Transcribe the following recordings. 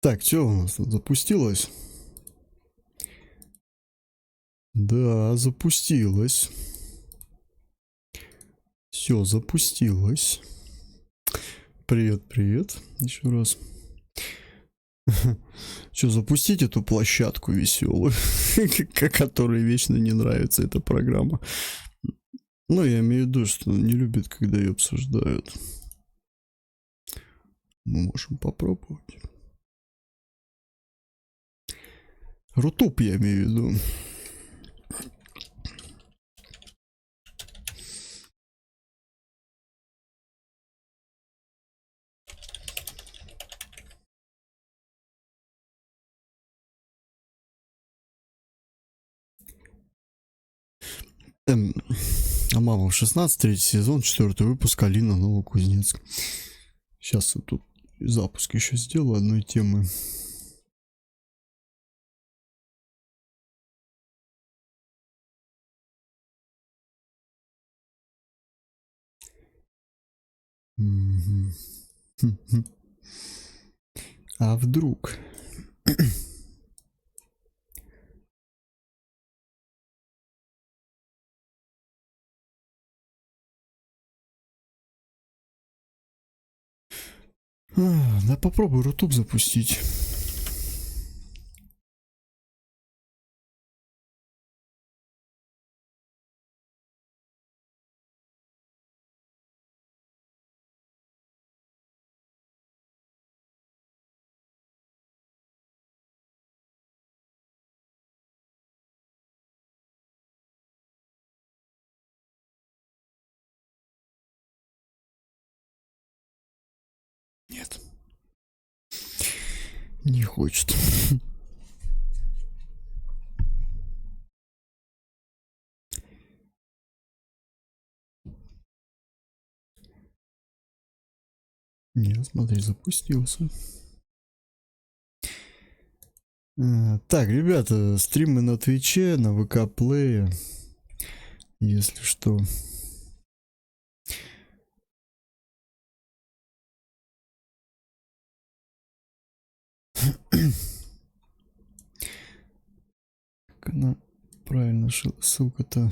Так, что у нас тут запустилось? Да, запустилось. Все, запустилось. Привет, привет. Еще раз. Что, запустить эту площадку веселую, которой вечно не нравится эта программа. Ну, я имею в виду, что не любит, когда ее обсуждают. Мы можем попробовать. Рутуб я имею в виду. А мама в 16, третий сезон, 4 выпуск, Алина Новокузнецк. Сейчас я тут запуск еще сделаю одной темы. А вдруг? Да попробуй Рутуб запустить. Нет. Не хочет. Нет, смотри, запустился. Так, ребята, стримы на Твиче, на ВК Плее. Если что. Как она правильно ссылка-то.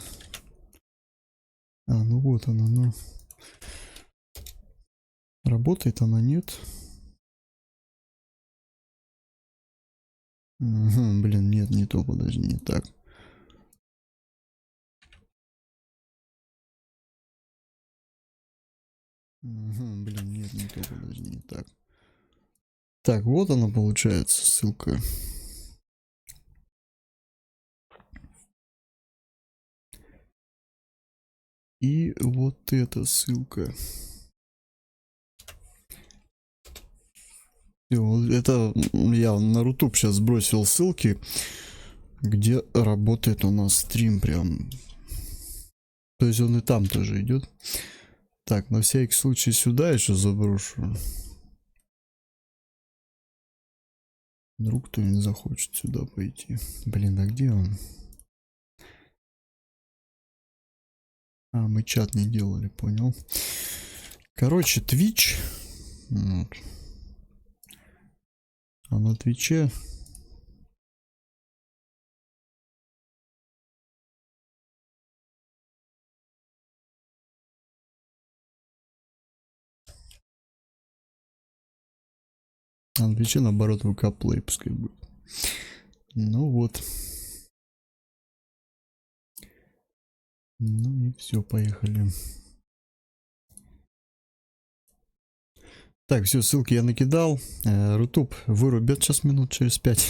Ну вот она, ну. Работает она, нет? Угу, блин, нет, не то, подожди, не так. Угу, блин, нет, не то, подожди, не так. Так, вот она получается, ссылка. И вот эта ссылка. Это я на Рутуб сейчас сбросил ссылки, где работает у нас стрим прям. То есть он и там тоже идет. Так, на всякий случай сюда еще заброшу. Вдруг кто-нибудь захочет сюда пойти. Блин, а где он? Мы чат не делали, понял. Короче, Twitch. Вот. А на Твиче... А на Твиче, наоборот, ВК Play пускай будет. Ну вот. Ну и все, поехали. Так, все, ссылки я накидал. Рутуб вырубят сейчас минут через 5.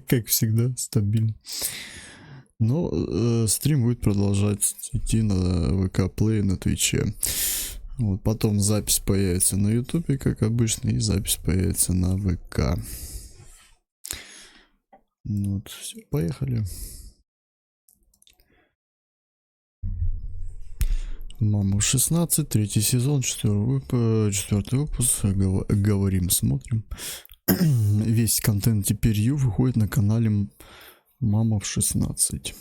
как всегда, стабильно. Но стрим будет продолжать идти на ВК Play, на Твиче. Вот, потом запись появится на Ютубе, как обычно, и запись появится на ВК. Вот, все, поехали. Мама в 16, третий сезон, 4 выпуск. Говорим, смотрим. Весь контент теперь Ю выходит на канале Мама в 16.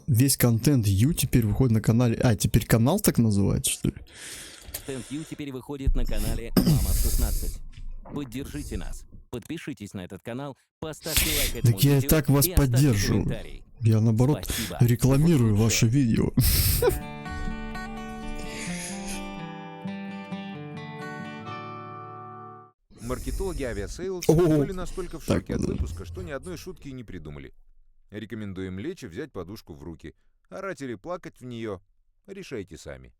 Весь контент Ю теперь выходит на канале. Теперь канал так называется, что ли? Тэнк-Ю теперь выходит на канале Мама 16. Поддержите нас. Подпишитесь на этот канал, поставьте лайк этому Так я и видео так вас и оставьте поддерживаю. комментарий. Я наоборот Спасибо. рекламирую Вы ваше лучшие. видео. Маркетологи авиасейлс О, были настолько в так, шоке от да. выпуска, что ни одной шутки и не придумали. Рекомендуем лечь и взять подушку в руки. Орать или плакать в нее решайте сами.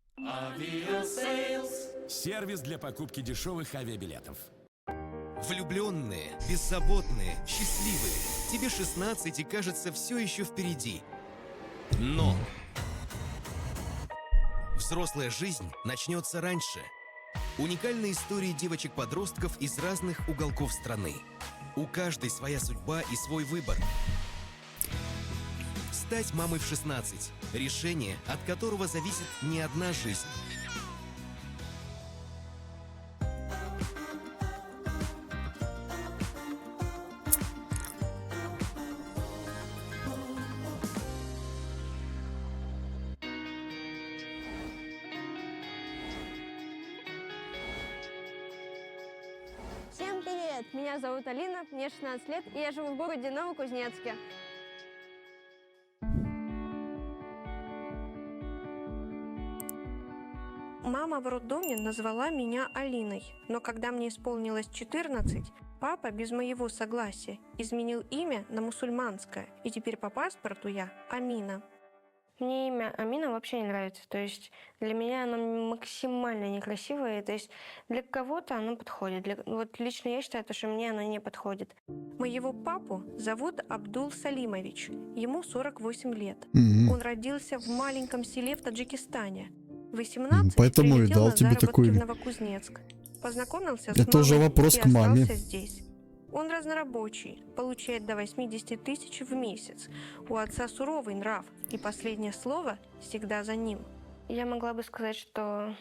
Сервис для покупки дешевых авиабилетов. Влюбленные, беззаботные, счастливые. Тебе 16 и кажется, все еще впереди. Но взрослая жизнь начнется раньше. Уникальные истории девочек-подростков из разных уголков страны. У каждой своя судьба и свой выбор. Стать мамой в 16. Решение, от которого зависит не одна жизнь. Всем привет! Меня зовут Алина, мне 16 лет, и я живу в городе Новокузнецке. Мама в роддоме назвала меня Алиной, но когда мне исполнилось 14, папа без моего согласия изменил имя на мусульманское, и теперь по паспорту я Амина. Мне имя Амина вообще не нравится, то есть для меня оно максимально некрасивое, то есть для кого-то оно подходит, вот лично я считаю, что мне оно не подходит. Моего папу зовут Абдул Салимович, ему 48 лет. Он родился в маленьком селе в Таджикистане. В 18 Поэтому и прилетел дал на тебе заработки такой в вид. Новокузнецк. Познакомился с Это уже мамой вопрос и к маме. остался здесь. Он разнорабочий, получает до 80 тысяч в месяц. У отца суровый нрав, и последнее слово всегда за ним. Я могла бы сказать, что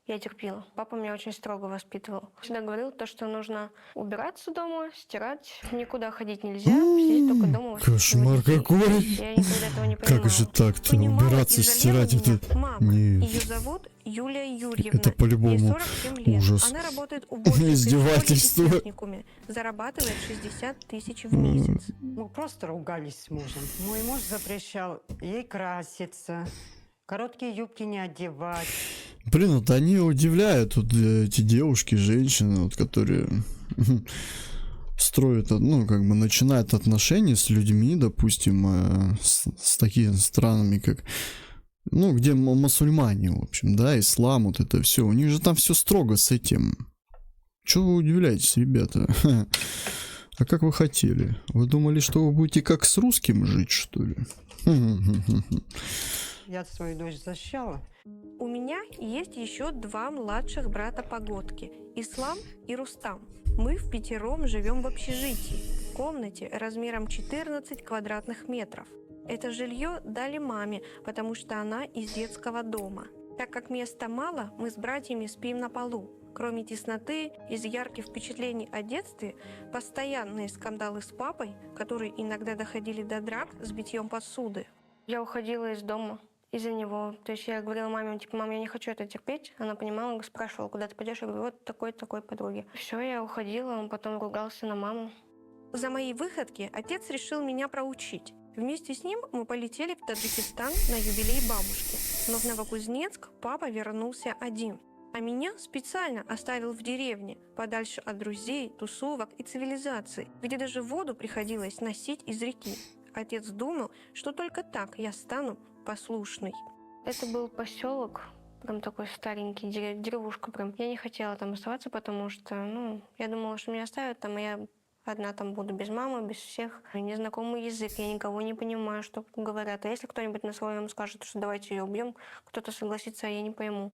я терпела. Папа меня очень строго воспитывал. Всегда говорил то, что нужно убираться дома, стирать, никуда ходить нельзя, сидеть только дома. Кошмар какой! Я никогда этого не понимала. Как же так-то? Понимала Убираться, и жалела стирать меня это... мама. Нет. Ее зовут Юлия Юрьевна. Это Ей по-любому 47 лет. ужас. Она работает уборщицей в Издевательство. школе и техникуме. Зарабатывает 60 тысяч в месяц. Мы просто ругались с мужем. Мой муж запрещал ей краситься, короткие юбки не одевать. Блин, вот они удивляют, вот эти девушки, женщины, вот, которые строят, ну, как бы начинают отношения с людьми, допустим, с такими странами, как, ну, где мусульмане, в общем, да, ислам, вот это все. У них же там все строго с этим. Чего вы удивляетесь, ребята? А как вы хотели? Вы думали, что вы будете как с русским жить, что ли? Я свою дочь защищала. У меня есть еще два младших брата Погодки – Ислам и Рустам. Мы впятером живем в общежитии, в комнате размером 14 квадратных метров. Это жилье дали маме, потому что она из детского дома. Так как места мало, мы с братьями спим на полу. Кроме тесноты, из ярких впечатлений о детстве, постоянные скандалы с папой, которые иногда доходили до драк с битьем посуды. Я уходила из дома из-за него. То есть я говорила маме, типа, мам, я не хочу это терпеть. Она понимала, спрашивала, куда ты пойдешь. Я говорю, вот такой подруги. Все, я уходила, он потом ругался на маму. За мои выходки отец решил меня проучить. Вместе с ним мы полетели в Таджикистан на юбилей бабушки. Но в Новокузнецк папа вернулся один. А меня специально оставил в деревне, подальше от друзей, тусовок и цивилизации, где даже воду приходилось носить из реки. Отец думал, что только так я стану послушной. Это был поселок, прям такой старенький, деревушка прям. Я не хотела там оставаться, потому что, я думала, что меня оставят там, и я одна там буду без мамы, без всех. Незнакомый язык, я никого не понимаю, что говорят. А если кто-нибудь на своем скажет, что давайте ее убьем, кто-то согласится, а я не пойму.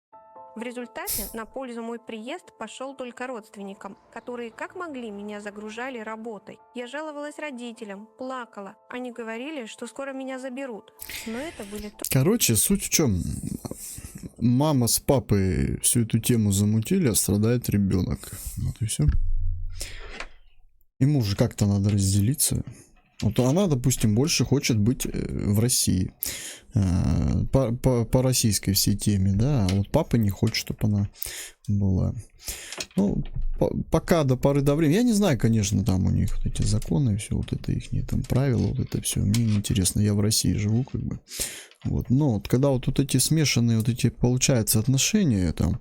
В результате на пользу мой приезд пошел только родственникам, которые как могли меня загружали работой. Я жаловалась родителям, плакала. Они говорили, что скоро меня заберут. Но это были... Короче, суть в чем? Мама с папой всю эту тему замутили, а страдает ребенок. Вот и все. Ему же как-то надо разделиться. Вот она, допустим, больше хочет быть в России. по российской всей теме, да, а вот папа не хочет, чтобы она была. Ну, пока до поры до времени. Я не знаю, конечно, там у них вот эти законы, все вот это их там правила, вот это все. Мне не интересно, я в России живу, как бы. Вот. Но вот когда вот эти смешанные, вот эти, получается, отношения, там,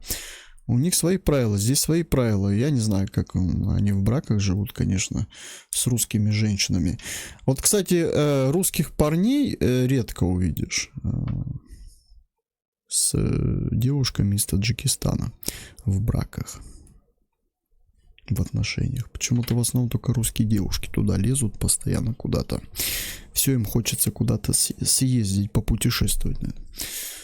у них свои правила, здесь свои правила. Я не знаю, как они в браках живут, конечно, с русскими женщинами. Вот, кстати, русских парней редко увидишь с девушками из Таджикистана в браках, в отношениях. Почему-то в основном только русские девушки туда лезут постоянно куда-то. Все им хочется куда-то съездить, попутешествовать.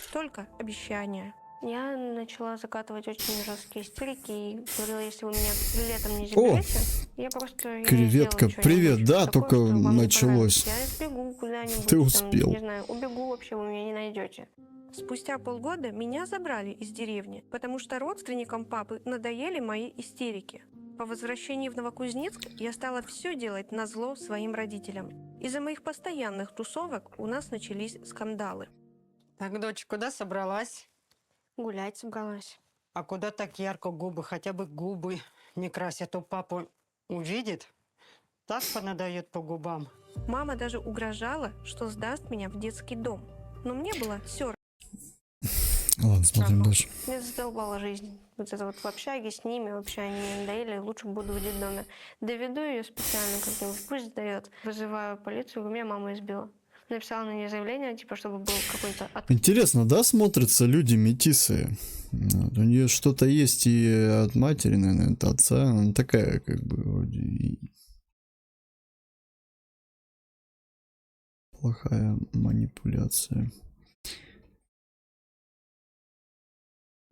Столько обещания. Я начала закатывать очень жесткие истерики и говорила, если вы меня летом не заберете, я просто... Креветка, привет, да, только началось. Я сбегу куда-нибудь. Ты успел. Там, не знаю, убегу вообще, вы меня не найдете. Спустя полгода меня забрали из деревни, потому что родственникам папы надоели мои истерики. По возвращении в Новокузнецк я стала все делать назло своим родителям. Из-за моих постоянных тусовок у нас начались скандалы. Так, дочь, куда собралась? Гулять собралась. А куда так ярко губы? Хотя бы губы не крась, а то папу увидит. Так понадает по губам. Мама даже угрожала, что сдаст меня в детский дом. Но мне было все. Ладно, смотрим дальше. Мне задолбала жизнь. Вот это вот в общаге с ними, вообще они меня надоели, лучше буду в детдоме. Доведу ее специально как-нибудь, пусть сдает. Вызываю полицию, у меня мама избила. Написала на нее заявление, типа, чтобы был какой-то... Интересно, да, смотрятся люди метисы? Вот, у нее что-то есть и от матери, наверное, от отца. Она такая, как бы, вроде... Плохая манипуляция.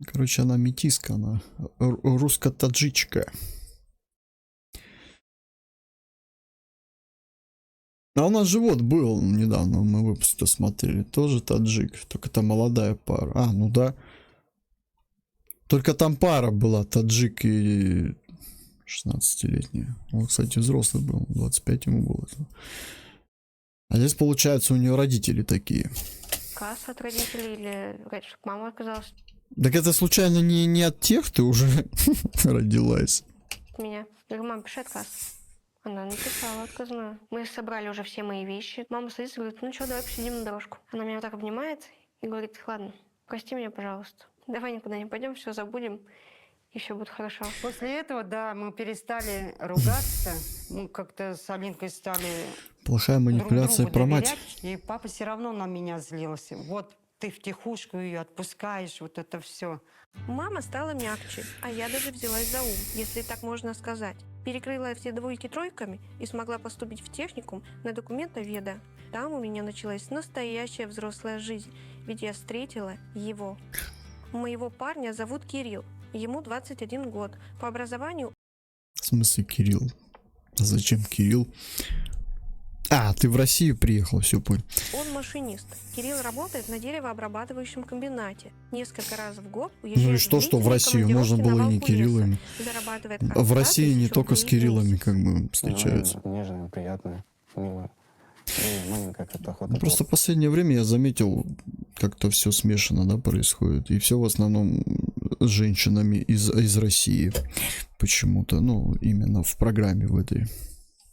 Короче, она метиска, она русско-таджичка. А у нас же вот был недавно, мы выпуск смотрели, тоже таджик, только там молодая пара. А, ну да. Только там пара была, таджик и 16-летняя. Он, кстати, взрослый был, 25 ему было. А здесь, получается, у нее родители такие. Отказ от родителей или чтобы мама отказалась Так это случайно не от тех, ты уже родилась? от меня? Я говорю, мам, пиши отказ. Она написала отказную. Мы собрали уже все мои вещи. Мама садится и говорит, ну что, давай посидим на дорожку. Она меня вот так обнимает и говорит, ладно, прости меня, пожалуйста. Давай никуда не пойдем, все забудем, и все будет хорошо. После этого, да, мы перестали ругаться. Мы как-то с Алинкой стали Плохая манипуляция друг про другу мать. доверять, и папа все равно на меня злился. Вот ты втихушку ее отпускаешь, вот это все. Мама стала мягче, а я даже взялась за ум, если так можно сказать. Перекрыла все двойки тройками и смогла поступить в техникум на документоведа. Там у меня началась настоящая взрослая жизнь, ведь я встретила его. Моего парня зовут Кирилл, ему 21 год. По образованию В смысле Кирилл? А зачем Кирилл? А, ты в Россию приехал, все понял. он машинист. Кирилл работает на деревообрабатывающем комбинате. Несколько раз в год уезжает Ну и что, что в Россию? Можно было и не Кириллами. Зарабатывает В России не только с Кириллами как бы встречаются. Нежная, приятная, милая. И маленькая какая-то охота. Ну, просто в последнее время я заметил, как-то все смешано, да, происходит. И все в основном с женщинами из России. Почему-то, ну, именно в программе в этой.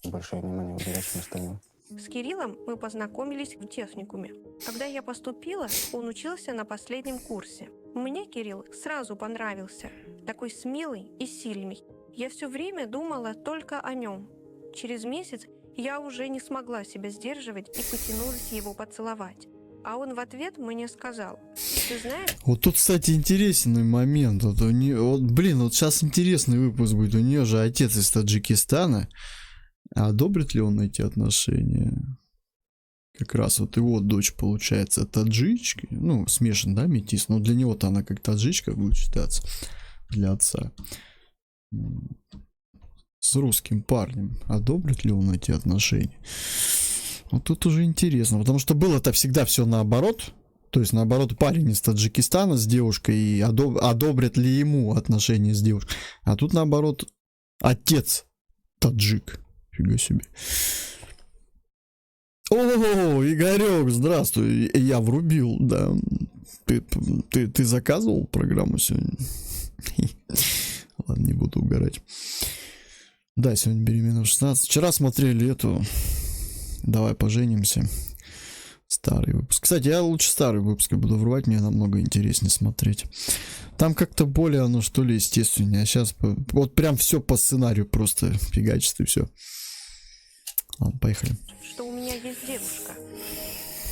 Большое внимание уделять остальным. С Кириллом мы познакомились в техникуме. Когда я поступила, он учился на последнем курсе. Мне Кирилл сразу понравился. Такой смелый и сильный. Я все время думала только о нем. Через месяц я уже не смогла себя сдерживать и потянулась его поцеловать. А он в ответ мне сказал, ты знаешь... Вот тут, кстати, интересный момент. Вот у нее, вот, блин, вот сейчас интересный выпуск будет. У нее же отец из Таджикистана. А одобрит ли он эти отношения? Как раз вот его дочь, получается, таджичка. Ну, смешан, да, метис. Но для него-то она как таджичка будет считаться. Для отца. С русским парнем. Одобрит ли он эти отношения? Вот тут уже интересно. Потому что было-то всегда все наоборот. То есть, наоборот, парень из Таджикистана с девушкой. И одобрят ли ему отношения с девушкой? А тут, наоборот, отец таджик. Фига себе. О, Игорек, здравствуй. Я врубил, да. Ты заказывал программу сегодня? Ладно, не буду угорать. Да, сегодня беременна в 16. Вчера смотрели эту «Давай поженимся». Старый выпуск. Кстати, я лучше старый выпуск буду врубать, мне намного интереснее смотреть. Там как-то более оно, что ли, естественнее. А сейчас вот прям все по сценарию просто фигачит и все. Ладно, поехали. Что у меня есть девушка.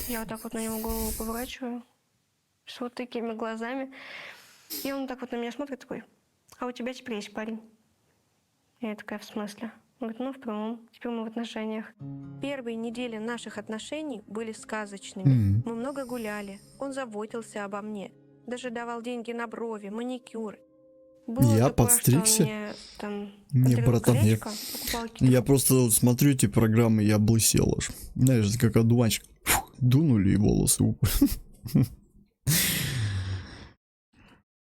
Я вот так вот на него голову поворачиваю. С вот такими глазами. И он так вот на меня смотрит такой: а у тебя теперь есть парень? Я такая: в смысле? Он говорит: ну, в прямом. Теперь мы в отношениях. Первые недели наших отношений были сказочными. Мы много гуляли. Он заботился обо мне. Даже давал деньги на брови, маникюр. Было Я такое, подстригся? что он мне там Не, подарил братан, колечко, покупал какие-то я просто вот смотрю эти программы, я облысел аж. Знаешь, это как одуванчик. Фух, дунули и волосы упали.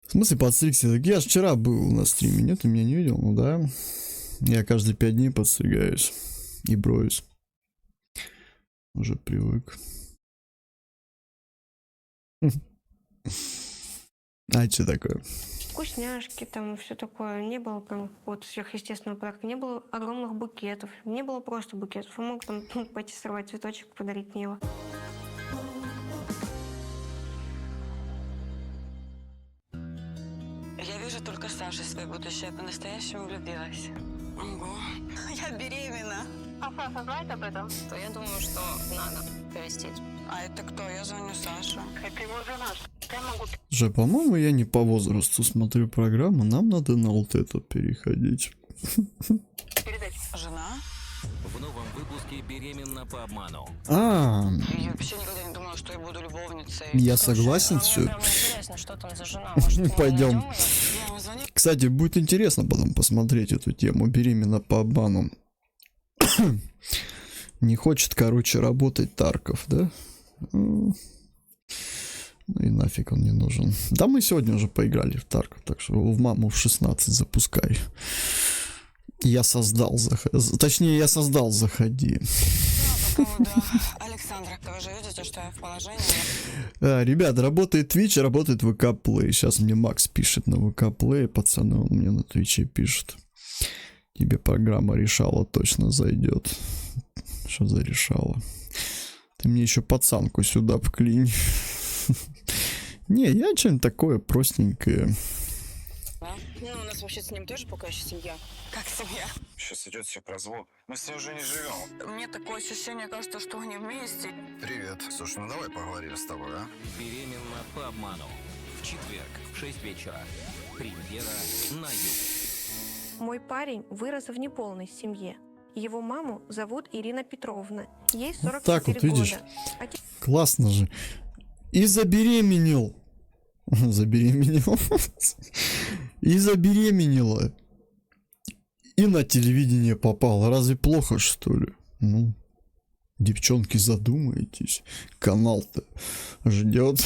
В смысле подстригся? Так я ж вчера был на стриме, нет? Ты меня не видел? Ну да. Я каждые 5 дней подстригаюсь и броюсь. Уже привык. А что такое? вкусняшки, там все такое. Не было прям вот сверхъестественного подарка. Не было огромных букетов. Не было просто букетов. Он мог там пойти сорвать цветочек, подарить мне его. Я вижу только Сашу, свое будущее. Я по-настоящему влюбилась. Ого, я беременна. А Саша знает об этом? То я думаю, что надо навестить. А это кто? Я звоню Саше. Это его жена. Я могу... Же, по-моему, я не по возрасту смотрю программу. Нам надо на вот это переходить. передать. Жена? В новом выпуске «Беременна по обману». А, Я вообще никогда не думала, что я буду любовницей. я Слушай, согласен, а все. мне прям интересно, что там за жена. Может, мы Пойдем. найдем её? Я ему звоню. Кстати, будет интересно потом посмотреть эту тему. Беременна по обману. Не хочет, короче, работать Тарков, да? Ну и нафиг он не нужен. Да, мы сегодня уже поиграли в Тарков, так что в маму в 16 запускай. Я создал, точнее, я создал, заходи. По поводу Александра, вы же видите, что я в положении. Ребят, работает Twitch, работает ВК Play. Сейчас мне Макс пишет на ВК Play, пацаны, он мне на Твиче пишет. Тебе программа решала точно зайдет. Что за решала? Ты мне еще пацанку сюда вклинь. Не, я что-нибудь такое простенькое. Да? Ну, у нас вообще с ним тоже пока еще семья. Как семья? Сейчас идет все про звук. Мы с ней уже не живем. Мне такое ощущение, кажется, что они вместе. Привет. Слушай, ну давай поговорим с тобой, а? «Беременна по обману». В четверг в 6 вечера. Премьера на YouTube. Мой парень вырос в неполной семье. Его маму зовут Ирина Петровна. Ей Вот 44 так вот, видишь? года. Отец Классно же. И забеременел. Забеременел. И забеременела. И на телевидение попала. Разве плохо, что ли? Ну, девчонки, задумайтесь. Канал-то ждет.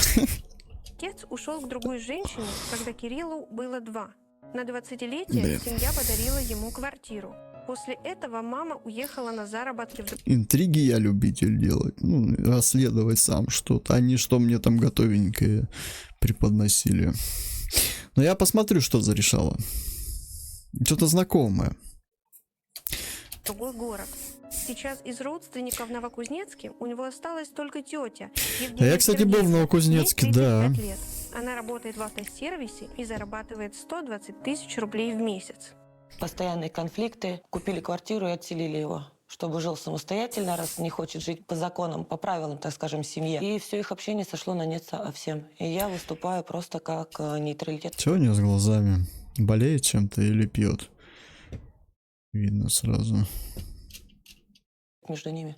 ушел к другой женщине, когда Кириллу было 2. На 20-летие Блин. семья подарила ему квартиру. После этого мама уехала на заработки в Интриги я любитель делать. Ну, расследовать сам что-то, а не что мне там готовенькое преподносили. Но я посмотрю, что зарешало. Что-то знакомое. другой город. Сейчас из родственников в Новокузнецке у него осталась только тетя. А я, кстати, был в Новокузнецке, Ей да. 35 лет. Она работает в автосервисе и зарабатывает 120 тысяч рублей в месяц. Постоянные конфликты. Купили квартиру и отселили его, чтобы жил самостоятельно, раз не хочет жить по законам, по правилам, так скажем, семьи. И все их общение сошло на нет совсем. И я выступаю просто как нейтралитет. Чего у него с глазами? Болеет чем-то или пьет? Видно сразу. Между ними.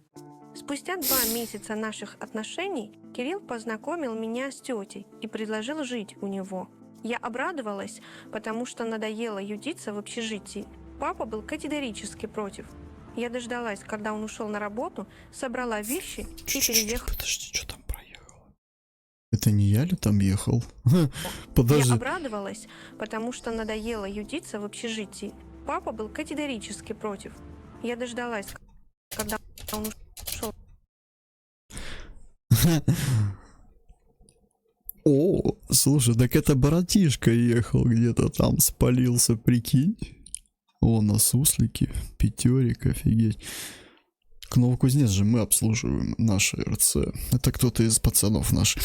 Спустя 2 месяца наших отношений Кирилл познакомил меня с тетей и предложил жить у него. Я обрадовалась, потому что надоело ютиться в общежитии. Папа был категорически против. Я дождалась, когда он ушел на работу, собрала вещи и переехала. Подожди, что там проехало? Это не я ли там ехал? Подожди. Я обрадовалась, потому что надоело ютиться в общежитии. Папа был категорически против. Я дождалась, когда он ушел О, слушай, так это братишка ехал где-то там, спалился, прикинь. О, на суслике, пятерик, офигеть. К Новокузнец же мы обслуживаем наше РЦ. Это кто-то из пацанов наш.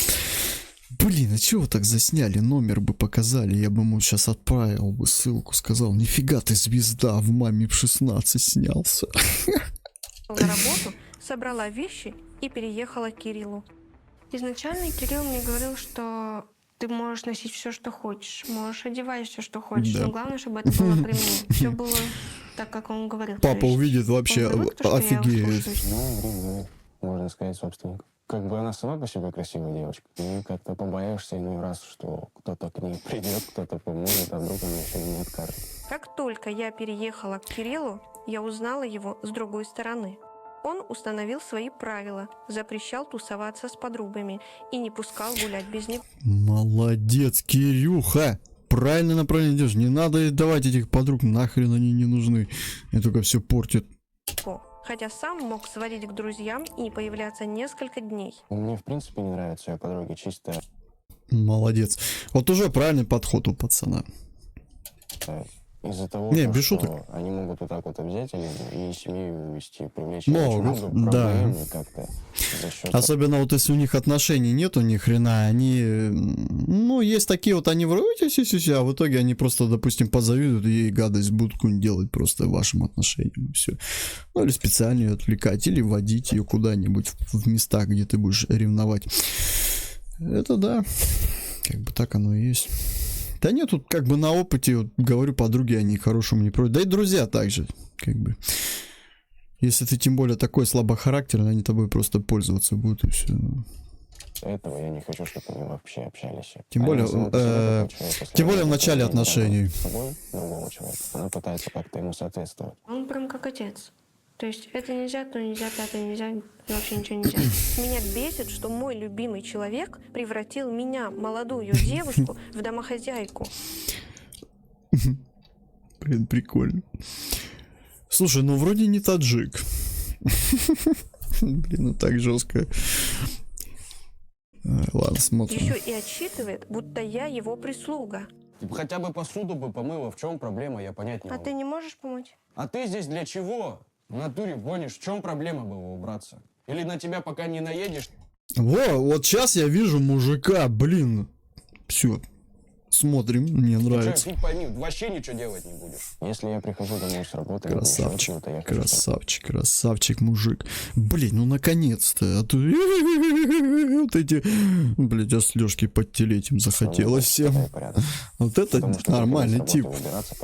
Блин, а чего вы так засняли? Номер бы показали, я бы ему сейчас отправил бы ссылку, сказал, нифига ты звезда, в маме в 16 снялся. На работу, собрала вещи и переехала к Кириллу. Изначально Кирилл мне говорил, что ты можешь носить все, что хочешь, можешь одевать все, что хочешь, Да. но главное, чтобы это было при мне. Все было так, как он говорил. Папа То есть увидит вообще, он привык, что я офигеет. слушаюсь. Ну, ревнует, можно сказать, собственник. Как бы она сама по себе красивая девочка, и как-то побоишься иной раз, что кто-то к ней придет, кто-то поможет, а вдруг она еще и не откажет. Как только я переехала к Кириллу, я узнала его с другой стороны. Он установил свои правила, запрещал тусоваться с подругами и не пускал гулять без него. Молодец, Кирюха! Правильно направление идешь. Не надо давать этих подруг, нахрен они не нужны. Они только все портят. Хотя сам мог сводить к друзьям и не появляться несколько дней. Мне, в принципе, не нравятся ее подруги, чисто Молодец. Вот уже правильный подход у пацана. из-за того, Не, то, без что шуток. они могут вот так вот взять и семью вести, привлечь Могут, очень много да. проблем и как-то за счет... Особенно вот если у них отношений нету ни хрена, они, ну, есть такие вот, они вроде а в итоге они просто, допустим, позавидуют и ей гадость будут какую-нибудь делать просто вашим отношениям, и все. Ну, или специально ее отвлекать, или водить ее куда-нибудь в места, где ты будешь ревновать. Это да, как бы так оно и есть. Да нет, тут как бы на опыте, вот, говорю, подруги, они хорошему не против. Да и друзья также, как бы. Если ты тем более такой слабохарактерный, они тобой просто пользоваться будут и все. Этого я не хочу, чтобы они вообще общались. Тем более, тем более в начале отношений. С собой другого человека. Она пытается как-то ему соответствовать. Он прям как отец. То есть это нельзя, то нельзя, то это нельзя, вообще ничего нельзя. Меня бесит, что мой любимый человек превратил меня, молодую девушку, в домохозяйку. Блин, прикольно. Слушай, ну вроде не таджик. Блин, ну так жестко. Ладно, смотрим. Еще и отчитывает, будто я его прислуга. Ты бы хотя бы посуду бы помыла, в чем проблема, я понять не А могу. ты не можешь помочь? А ты здесь для чего? В натуре гонишь, в чем проблема была убраться? Или на тебя пока не наедешь? Во, вот сейчас я вижу мужика, блин. Все. Смотрим, мне Ты нравится. что, фиг пойми, вообще ничего делать не будешь. Если я прихожу домой с работы, Красавчик, то я хочу, красавчик, красавчик, мужик. Блин, ну наконец-то. А то вот эти, блядь, аж слежки подтелеть им захотелось всем. Вот это нормальный тип.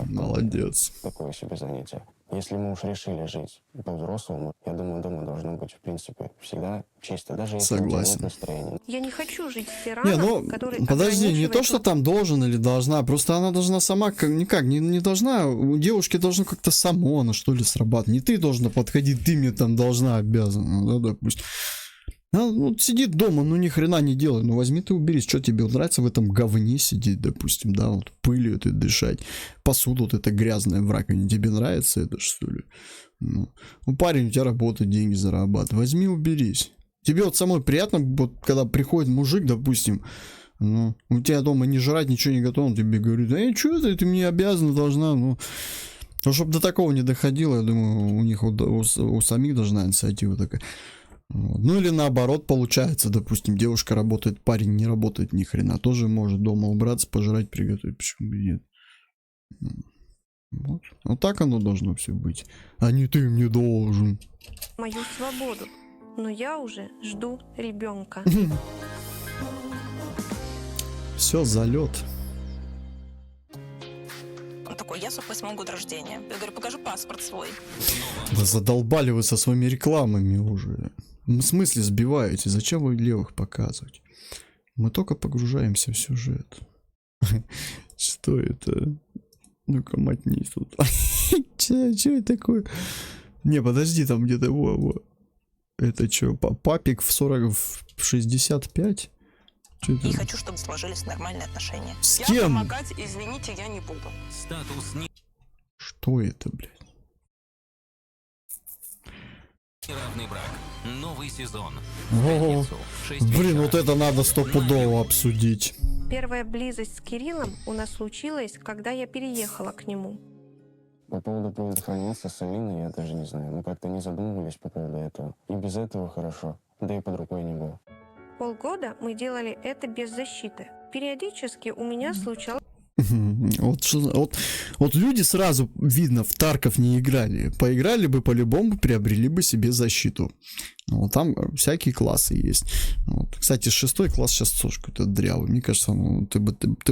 Молодец. Такое себе занятие. Если мы уж решили жить по-взрослому, я думаю, дома должно быть, в принципе, всегда чисто. Даже если Согласен. нет настроения. Я не хочу жить с Не, тираном, ну, который подожди, не то, ограничивает что там должен или должна, просто она должна сама, никак, не должна, у девушки должно как-то само она, что ли, срабатывать. Не ты должна подходить, ты мне там должна, обязана, да, допустим. Она, ну, сидит дома, ну, ни хрена не делает, ну, возьми ты уберись, что тебе нравится в этом говне сидеть, допустим, да, вот пылью это дышать, посуду вот это грязная в раковине, тебе нравится это, что ли? Ну, парень, у тебя работает, деньги зарабатывает, возьми уберись. Тебе вот самой приятно, вот, когда приходит мужик, допустим, ну, у тебя дома не жрать, ничего не готово, он тебе говорит, что ты мне обязана, должна, ну, чтобы до такого не доходило, я думаю, у них у самих должна инициатива такая. Вот. Ну или наоборот получается, допустим, девушка работает, парень не работает ни хрена, тоже может дома убраться, пожрать, приготовить, почему бы нет. Вот. Вот так оно должно все быть, а не ты мне должен. мою свободу. Но я уже жду ребенка. Все, залет. Он такой, я 48 год рождения. Я говорю, покажи паспорт свой. Да задолбали вы со своими рекламами уже. В смысле сбиваете? Зачем вы левых показывать? Мы только погружаемся в сюжет. Что это? Ну-ка, мотнись тут. Че это такое? Не, подожди, там где-то во. Это что, папик в 40, в 65? И хочу, чтобы сложились нормальные отношения. С Я кем? помогать, извините, я не буду. Статус не... Что это, блядь? Неравный брак. Новый сезон. О, блин, вот это надо стопудово обсудить. Первая близость с Кириллом у нас случилась, когда я переехала к нему. По поводу предохраняться с Алиной я даже не знаю. Мы как-то не задумывались по поводу этого. И без этого хорошо. Да и под рукой не было. Полгода мы делали это без защиты. Периодически у меня случалось... Вот люди сразу, видно, в Тарков не играли. Поиграли бы по-любому, приобрели бы себе защиту. Вот там всякие классы есть. Вот. Кстати, 6 класс сейчас тоже какой-то дрявый. Мне кажется, ты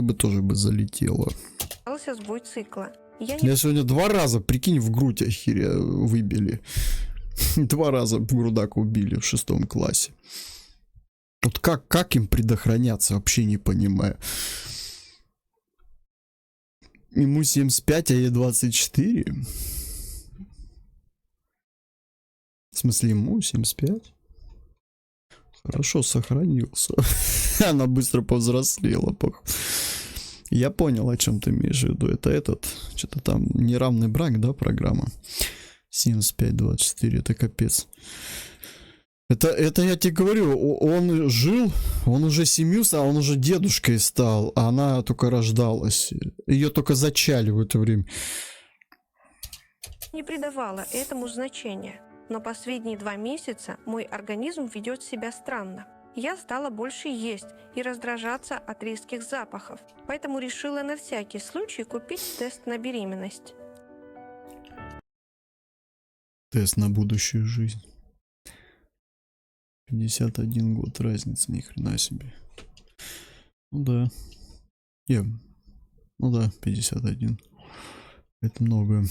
бы тоже бы залетела. сбой цикла. Я сегодня 2 раза, прикинь, в грудь выбили. 2 раза грудак убили в 6 классе. Вот как им предохраняться, вообще не понимаю. Ему 75, а ей 24. В смысле, ему 75? Хорошо сохранился. Она быстро повзрослела. Я понял, о чем ты имеешь в виду. Это что-то там неравный брак, да, программа? 75-24, это капец. Это я тебе говорю, он жил, он уже семьюся, а он уже дедушкой стал, а она только рождалась. Ее только зачали в это время. Не придавала этому значения, но последние 2 месяца мой организм ведет себя странно. Я стала больше есть и раздражаться от резких запахов, поэтому решила на всякий случай купить тест на беременность. Тест на будущую жизнь. 51 год разницы, ни хрена себе. Ну да. Ну да, 51. Это много.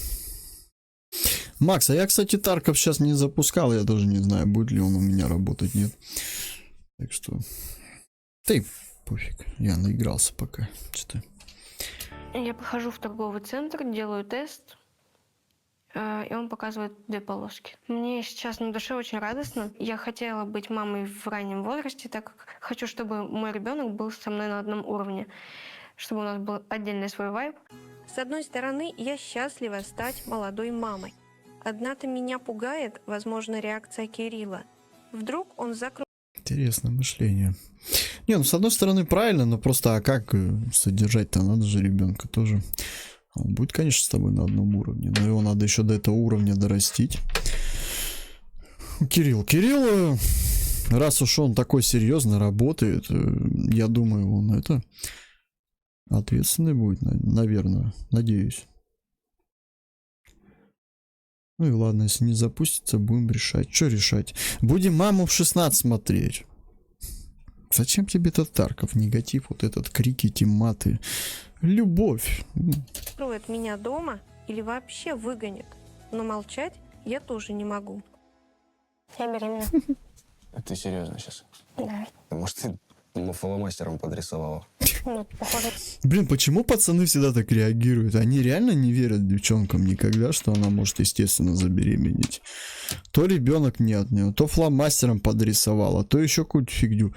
Макс, а я, кстати, Тарков сейчас не запускал. Я даже не знаю, будет ли он у меня работать, нет. Так что... Ты, пофиг. Я наигрался пока. Что-то. Я прихожу в торговый центр, делаю тест, и он показывает 2 полоски. Мне сейчас на душе очень радостно. Я хотела быть мамой в раннем возрасте, так как хочу, чтобы мой ребенок был со мной на одном уровне, чтобы у нас был отдельный свой вайб. С одной стороны, я счастлива стать молодой мамой. Однако меня пугает, возможно, реакция Кирилла. Вдруг он закроет... Интересное мышление. Не, ну с одной стороны правильно, но просто а как содержать-то надо же ребенка тоже. Он будет, конечно, с тобой на одном уровне, но его надо еще до этого уровня дорастить. Кирилл, раз уж он такой серьезно работает, я думаю, он ответственный будет, наверное, надеюсь. Ну и ладно, если не запустится, будем решать. Что решать? Будем маму в 16 смотреть. Зачем тебе этот Тарков? Негатив, вот этот крики, эти маты. Любовь. Закроет меня дома или вообще выгонит. Но молчать я тоже не могу. Я беременна. Ты серьезно сейчас? Да. Может, ты фломастером подрисовала? Нет, похоже. Блин, почему пацаны всегда так реагируют? Они реально не верят девчонкам никогда, что она может, естественно, забеременеть. То ребенок не от нее, то фломастером подрисовала, то еще какую-то фигню.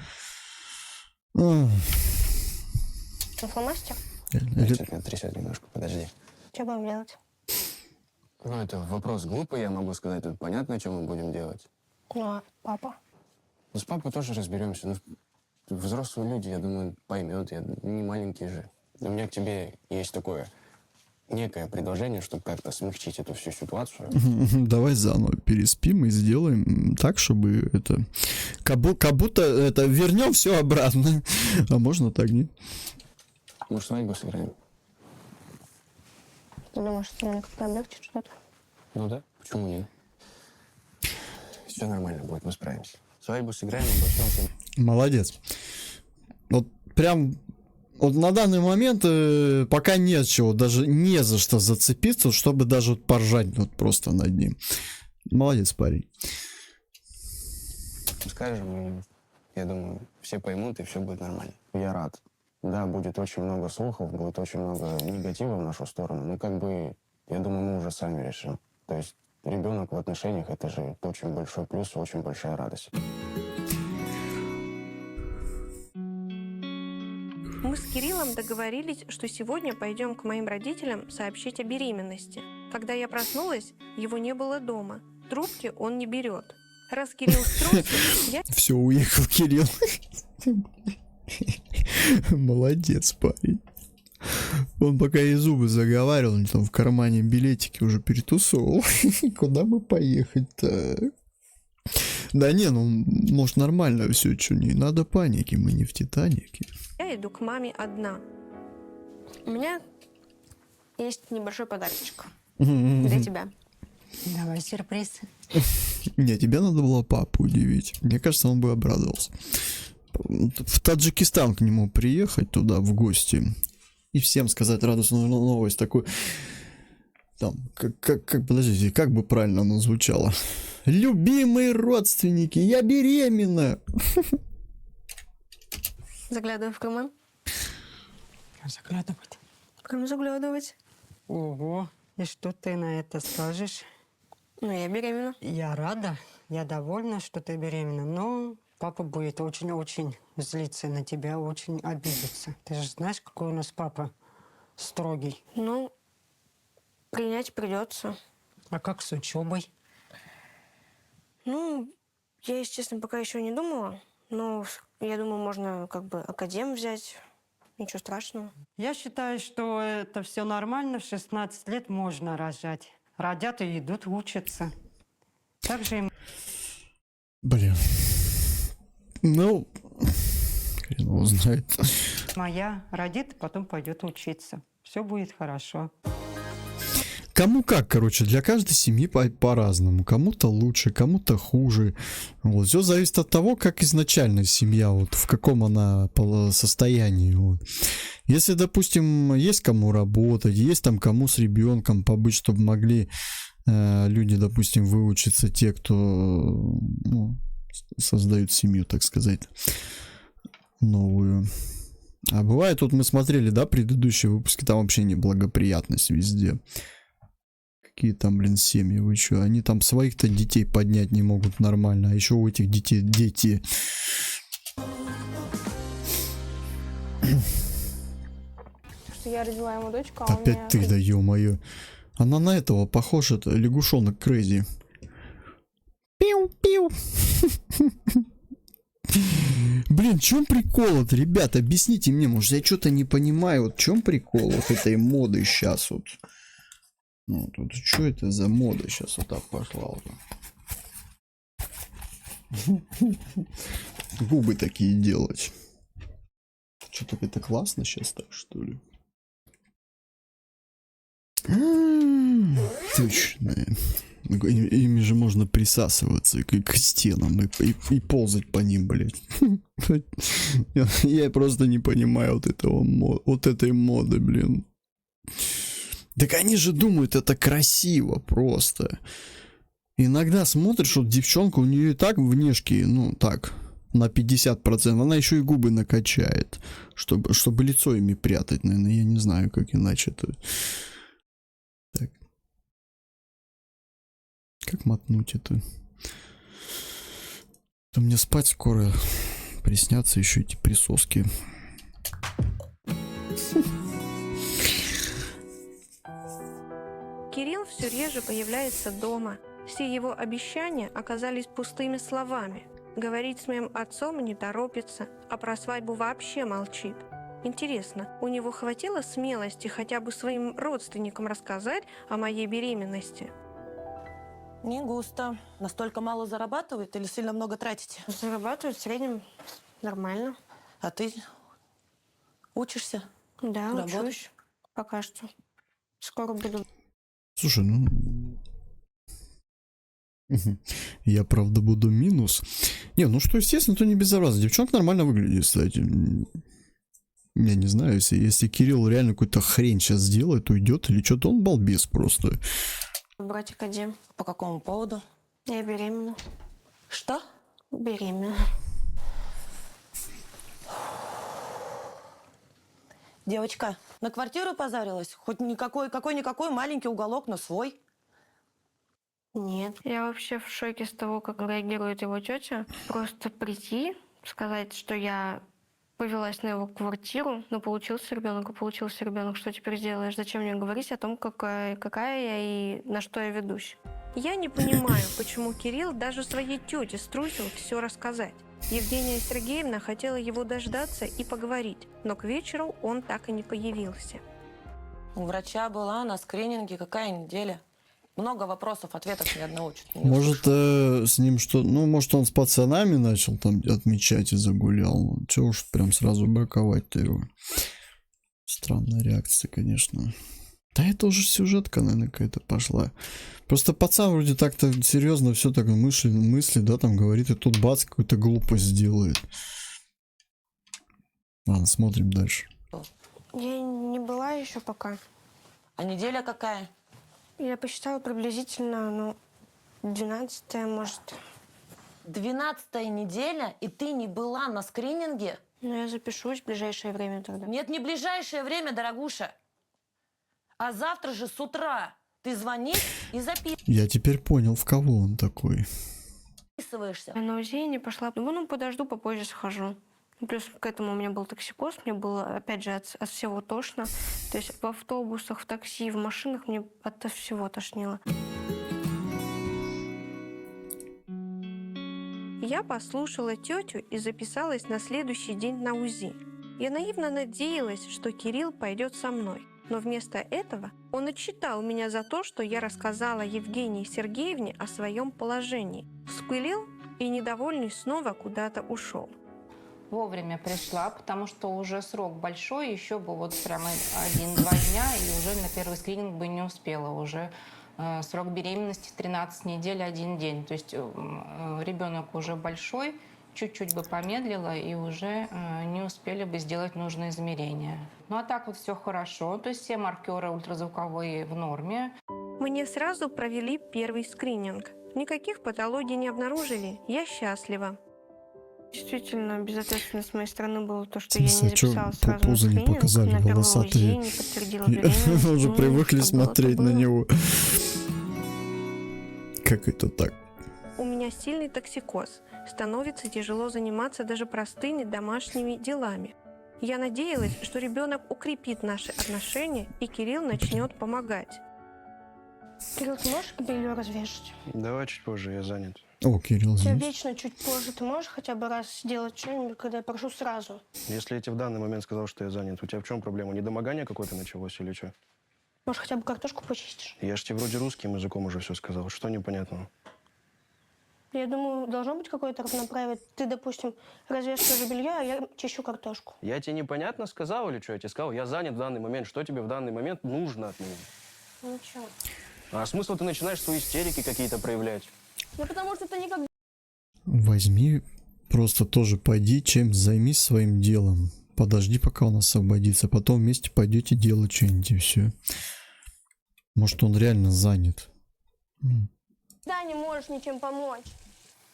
Фломастер? Меня трясет немножко, подожди. Что будем делать? Ну, это вопрос глупый, я могу сказать. Тут понятно, что мы будем делать. Ну, а папа? Ну, с папой тоже разберемся. Ну, взрослые люди, я думаю, поймет. Я не маленький же. У меня к тебе есть такое некое предложение, чтобы как-то смягчить эту всю ситуацию. Давай заново переспим и сделаем так, чтобы это... Как будто это вернем все обратно. А можно так, не? Может, свадьбу сыграем? Ты думаешь, что мне как-то облегчит что-то? Ну да, почему нет? Все нормально будет, мы справимся. Свадьбу сыграем, обо всем. Молодец. Вот прям... Вот на данный момент пока не с чего, даже не за что зацепиться, чтобы даже вот поржать вот просто над ним. Молодец, парень. Скажем, я думаю, все поймут, и все будет нормально. Я рад. Да, будет очень много слухов, будет очень много негатива в нашу сторону, но как бы, я думаю, мы уже сами решим. То есть ребенок в отношениях — это же очень большой плюс, очень большая радость. Мы с Кириллом договорились, что сегодня пойдем к моим родителям сообщить о беременности. Когда я проснулась, его не было дома. Трубки он не берет. Раз Кирилл струсил, я Все, уехал Кирилл. Молодец, парень. Он пока ей зубы заговаривал, он там в кармане билетики уже перетусовал. Куда бы поехать-то? Да не, ну, может, нормально все, что не надо паники, мы не в Титанике. иду к маме одна. У меня есть небольшой подарочек для тебя. Давай сюрприз. Не, тебе надо было папу удивить. Мне кажется, он бы обрадовался. В Таджикистан к нему приехать туда в гости и всем сказать радостную новость такую. Там, подождите, как бы правильно оно звучало? Любимые родственники, я беременна! Заглядываю в карман. Заглядывать. Прям заглядывать. Ого, и что ты на это скажешь? Ну, я беременна. Я рада, я довольна, что ты беременна, но папа будет очень-очень злиться на тебя, очень обидеться. Ты же знаешь, какой у нас папа строгий. Ну, принять придется. А как с учебой? Ну, я, если честно, пока еще не думала. Но я думаю, можно как бы академ взять. Ничего страшного. Я считаю, что это все нормально. В 16 лет можно рожать. Родят и идут учатся. Также им... Блин. Ну, хрен его знает. Моя родит, потом пойдет учиться. Все будет хорошо. Кому как, короче, для каждой семьи по-разному. Кому-то лучше, кому-то хуже. Вот. Все зависит от того, как изначально семья, вот, в каком она состоянии. Вот. Если, допустим, есть кому работать, есть там кому с ребенком побыть, чтобы могли люди, допустим, выучиться, те, кто создают семью, так сказать, новую. А бывает, вот мы смотрели, да, предыдущие выпуски, там вообще неблагоприятность везде. Какие там, блин, семьи, вы что? Они там своих-то детей поднять не могут нормально, а еще у этих детей дети. Что я родила ему дочку, Опять ты, да ё-моё. Она на этого похожа, лягушонок Крейзи. Пиу-пиу. Блин, в чем прикол-то, ребята? Объясните мне, может, я что-то не понимаю. Вот в чем прикол вот этой моды сейчас вот? Ну, тут что это за мода сейчас вот так пошла? Губы такие делать. Что-то это классно сейчас так, что ли? Точно. Ими же можно присасываться к стенам и ползать по ним, блядь. Я просто не понимаю вот этой моды, блин. Так они же думают, это красиво просто. Иногда смотришь, вот девчонка, у нее и так внешки, ну так, на 50%, она еще и губы накачает, чтобы лицо ими прятать, наверное, я не знаю, как иначе это. Так. Как мотнуть это? То мне спать скоро приснятся еще эти присоски. Кирилл все реже появляется дома. Все его обещания оказались пустыми словами. Говорить с моим отцом не торопится, а про свадьбу вообще молчит. Интересно, у него хватило смелости хотя бы своим родственникам рассказать о моей беременности? Не густо. Настолько мало зарабатывает или сильно много тратите? Зарабатывают в среднем нормально. А ты учишься? Да, Работаешь? учусь. Пока что. Скоро буду. Слушай, ну... Я, правда, буду минус. Не, ну что, естественно, то не безобразно. Девчонка нормально выглядит, кстати. Я не знаю, если Кирилл реально какую-то хрень сейчас сделает, уйдет или что-то, он балбес просто. Брать академ. По какому поводу? Я беременна. Что? Беременна. Девочка, на квартиру позарилась? Хоть какой-никакой маленький уголок, но свой. Нет. Я вообще в шоке с того, как реагирует его тетя. Просто прийти, сказать, что я Повелась на его квартиру, но получился ребенок, и получился ребенок. Что теперь сделаешь? Зачем мне говорить о том, какая я и на что я ведусь? Я не понимаю, почему Кирилл даже своей тете струсил все рассказать. Евгения Сергеевна хотела его дождаться и поговорить, но к вечеру он так и не появился. У врача была на скрининге какая неделя. Много вопросов, ответов ни одного чуть не Может, с ним что... Ну, может, он с пацанами начал там отмечать и загулял. Чего уж прям сразу браковать-то его. Странная реакция, конечно. Да это уже сюжетка, наверное, какая-то пошла. Просто пацан вроде так-то серьезно все так мысли, да, там говорит, и тут бац, какую-то глупость делает. Ладно, смотрим дальше. Я не была еще пока. А неделя какая? Я посчитала приблизительно, 12-я, может. 12-я неделя, и ты не была на скрининге? Ну, я запишусь в ближайшее время тогда. Нет, не ближайшее время, дорогуша. А завтра же с утра ты звонишь и Я теперь понял, в кого он такой. записываешься. Я на УЗИ не пошла. Думаю, подожду, попозже схожу. Плюс к этому у меня был токсикоз, мне было, опять же, от всего тошно. То есть в автобусах, в такси, в машинах мне от всего тошнило. Я послушала тетю и записалась на следующий день на УЗИ. Я наивно надеялась, что Кирилл пойдет со мной. Но вместо этого он отчитал меня за то, что я рассказала Евгении Сергеевне о своем положении. Вспылил и, недовольный, снова куда-то ушел. Вовремя пришла, потому что уже срок большой, еще бы вот прямо 1-2 дня, и уже на первый скрининг бы не успела. Уже срок беременности 13 недель, 1 день. То есть ребенок уже большой, чуть-чуть бы помедлила, и уже не успели бы сделать нужные измерения. Ну а так вот все хорошо, то есть все маркеры ультразвуковые в норме. Мне сразу провели первый скрининг. Никаких патологий не обнаружили. Я счастлива. Действительно, безответственно с моей стороны было то, что я не записала сразу на скрининг, показали, на первый волосатые. УЗИ, не подтвердила беременность. Мы уже Ну, привыкли что было, то смотреть на было. него. Как это так? У меня сильный токсикоз. Становится тяжело заниматься даже простыми домашними делами. Я надеялась, что ребенок укрепит наши отношения, и Кирилл начнет помогать. Кирилл, ты можешь белье развешать? Давай чуть позже, я занят. О, Кирилл Тебя здесь. вечно чуть позже. Ты можешь хотя бы раз сделать что-нибудь, когда я прошу сразу? Если я тебе в данный момент сказал, что я занят, у тебя в чем проблема? Недомогание какое-то началось или что? Может, хотя бы картошку почистишь? Я ж тебе вроде русским языком уже все сказал. Что непонятного? Я думаю, должно быть какое-то равноправие. Ты, допустим, развешиваешь тоже белье, а я чищу картошку. Я тебе непонятно сказал или что? Я тебе сказал, я занят в данный момент. Что тебе в данный момент нужно от меня? Ничего. А смысл ты начинаешь свои истерики какие-то проявлять? Ну, потому что ты никогда... Возьми, просто тоже пойди, чем займись своим делом. Подожди, пока он освободится. Потом вместе пойдете делать что-нибудь и все. Может, он реально занят. Да, не можешь ничем помочь.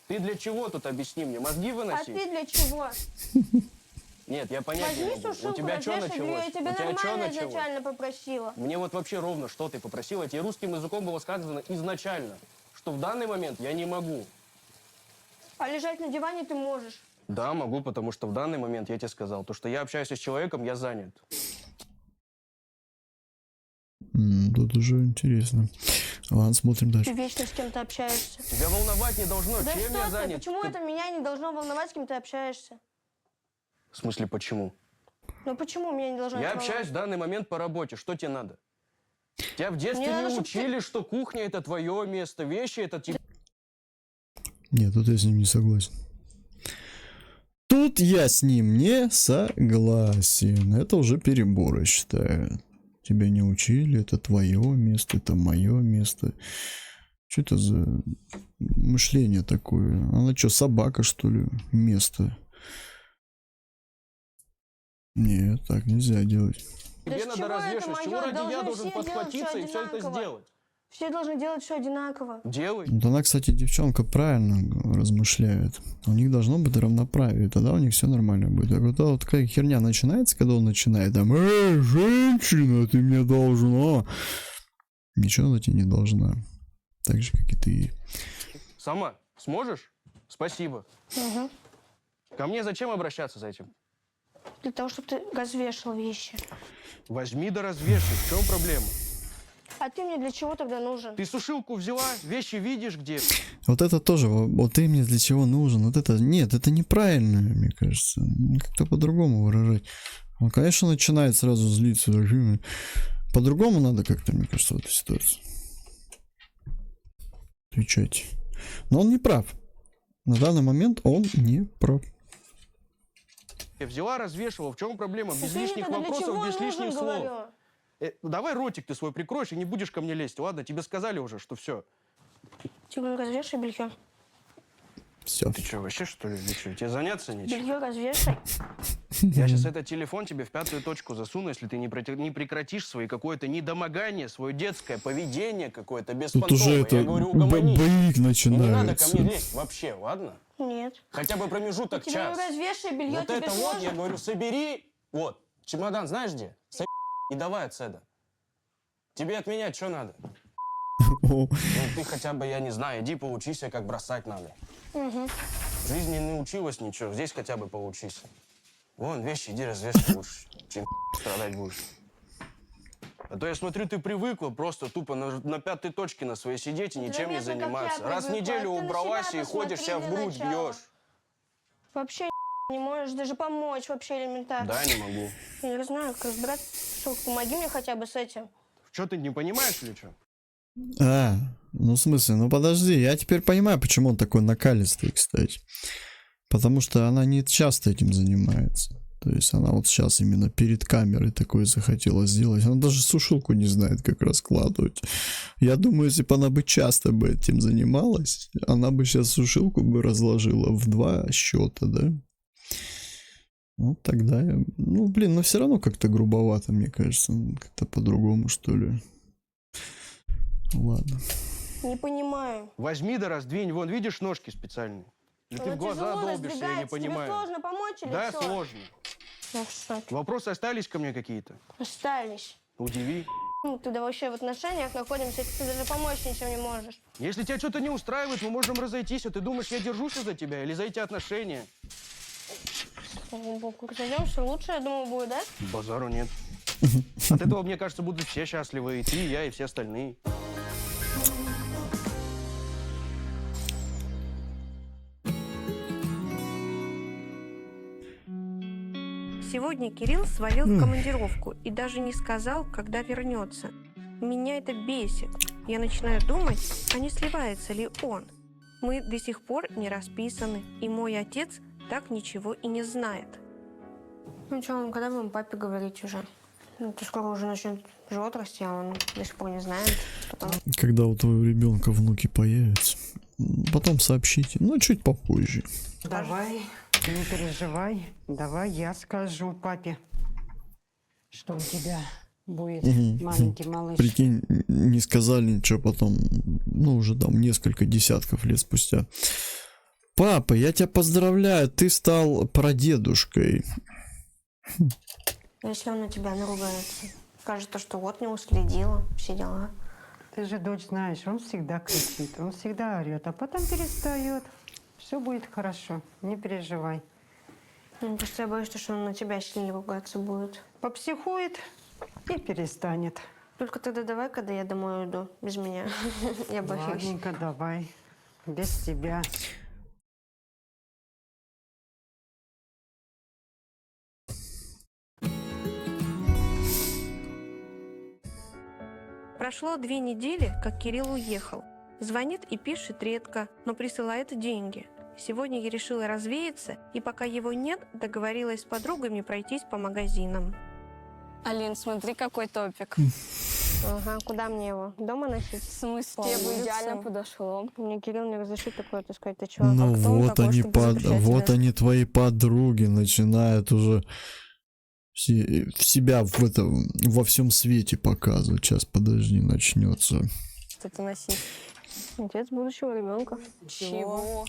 Ты для чего тут, объясни мне? Мозги А выноси? ты для чего? Нет, я понять не Возьми могу. У сушилку, тебя что развешай белье, началось? я тебя У тебя что нормально началось? изначально попросила. Мне вот вообще ровно, что ты попросила. Тебе русским языком было сказано изначально, что в данный момент я не могу. А лежать на диване ты можешь. Да, могу, потому что в данный момент я тебе сказал, то, что я общаюсь с человеком, я занят. Тут уже интересно. Ладно, смотрим Ты дальше. вечно с кем-то общаешься. Тебя волновать не должно, Да чем что я ты? занят? Почему это меня не должно волновать, с кем ты общаешься? В смысле, почему? Ну почему меня не должно Я это волновать? общаюсь в данный момент по работе, что тебе надо? Тебя в детстве Мне не надо, чтоб учили, что кухня это твое место, вещи это тебе. Нет, тут я с ним не согласен. Тут я с ним не согласен. Это уже перебор, я считаю. Тебя не учили, это твое место, это мое место. Что это за мышление такое? Она что, собака, что ли? Место. Нет, так нельзя делать. Да Тебе с надо чего это развешивать. С чего моё? ради я Должны должен все делать подхватиться всё и все это одинаково. сделать? Все должны делать все одинаково. Делай. Вот она, кстати, девчонка правильно размышляет. У них должно быть равноправие, тогда у них все нормально будет. А когда вот такая херня начинается, когда он начинает там, женщина, ты мне должна. Ничего она тебе не должна. Так же, как и ты. Сама сможешь? Спасибо. Угу. Ко мне зачем обращаться за этим? Для того, чтобы ты развешал вещи. Возьми да развешай, в чем проблема? А ты мне для чего тогда нужен? Ты сушилку взяла, вещи видишь где? Вот это тоже, вот ты мне для чего нужен, вот это, нет, это неправильно, мне кажется, как-то по-другому выражать. Он, конечно, начинает сразу злиться, по-другому надо как-то, мне кажется, в этой ситуации отвечать. Но он не прав, на данный момент он не прав. Взяла, развешивала, в чем проблема? Без Ты лишних тогда для вопросов, чего без нужен, лишних слов. говорю? Давай ротик ты свой прикроешь и не будешь ко мне лезть, ладно? Тебе сказали уже, что все. Тигран, развешай белье. Все. Ты что, вообще что ли, или что? Тебе заняться нечем? Белье развешай. Я сейчас этот телефон тебе в 5-ю точку засуну, если ты не прекратишь свои какое-то недомогание, свое детское поведение какое-то Тут беспонтовое. уже это Я говорю, угомонись. боик И не надо ко начинается. мне лезть вообще, ладно? Нет. Хотя бы промежуток Тебе час. развешай белье, Вот тебе это сложно? вот, я говорю, собери. Вот, чемодан знаешь где? И давай отсюда. Тебе от меня что надо? Ну, ты хотя бы, я не знаю, иди поучись, как бросать надо. Угу. В жизни не научилась ничего, здесь хотя бы поучись. Вон, вещи иди развешивай лучше, чем страдать будешь. А то я смотрю, ты привыкла просто тупо на 5-й точке на своей сидеть и ничем не заметно, как заниматься. я Раз в привыкла. неделю Ты на убралась себя и ходишь, себя в посмотри грудь для начала. бьешь. Вообще не можешь даже помочь, вообще элементарно. Да, не могу. Я не знаю, как разбираться. Что, помоги мне хотя бы с этим. Что, ты не понимаешь или что? Ну в смысле, ну подожди, я теперь понимаю, почему он такой накалистый, кстати. Потому что она не часто этим занимается. То есть она вот сейчас именно перед камерой такое захотела сделать. Она даже сушилку не знает, как раскладывать. Я думаю, если бы она бы часто бы этим занималась, она бы сейчас сушилку бы разложила в 2 счета, да? Ну, тогда я... Ну, блин, но все равно как-то грубовато, мне кажется. Как-то по-другому, что ли. Ладно. Не понимаю. Возьми да раздвинь, вон, видишь ножки специальные? Или ты Оно в глаза тяжело долбишься, я не раздвигается. понимаю. Тебе сложно помочь или Да, что? сложно. Ну что ты? Вопросы остались ко мне какие-то? Остались. Удиви. Ну, ты да вообще в отношениях находимся, ты даже помочь ничем не можешь. Если тебя что-то не устраивает, мы можем разойтись. А ты думаешь, я держусь за тебя или за эти отношения? Слава богу, разойдемся, лучше, я думаю, будет, да? Базару нет. От этого, мне кажется, будут все счастливы. И ты, и я, и все остальные. Сегодня Кирилл свалил в командировку и даже не сказал, когда вернется. Меня это бесит. Я начинаю думать, а не сливается ли он. Мы до сих пор не расписаны, и мой отец так ничего и не знает. Ну что, когда будем папе говорить уже? Ну, то скоро уже начнет живот расти, а он до сих пор не знает. Потом... Когда у твоего ребенка внуки появятся, потом сообщите, но чуть попозже. Давай, не переживай. Давай я скажу папе, что у тебя будет маленький малыш. Прикинь, не сказали ничего потом, ну уже там несколько десятков лет спустя. Папа, я тебя поздравляю, ты стал прадедушкой. Если он на тебя наругается, скажет, что вот не уследила, все дела. Ты же, дочь, знаешь, он всегда кричит, он всегда орет, а потом перестает. Все будет хорошо, не переживай. Ну, просто я боюсь, что он на тебя сильно ругаться будет. Попсихует и перестанет. Только тогда давай, когда я домой уйду, без меня. Я боюсь. Ладненько, давай, без тебя. Прошло 2 недели, как Кирилл уехал. Звонит и пишет редко, но присылает деньги. Сегодня я решила развеяться, и пока его нет, договорилась с подругами пройтись по магазинам. Алин, смотри, какой топик. Ага, куда мне его? Дома носить? В смысле? По Тебе бы улице. идеально подошло. Мне Кирилл не разрешит такое таскать. Ты чё? Ну А кто он вот такой, они, чтобы запрещать вот тебе? они, твои подруги, начинают уже себя во всем свете показывать. Сейчас, подожди, начнется. Что-то носить. Отец будущего ребенка. Чего?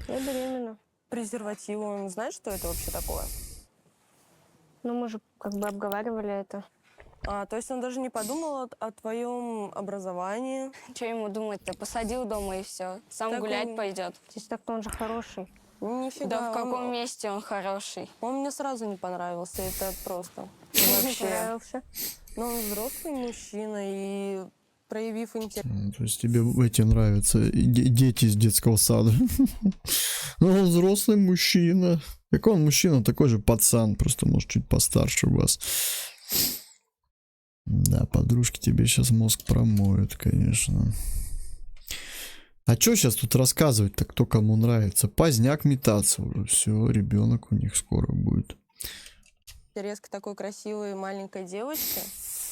Я беременна. Презервативы, он знает, что это вообще такое? Ну, мы же как бы обговаривали это. А, то есть он даже не подумал о твоем образовании? Что ему думать-то? Посадил дома и все. Сам Так гулять он- пойдет. Здесь так-то он же хороший. Нифига. Да в каком месте он хороший? Он мне сразу не понравился, это просто. Вообще. Понравился. Но он взрослый мужчина, и проявив интерес... То есть тебе эти нравятся дети из детского сада. Ну, он взрослый мужчина. Какой он мужчина? Такой же пацан, просто может чуть постарше вас. Да, подружки тебе сейчас мозг промоют, конечно. А что сейчас тут рассказывать-то, кто кому нравится? Поздняк метаться уже. Все, ребенок у них скоро будет. интерес к такой красивой маленькой девочке,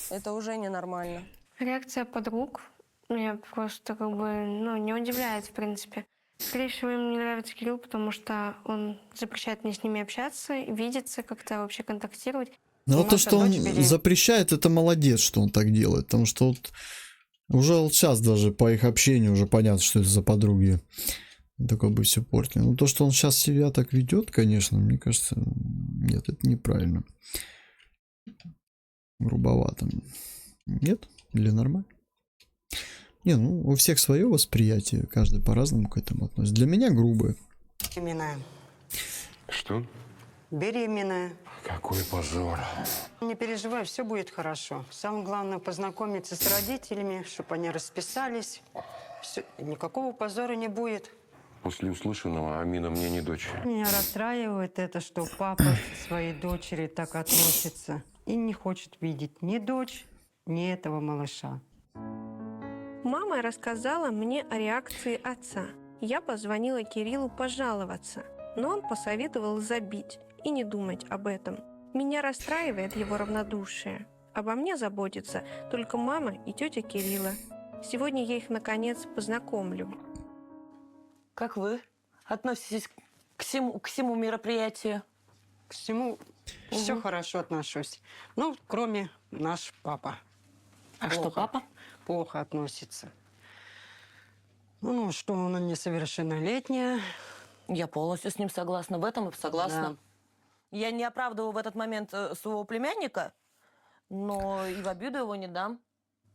это уже ненормально. Реакция подруг меня просто не удивляет, в принципе. Скорее всего, им не нравится Кирилл, потому что он запрещает мне с ними общаться, видеться, как-то вообще контактировать. Ну вот то, что он запрещает, это молодец, что он так делает. Потому что вот уже вот сейчас даже по их общению уже понятно, что это за подруги. Такое бы все портили. Ну то, что он сейчас себя так ведет, конечно, мне кажется, нет, это неправильно. Грубовато. Нет? Или нормально? Не, ну у всех свое восприятие, каждый по-разному к этому относится. Для меня грубое. Беременная. Что? Беременная. Какой позор. Не переживай, все будет хорошо. Самое главное познакомиться с родителями, чтобы они расписались. Никакого позора не будет. После услышанного Амина мне не дочь. Меня расстраивает это, что папа к своей дочери так относится и не хочет видеть ни дочь, ни этого малыша. Мама рассказала мне о реакции отца. Я позвонила Кириллу пожаловаться, но он посоветовал забить и не думать об этом. Меня расстраивает его равнодушие. Обо мне заботится только мама и тетя Кирилла. Сегодня я их, наконец, познакомлю. Как вы относитесь к всему мероприятию? К всему все хорошо отношусь. Ну, кроме наш папа. А что папа? Плохо относится. Ну, что она несовершеннолетняя. Я полностью с ним согласна. В этом и согласна. Да. Я не оправдываю в этот момент своего племянника, но и в обиду его не дам.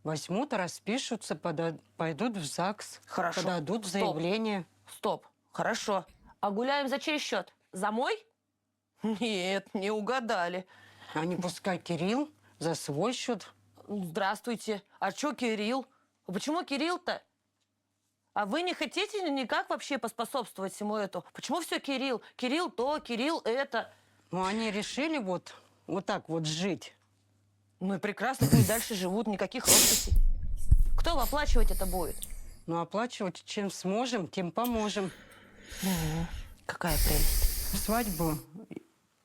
Возьмут, распишутся, пойдут в ЗАГС. Хорошо. Подадут заявление. Стоп. Хорошо. А гуляем за чей счет? За мой? Нет, не угадали. А не пускай Кирилл за свой счет. Здравствуйте. А чё Кирилл? Почему Кирилл-то? А вы не хотите никак вообще поспособствовать всему этому? Почему все Кирилл? Кирилл то, Кирилл это. Ну, они решили вот так вот жить. Ну и прекрасно, пусть дальше живут, никаких росписей. Кто оплачивать это будет? Ну, оплачивать чем сможем, тем поможем. Какая прелесть. Свадьбу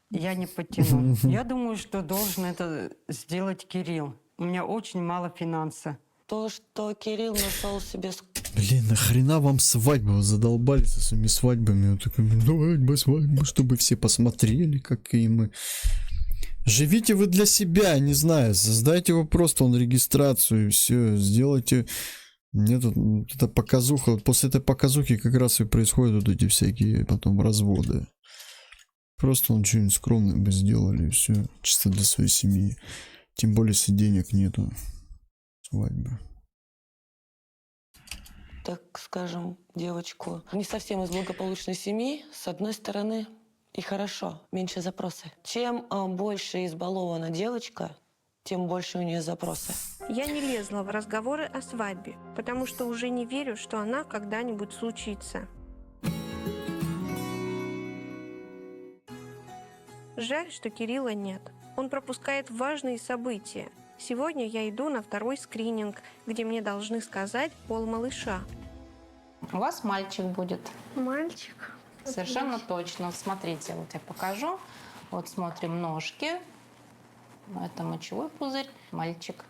я не потяну. Я думаю, что должен это сделать Кирилл. У меня очень мало финансов. То, что Кирилл нашел себе... Блин, нахрена вам свадьба? Вы задолбались со своими свадьбами. Вот такой, свадьба, чтобы все посмотрели, какие мы. Живите вы для себя, не знаю. Создайте вы просто регистрацию и все. Сделайте... Нет, это показуха. Вот после этой показухи как раз и происходят вот эти всякие потом разводы. Просто что-нибудь скромное бы сделали и все. Чисто для своей семьи. Тем более, если денег нету. Свадьба. Так скажем, девочку не совсем из благополучной семьи, с одной стороны, и хорошо, меньше запросы. Чем больше избалована девочка, тем больше у нее запросы. Я не лезла в разговоры о свадьбе, потому что уже не верю, что она когда-нибудь случится. Жаль, что Кирилла нет. Он пропускает важные события. Сегодня я иду на второй скрининг, где мне должны сказать пол малыша. У вас мальчик будет. Мальчик? Совершенно точно. Смотрите, вот я покажу. Вот смотрим ножки. Это мочевой пузырь. Мальчик.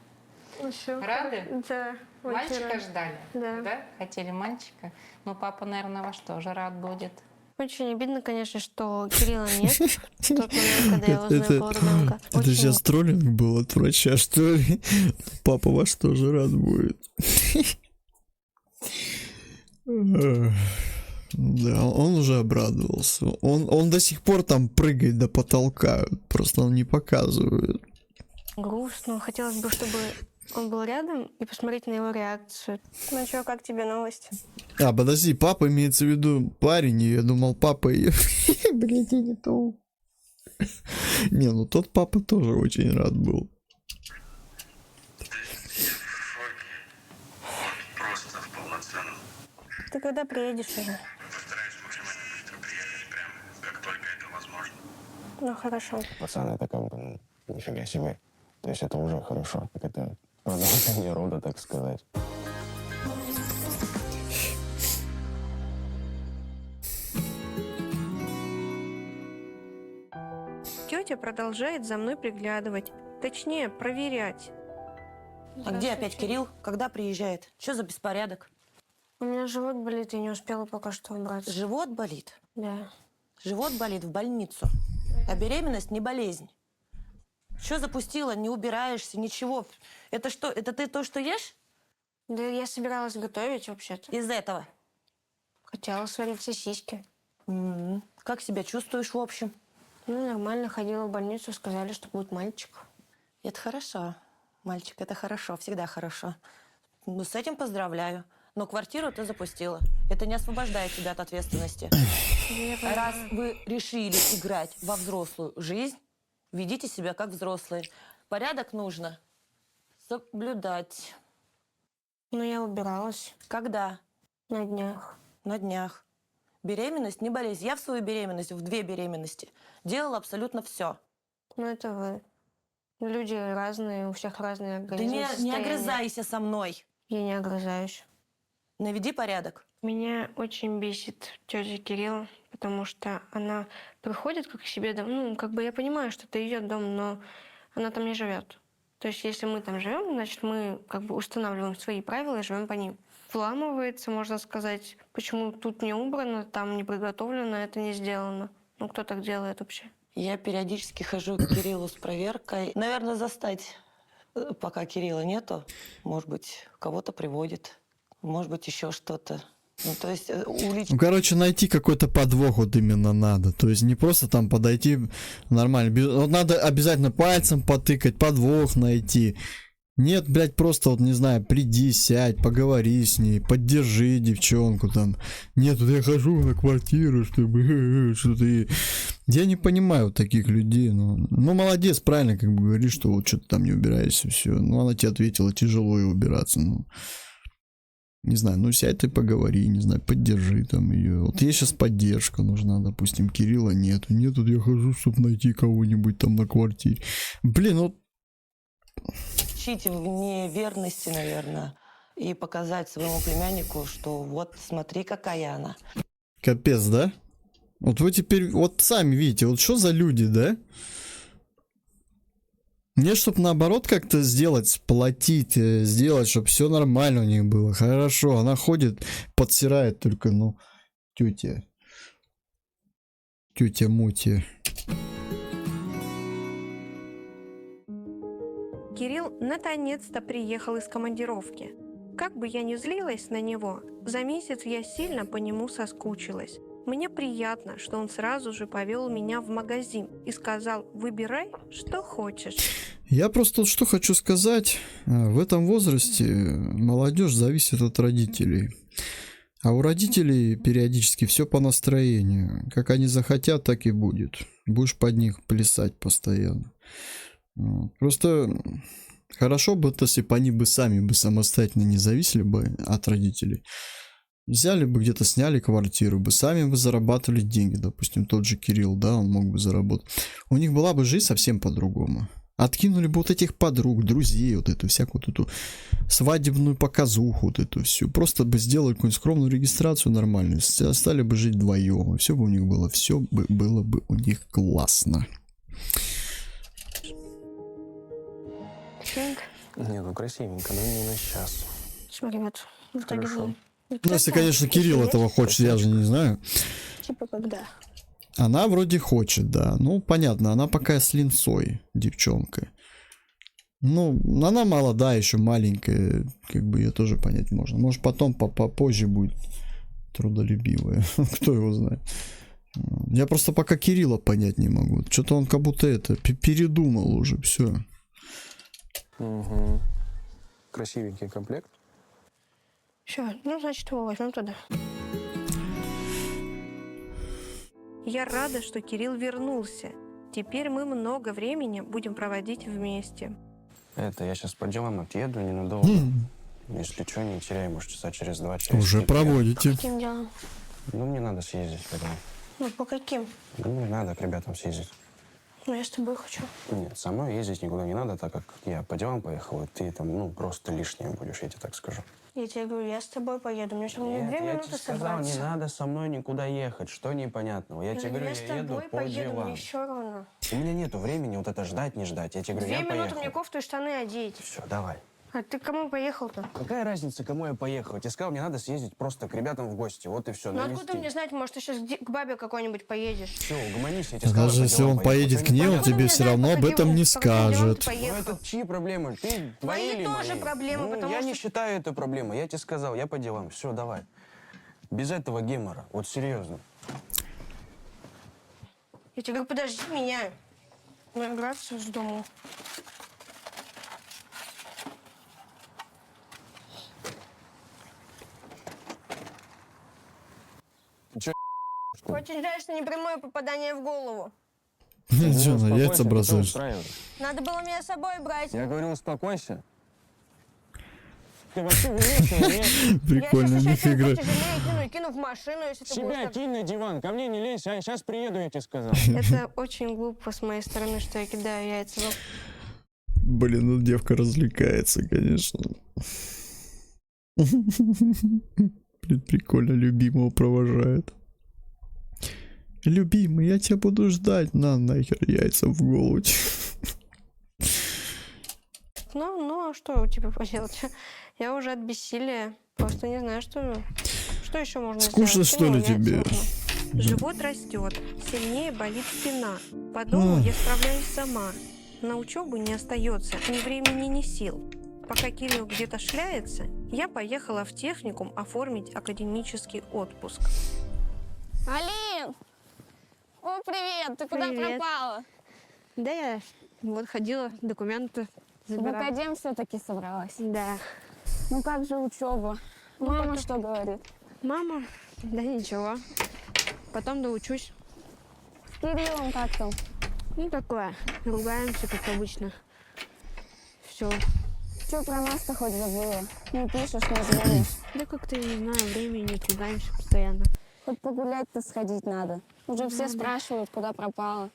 Рады? Да. Мальчика ждали? Да. Хотели мальчика? Ну, папа, наверное, ваш тоже рад будет. Очень обидно, конечно, что Кирилла нет в тот момент, когда я узнаю пол ребенка. Это сейчас троллинг был от врача, что ли? Папа ваш тоже рад будет. Да, он уже обрадовался. Он до сих пор там прыгает до потолка. Просто он не показывает. Грустно. Хотелось бы, чтобы Он был рядом, и посмотреть на его реакцию. Ну что, как тебе новость? А, подожди, папа имеется в виду парень, и я думал, папа ее... Блять, я не то. Не, ну тот папа тоже очень рад был. Просто в полноценном. Ты когда приедешь уже? Постараюсь максимально быстро приехать, прям как только это возможно. Ну хорошо. Пацаны, это как бы, ну, нифига себе. То есть это уже хорошо. Так это продолжение рода, так сказать. Тетя продолжает за мной приглядывать. Точнее, проверять. А где опять Кирилл? Когда приезжает? Что за беспорядок? У меня живот болит, и не успела пока что убрать. Живот болит? Да. Живот болит в больницу. А беременность не болезнь. Что запустила? Не убираешься, ничего. Это что? Это ты то, что ешь? Да я собиралась готовить вообще-то. Из этого? Хотела сварить сосиски. Как себя чувствуешь в общем? Ну, нормально. Ходила в больницу, сказали, что будет мальчик. Это хорошо. Мальчик, это хорошо, всегда хорошо. Ну, с этим поздравляю. Но квартиру ты запустила. Это не освобождает тебя от ответственности. Раз вы решили играть во взрослую жизнь, ведите себя как взрослые. Порядок нужно соблюдать. Ну, я убиралась. Когда? На днях. На днях. Беременность не болезнь. Я в свою беременность, в 2 беременности, делала абсолютно все. Ну, это вы. Люди разные, у всех разные Ты организмы. не огрызайся со мной. Я не огрызаюсь. Наведи порядок. Меня очень бесит тетя Кирилла, потому что она приходит как к себе домой. Ну, как бы я понимаю, что это ее дом, но она там не живет. То есть, если мы там живем, значит, мы как бы устанавливаем свои правила и живем по ним. Вламывается, можно сказать, почему тут не убрано, там не приготовлено, это не сделано. Ну, кто так делает вообще? Я периодически хожу к Кириллу с проверкой. Наверное, застать, пока Кирилла нету. Может быть, кого-то приводит. Может быть, еще что-то. Ну, то есть Ну, короче, найти какой-то подвох вот именно надо. То есть не просто там подойти нормально. Вот надо обязательно пальцем потыкать, подвох найти. Нет, блядь, просто вот, не знаю, приди, сядь, поговори с ней, поддержи девчонку там. Нет, вот я хожу на квартиру, чтобы что-то... Я не понимаю вот таких людей, ну, молодец, правильно как бы говоришь, что вот что-то там не убираешься, все. Ну, она тебе ответила, тяжело и убираться, ну. Не знаю, ну сядь ты поговори, не знаю, поддержи там ее. Вот ей сейчас поддержка нужна, допустим, Кирилла нету. Нет, тут я хожу, чтобы найти кого-нибудь там на квартире. Блин, вот... Учить в неверности, наверное, и показать своему племяннику, что вот смотри, какая она. Капец, да? Вот вы теперь, вот сами видите, вот что за люди, да? Мне, чтобы наоборот как-то сделать, сплотить, сделать, чтобы все нормально у них было. Хорошо, она ходит, подсирает только, ну, тетя Мути. Кирилл наконец-то приехал из командировки. Как бы я ни злилась на него, за месяц я сильно по нему соскучилась. Мне приятно, что он сразу же повел меня в магазин и сказал: выбирай, что хочешь. Я просто вот что хочу сказать. В этом возрасте молодежь зависит от родителей. А у родителей периодически все по настроению. Как они захотят, так и будет. Будешь под них плясать постоянно. Просто хорошо бы, если бы они бы сами бы самостоятельно не зависели бы от родителей. Взяли бы где-то, сняли квартиру бы, сами бы зарабатывали деньги. Допустим, тот же Кирилл, да, он мог бы заработать. У них была бы жизнь совсем по-другому. Откинули бы вот этих подруг, друзей, вот эту всякую вот эту свадебную показуху, вот эту всю. Просто бы сделали какую-нибудь скромную регистрацию нормальную, стали бы жить вдвоем, и все бы у них было, все бы было бы у них классно. Не, ну красивенько, но не на сейчас. Смотри, вот. Хорошо. Ну, если, конечно, Кирилл этого хочет, я же не знаю. Типа когда? Она вроде хочет, да. Ну, понятно, она пока с линцой, девчонка. Ну, она молодая, еще маленькая, как бы ее тоже понять можно. Может, потом попозже будет трудолюбивая. Кто его знает. Я просто пока Кирилла понять не могу. Что-то он как будто это передумал уже, все. Угу. красивенький комплект. Все, ну, значит, его возьмем туда. Я рада, что Кирилл вернулся. Теперь мы много времени будем проводить вместе. Это, я сейчас по делам отъеду ненадолго. Если что, не теряй, может, часа через 2 часа. Уже проводите. Каким делом? Ну, мне надо съездить потом. Ну, по каким? Ну, мне надо к ребятам съездить. Ну, я с тобой хочу. Нет, со мной ездить никуда не надо, так как я по делам поехал, и ты там, ну, просто лишнее будешь, я тебе так скажу. Я тебе говорю, я с тобой поеду. Мне что, мне Нет, 2 я минуты тебе сказал, собраться. не надо со мной никуда ехать, что непонятного. Я тебе говорю, я с я еду тобой по поеду, делам. мне все равно. У меня нету времени вот это ждать, не ждать. Я тебе говорю, 2 я минуты поехал. мне кофту и штаны одеть. Все, давай. А ты к кому поехал-то? Какая разница, кому я поехал? Я тебе сказал, мне надо съездить просто к ребятам в гости, вот и все. Ну, откуда мне знать, может, ты сейчас к бабе какой-нибудь поедешь? Все, угомонись, я тебе сказал. Даже если он поедет к ней, он тебе все равно об этом не скажет. Ну, это чьи проблемы? Ты твои или тоже мои? проблемы, Ну, потому я что... не считаю это проблемой. Я тебе сказал, я по делам. Все, давай. Без этого гемора. Вот серьезно. Я тебе говорю, подожди меня. Наиграться с дому. Че, Очень жаль, что не прямое попадание в голову. Че, на яйца бросаешь? Надо было меня с собой брать. Я говорю, успокойся. Ты вообще умеешь, нет? Прикольно, у них игры. Тяжелее кину в машину, если ты Себя будешь... кинь на диван, ко мне не лезь, а сейчас приеду, я тебе сказал. Это очень глупо с моей стороны, что я кидаю яйца. Блин, ну девка развлекается, конечно. Блин, прикольно, любимого провожает. Любимый, я тебя буду ждать. На нахер яйца в голову. Ну, а что у тебя поделать? Я уже от бессилия. Просто не знаю, что еще можно Скучно, сделать. что ли, тебе? Живот растет, сильнее болит спина. По дому я справляюсь сама. На учебу не остается ни времени, ни сил. Пока Кирилл где-то шляется, я поехала в техникум оформить академический отпуск. Алин! О, привет! Ты куда Привет. пропала? Да я вот ходила, документы В забирала. академ все-таки собралась. Да. Ну как же учеба? Мама что говорит? Мама? Да ничего. Потом доучусь. С Кириллом как там? Ну такое. Ругаемся, как обычно. Все. Че про нас-то хоть забыла? Не пишешь, не звонишь. Да как-то, я не знаю, времени нет, ругаемся постоянно. Хоть погулять-то сходить надо. Уже все Надо. спрашивают, куда пропала.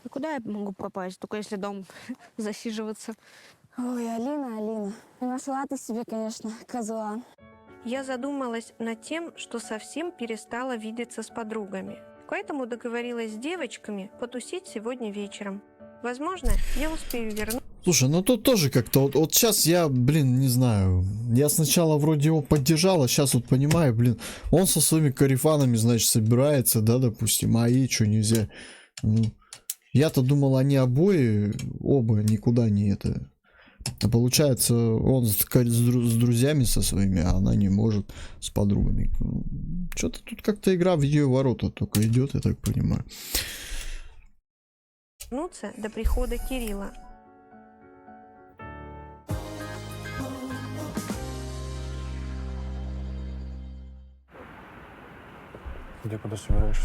А куда я могу пропасть? Только если дом засиживаться. Ой, Алина, нашла ты себе, конечно, козла. Я задумалась над тем, что совсем перестала видеться с подругами. Поэтому договорилась с девочками потусить сегодня вечером. Возможно, я успею вернуться. Слушай, ну тут тоже как-то вот сейчас я, блин, не знаю. Я сначала вроде его поддержал, а сейчас вот понимаю, блин, он со своими карифанами, значит, собирается, да, допустим, а ей что нельзя. Ну, я-то думал, они оба никуда не это. А получается, он с друзьями со своими, а она не может с подругами. Что-то тут как-то игра в ее ворота только идет, я так понимаю. Вернуться до прихода Кирилла. Ты куда собираешься?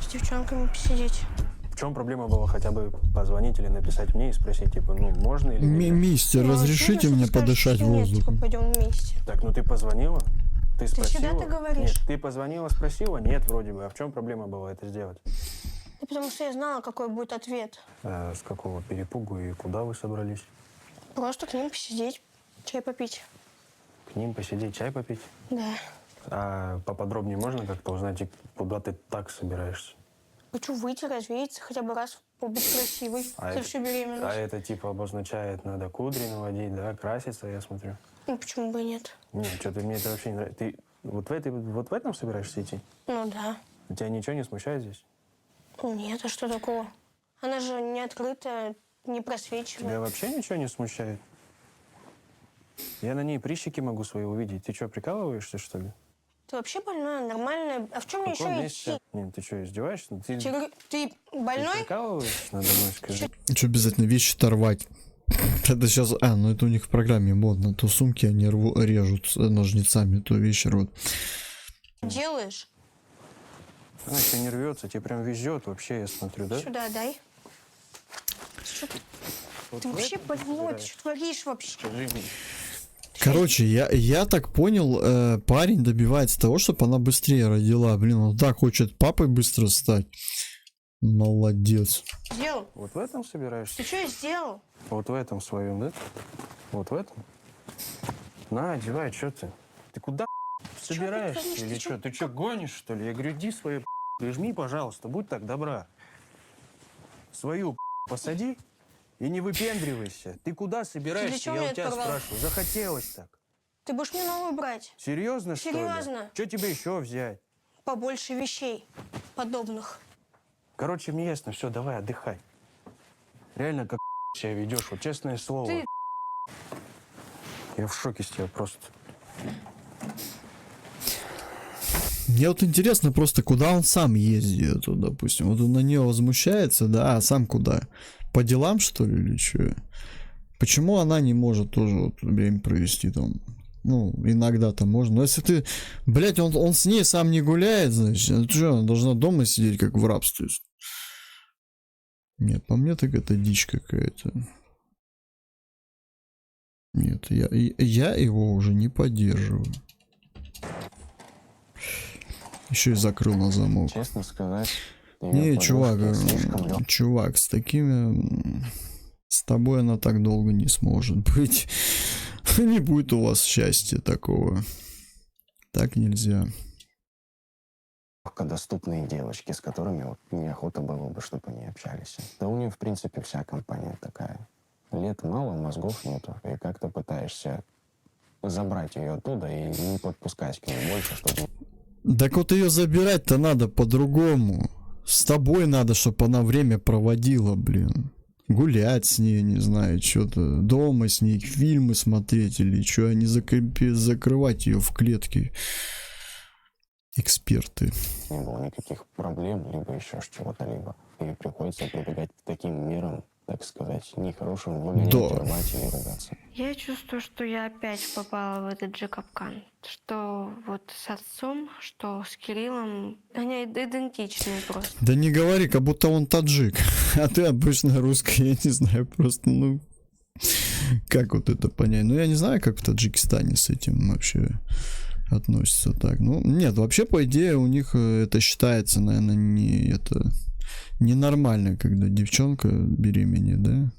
С девчонками посидеть. В чем проблема была хотя бы позвонить или написать мне и спросить, типа, ну, можно или нет? Мистер, разрешите мне подышать воздухом? Пойдем вместе. Так, ну ты позвонила? Ты спросила? всегда так говоришь. Нет, ты позвонила, спросила? Нет, вроде бы. А в чем проблема была это сделать? Да потому что я знала, какой будет ответ. С какого перепугу и куда вы собрались? Просто к ним посидеть, чай попить. К ним посидеть, чай попить? Да. А поподробнее можно как-то узнать, и куда ты так собираешься? Хочу выйти, развеяться, хотя бы раз побыть красивой за всю беременность. А это типа обозначает, надо кудри наводить, да, краситься, я смотрю. Ну, почему бы и нет? Нет, что-то мне это вообще не нравится. Ты вот в этом собираешься идти? Ну да. Тебя ничего не смущает здесь? Нет, а что такого? Она же не открытая, не просвечивает. Тебя вообще ничего не смущает? Я на ней прыщики могу свои увидеть. Ты что, прикалываешься, что ли? Ты вообще больная, нормальная. А в чем мне еще идти? Нет, ты что, издеваешься? Ты Ты больной? прикалываешься надо мной, скажи? Что обязательно вещи-то рвать? Это сейчас... ну это у них в программе модно. То сумки они режут ножницами, то вещи рвут. Делаешь? Она тебе не рвется, тебе прям везет вообще, я смотрю, да? Сюда дай. Вот Ты в вообще этом больной, ты собираешь. что творишь вообще? Скажи мне. Короче, я так понял, парень добивается того, чтобы она быстрее родила. Блин, он так хочет папой быстро стать. Молодец. Сделал? Вот в этом собираешься? Ты что я сделал? Вот в этом своем, да? Вот в этом? На, одевай, что ты? Ты куда собираешься творишь? или Ты что? чё? Ты что, гонишь, что ли? Я говорю, иди свою прижми, пожалуйста, будь так добра. Свою посади и не выпендривайся. Ты куда собираешься? чего Я мне у тебя это порвал? спрашиваю. Захотелось так. Ты будешь мне новую брать? Серьезно, что ли? Серьезно. Что тебе еще взять? Побольше вещей подобных. Короче, мне ясно, все, давай, отдыхай. Реально, как себя ведешь, вот честное слово. Ты- Я в шоке с тебя просто. Мне вот интересно просто, куда он сам ездит, вот, допустим. Вот он на нее возмущается, да, а сам куда? По делам, что ли, или что? Почему она не может тоже вот время провести там? Ну, иногда-то можно. Но если ты, блядь, он с ней сам не гуляет, значит, что, она должна дома сидеть, как в рабстве? Нет, по мне так это дичь какая-то. Нет, я его уже не поддерживаю. Еще и закрыл на замок. Честно сказать, Не, чувак, с такими... С тобой она так долго не сможет быть. Не будет у вас счастья такого. Так нельзя. Легкодоступные девочки, с которыми вот неохота было бы, чтобы они общались. Да у нее, в принципе, вся компания такая. Лет мало, мозгов нету. И как-то пытаешься забрать ее оттуда и не подпускать к ней больше, чтобы... Так вот ее забирать-то надо по-другому. С тобой надо, чтобы она время проводила, блин. Гулять с ней, не знаю, что-то. Дома с ней фильмы смотреть или что, а не закрывать ее в клетке. Эксперты. Не было никаких проблем, либо еще чего-то, либо. И приходится прибегать к таким мерам, так сказать, нехорошим, выгонять, Да. рвать или ругаться. Я чувствую, что я опять попала в этот же капкан. Что вот с отцом, что с Кириллом, они идентичные просто. Да не говори, как будто он таджик. А ты обычно русский, я не знаю, просто, ну... Как вот это понять? Ну, я не знаю, как в Таджикистане с этим вообще относятся так. Ну, нет, вообще, по идее, у них это считается, наверное, ненормально, когда девчонка беременеет, да?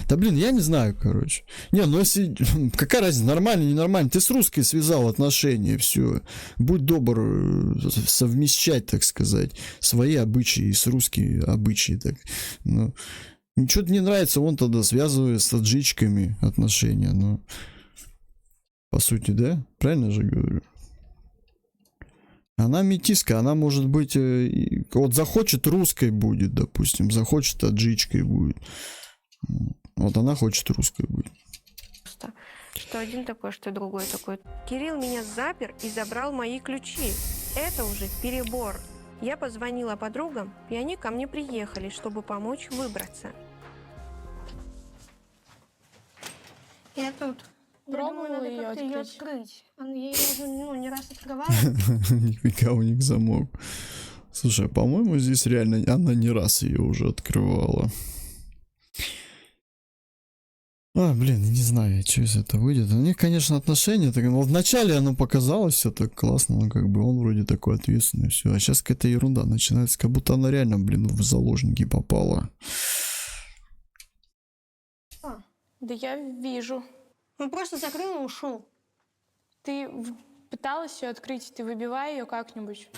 Да, блин, я не знаю, короче. Не, ну если... Какая разница, нормально, ненормально? Ты с русской связал отношения, все. Будь добр совмещать, так сказать, свои обычаи с русскими обычаи, так. Ну, ничего не нравится, он тогда связывает с таджичками отношения, ну. По сути, да? Правильно же говорю? Она метиска, она может быть... Вот захочет русской будет, допустим, захочет таджичкой будет. Вот она хочет русской быть. Что один такой, что другой такой. Кирилл меня запер и забрал мои ключи. Это уже перебор. Я позвонила подругам, и они ко мне приехали, чтобы помочь выбраться. Я тут. Пробовала ее открыть? Я ее уже не раз открывала. Нифига у них замок. Слушай, по-моему, здесь реально она не раз ее уже открывала. Блин, не знаю, что из этого выйдет. У них, конечно, отношения. Так, ну, вначале оно показалось все так классно, но как бы он вроде такой ответственный, все. А сейчас какая-то ерунда начинается, как будто она реально, блин, в заложники попала. Да я вижу. Он просто закрыл и ушел. Ты пыталась ее открыть, ты выбивай ее как-нибудь.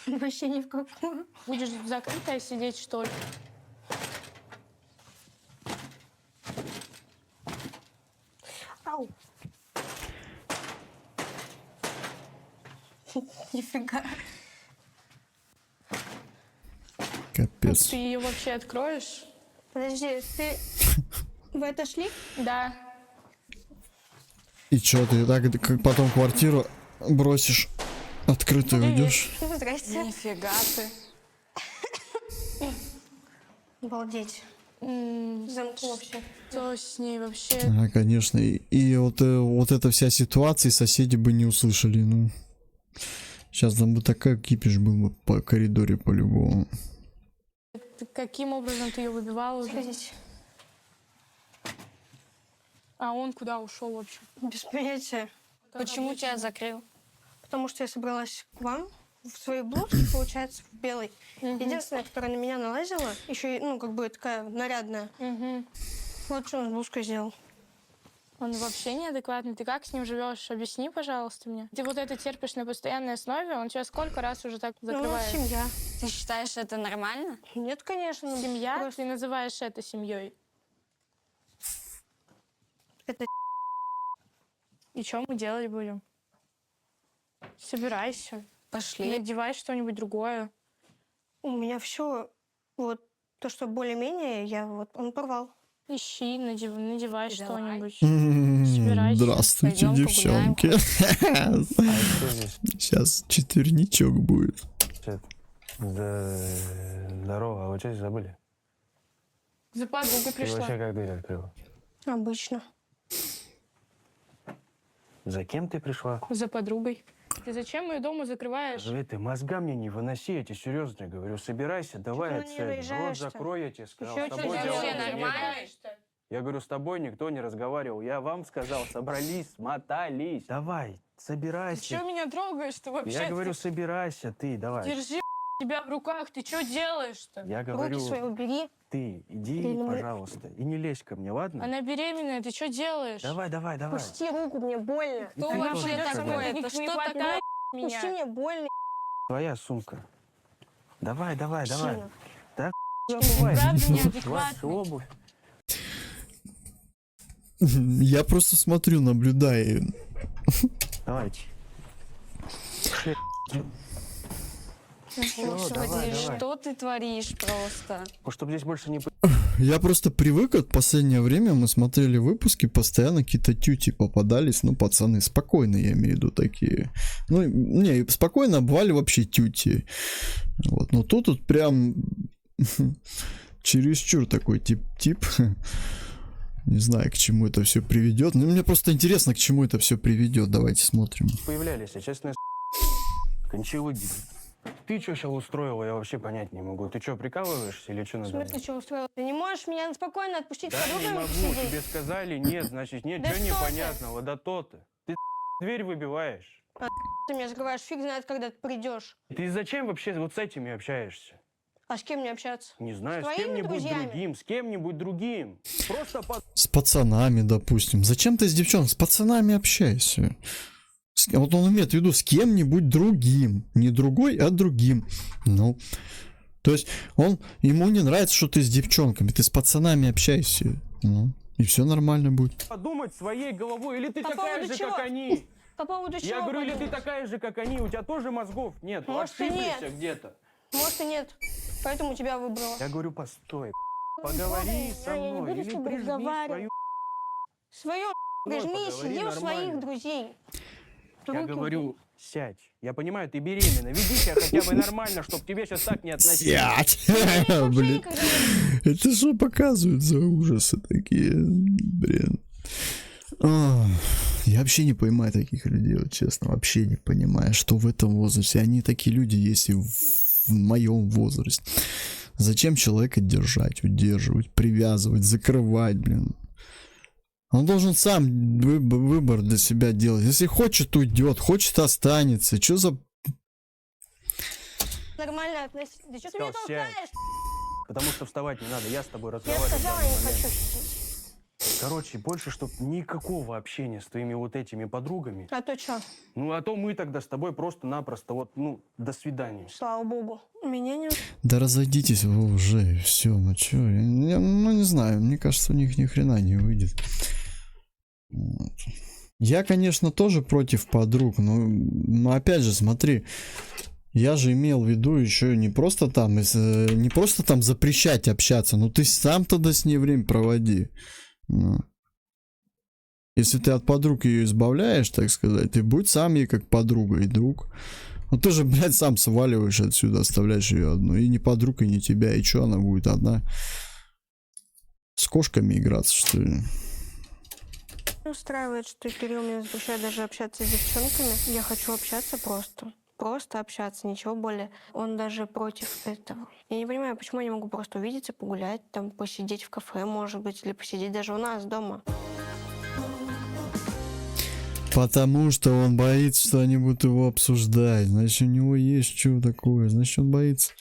Вообще ни в какую. Будешь закрытая сидеть, что ли? Ау. Нифига. Капец. Ты ее вообще откроешь? Подожди, вы отошли? Да. И чё, ты так как потом квартиру бросишь, открытую уйдешь? Здрасте. Нифига ты. Обалдеть. Замку вообще. Что с ней вообще? Ага, конечно. И вот эта вся ситуация, соседи бы не услышали, ну. Сейчас там бы такая кипиш был бы по коридоре по-любому. Каким образом ты ее выбивала? Сходите. А он куда ушел вообще? Без понятия. Почему тебя закрыл? Потому что я собралась к вам в своей блузке, получается, в белой. Единственная, которая на меня налазила, еще и, ну, как бы такая нарядная. Вот что он с блузкой сделал. Он вообще неадекватный. Ты как с ним живешь? Объясни, пожалуйста, мне. Ты вот это терпишь на постоянной основе? Он тебя сколько раз уже так закрывает? Ну, семья. Ты считаешь это нормально? Нет, конечно. Семья? Просто Ты называешь это семьей? это И что мы делать будем? Собирайся. Пошли. Надевай что-нибудь другое. у меня все, вот то, что более-менее, он порвал. Ищи, надевай что-нибудь. Собирайся. Здравствуйте, Пойдем девчонки. Сейчас четверничок будет. Здорово, а вы что здесь забыли? За подругой Ты пришла. вообще как дверь открыла? Обычно. За кем ты пришла? За подругой. Ты зачем мою дому закрываешь? Живи ты, мозга мне не выноси, я тебе серьезно говорю. Собирайся, давай ты на нее отсядь. Рот наезжаешь-то? закрой, я тебе сказал. Чё С ты тобой вообще диалога нормально? не было. Я говорю, с тобой никто не разговаривал. Я вам сказал, собрались, смотались. Давай, Ты собирайся. что меня трогаешь-то вообще? Я говорю, собирайся, ты, давай. Держи тебя в руках, ты что делаешь-то? Я говорю, Руки свои убери. ты иди, Или мы- пожалуйста, и не лезь ко мне, ладно? Она беременная, ты что делаешь? Давай, давай, давай. Пусти руку, мне больно. Кто Ты вообще тоже такой? собирай. Это Не что хватит такая Пусти, меня? мне больно. Твоя сумка. Давай, давай, давай. Сильно. Так, Ты забывай. правда Вашу неадекватный. обувь. Я просто смотрю, наблюдаю. Давайте. Господи, давай. что ты творишь просто? Чтобы здесь больше не... Я просто привык, от последнее время мы смотрели выпуски, постоянно какие-то тюти попадались, ну, пацаны, спокойно, я имею в виду такие. Ну, не, спокойно бывали вообще тюти. Вот, но тут прям чересчур такой тип. Не знаю, к чему это все приведет. Ну, мне просто интересно, к чему это все приведет. Давайте смотрим. Появлялись, а честно, кончилы. Ты что сейчас устроила, я вообще понять не могу. Ты что, прикалываешься или что В надо? смысле, что устроил? Ты не можешь меня спокойно отпустить Да с не подругами могу, посидеть? тебе сказали нет, значит нет. Да Что что ты? непонятного, да то-то. Ты дверь выбиваешь. Ты меня закрываешь, фиг знает, когда ты придешь. Ты зачем вообще вот с этими общаешься? А с кем мне общаться? Не знаю, С с твоими кем-нибудь друзьями? другим, с кем-нибудь другим. Просто под... С пацанами, допустим. Зачем ты с девчонкой? С пацанами общайся. Вот он имеет в виду с кем-нибудь другим. Не другой, а другим. Ну. То есть ему не нравится, что ты с девчонками. Ты с пацанами общайся. Ну. И все нормально будет. Подумать своей головой, или ты По такая поводу же, чего? как они. По поводу чего? Я говорю, или ты подумать? такая же, как они, у тебя тоже мозгов нет. Может, и Ошиблись нет. где-то. Может и нет. Поэтому тебя выбрала. Я говорю, постой, поговори со Я не мной, буду или с тобой прижми разговаривать. Свое прижми, поговори сиди у своих нормально. друзей. Я Руки говорю, сядь. Я понимаю, ты беременна. Веди себя хотя бы нормально, чтобы к тебе сейчас так не относились. Сядь! Блин. Это что показывают за ужасы такие? Блин. Я вообще не понимаю таких людей, вот честно. Вообще не понимаю, что в этом возрасте. Они такие люди есть и в моем возрасте. Зачем человека держать, удерживать, привязывать, закрывать, блин? Он должен сам выбор для себя делать. Если хочет, уйдет, хочет, останется. Что за... Нормально относись. Да что ты меня Всё, сядь. толкаешь? Потому что вставать не надо, я с тобой Я разговариваю. в сказала, данный я не момент. хочу сидеть. Короче, больше, чтобы никакого общения с твоими вот этими подругами. А то что? Ну, а то мы тогда с тобой просто-напросто вот, ну, до свидания. Слава богу. Меня не... Да разойдитесь вы уже, все, ну чё, ну не знаю, мне кажется, у них ни хрена не выйдет. Вот. Я, конечно, тоже против подруг, но опять же, смотри, я же имел в виду еще не просто там запрещать общаться, но ты сам тогда с ней время проводи. Ну. Если ты от подруг ее избавляешь, так сказать, ты будь сам ей как подруга и друг. Ну ты же, блядь, сам сваливаешь отсюда, оставляешь ее одну. И не подруга, и не тебя, и что она будет одна? С кошками играться, что ли? Не устраивает, что Кирилл меня запрещает даже общаться с девчонками. Я хочу общаться просто. Просто общаться, ничего более. Он даже против этого. Я не понимаю, почему я не могу просто увидеться, погулять, там, посидеть в кафе, может быть, или посидеть даже у нас дома. Потому что он боится, что они будут его обсуждать. Значит, у него есть что такое. Значит, он боится,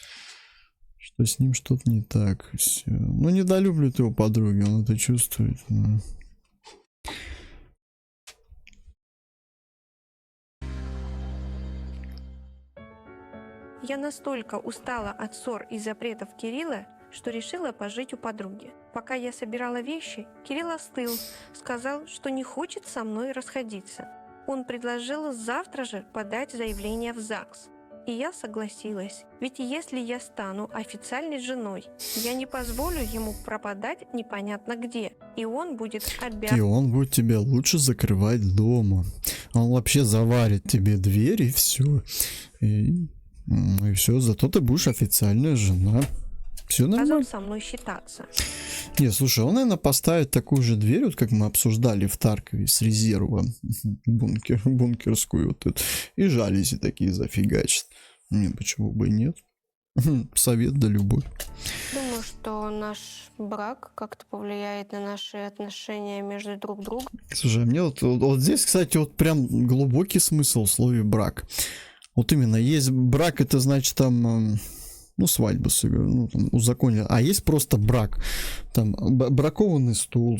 что с ним что-то не так. Всё. Ну, недолюбливает его подруги, он это чувствует. Но... Я настолько устала от ссор и запретов Кирилла, что решила пожить у подруги. Пока я собирала вещи, Кирилл остыл, сказал, что не хочет со мной расходиться. Он предложил завтра же подать заявление в ЗАГС. И я согласилась. Ведь если я стану официальной женой, я не позволю ему пропадать непонятно где. И он будет обязан... И он будет тебя лучше закрывать дома. Он вообще заварит тебе дверь и все. И все, зато ты будешь официальная жена. Все нормально. со мной считаться. Не, слушай, он, наверное, поставит такую же дверь, вот как мы обсуждали в Таркове, с резерва бункерскую вот эту, и жалюзи такие зафигачит. Не, почему бы и нет? Совет да любовь. Думаю, что наш брак как-то повлияет на наши отношения между друг другом. Слушай, мне вот здесь, кстати, вот прям глубокий смысл в слове брак. Вот именно, есть брак, это значит там... Ну, свадьба, ну, там, узаконили. А есть просто брак. Там, бракованный стол.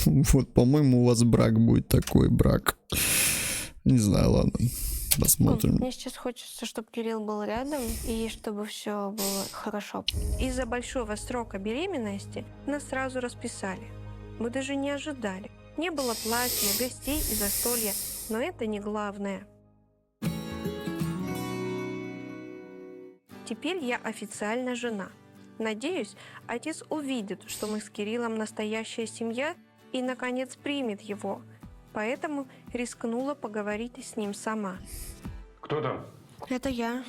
Вот, по-моему, у вас брак будет такой брак. Не знаю, ладно. Посмотрим. Мне сейчас хочется, чтобы Кирилл был рядом и чтобы все было хорошо. Из-за большого срока беременности нас сразу расписали. Мы даже не ожидали. Не было платья, гостей и застолья. Но это не главное. Теперь я официально жена. Надеюсь, отец увидит, что мы с Кириллом настоящая семья и, наконец, примет его. Поэтому рискнула поговорить с ним сама. Кто там? Это я.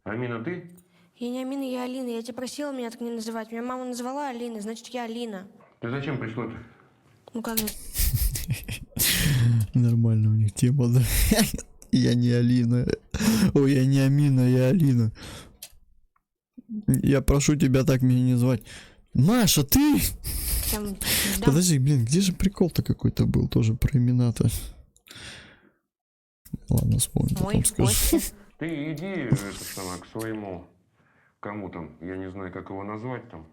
Амина, ты? Я не Амина, я Алина. Я тебя просила меня так не называть. Меня мама назвала Алиной, значит, я Алина. Ты зачем пришла-то? Ну как же? Нормально у них тема, да? Я не Алина. Ой, я не Амина, я Алина. Я прошу тебя так меня не звать. Маша, ты? Да. Подожди, блин, где же прикол-то какой-то был тоже про имена-то? Ладно, вспомню, потом скажу. Ты иди к своему, кому там, я не знаю, как его назвать там,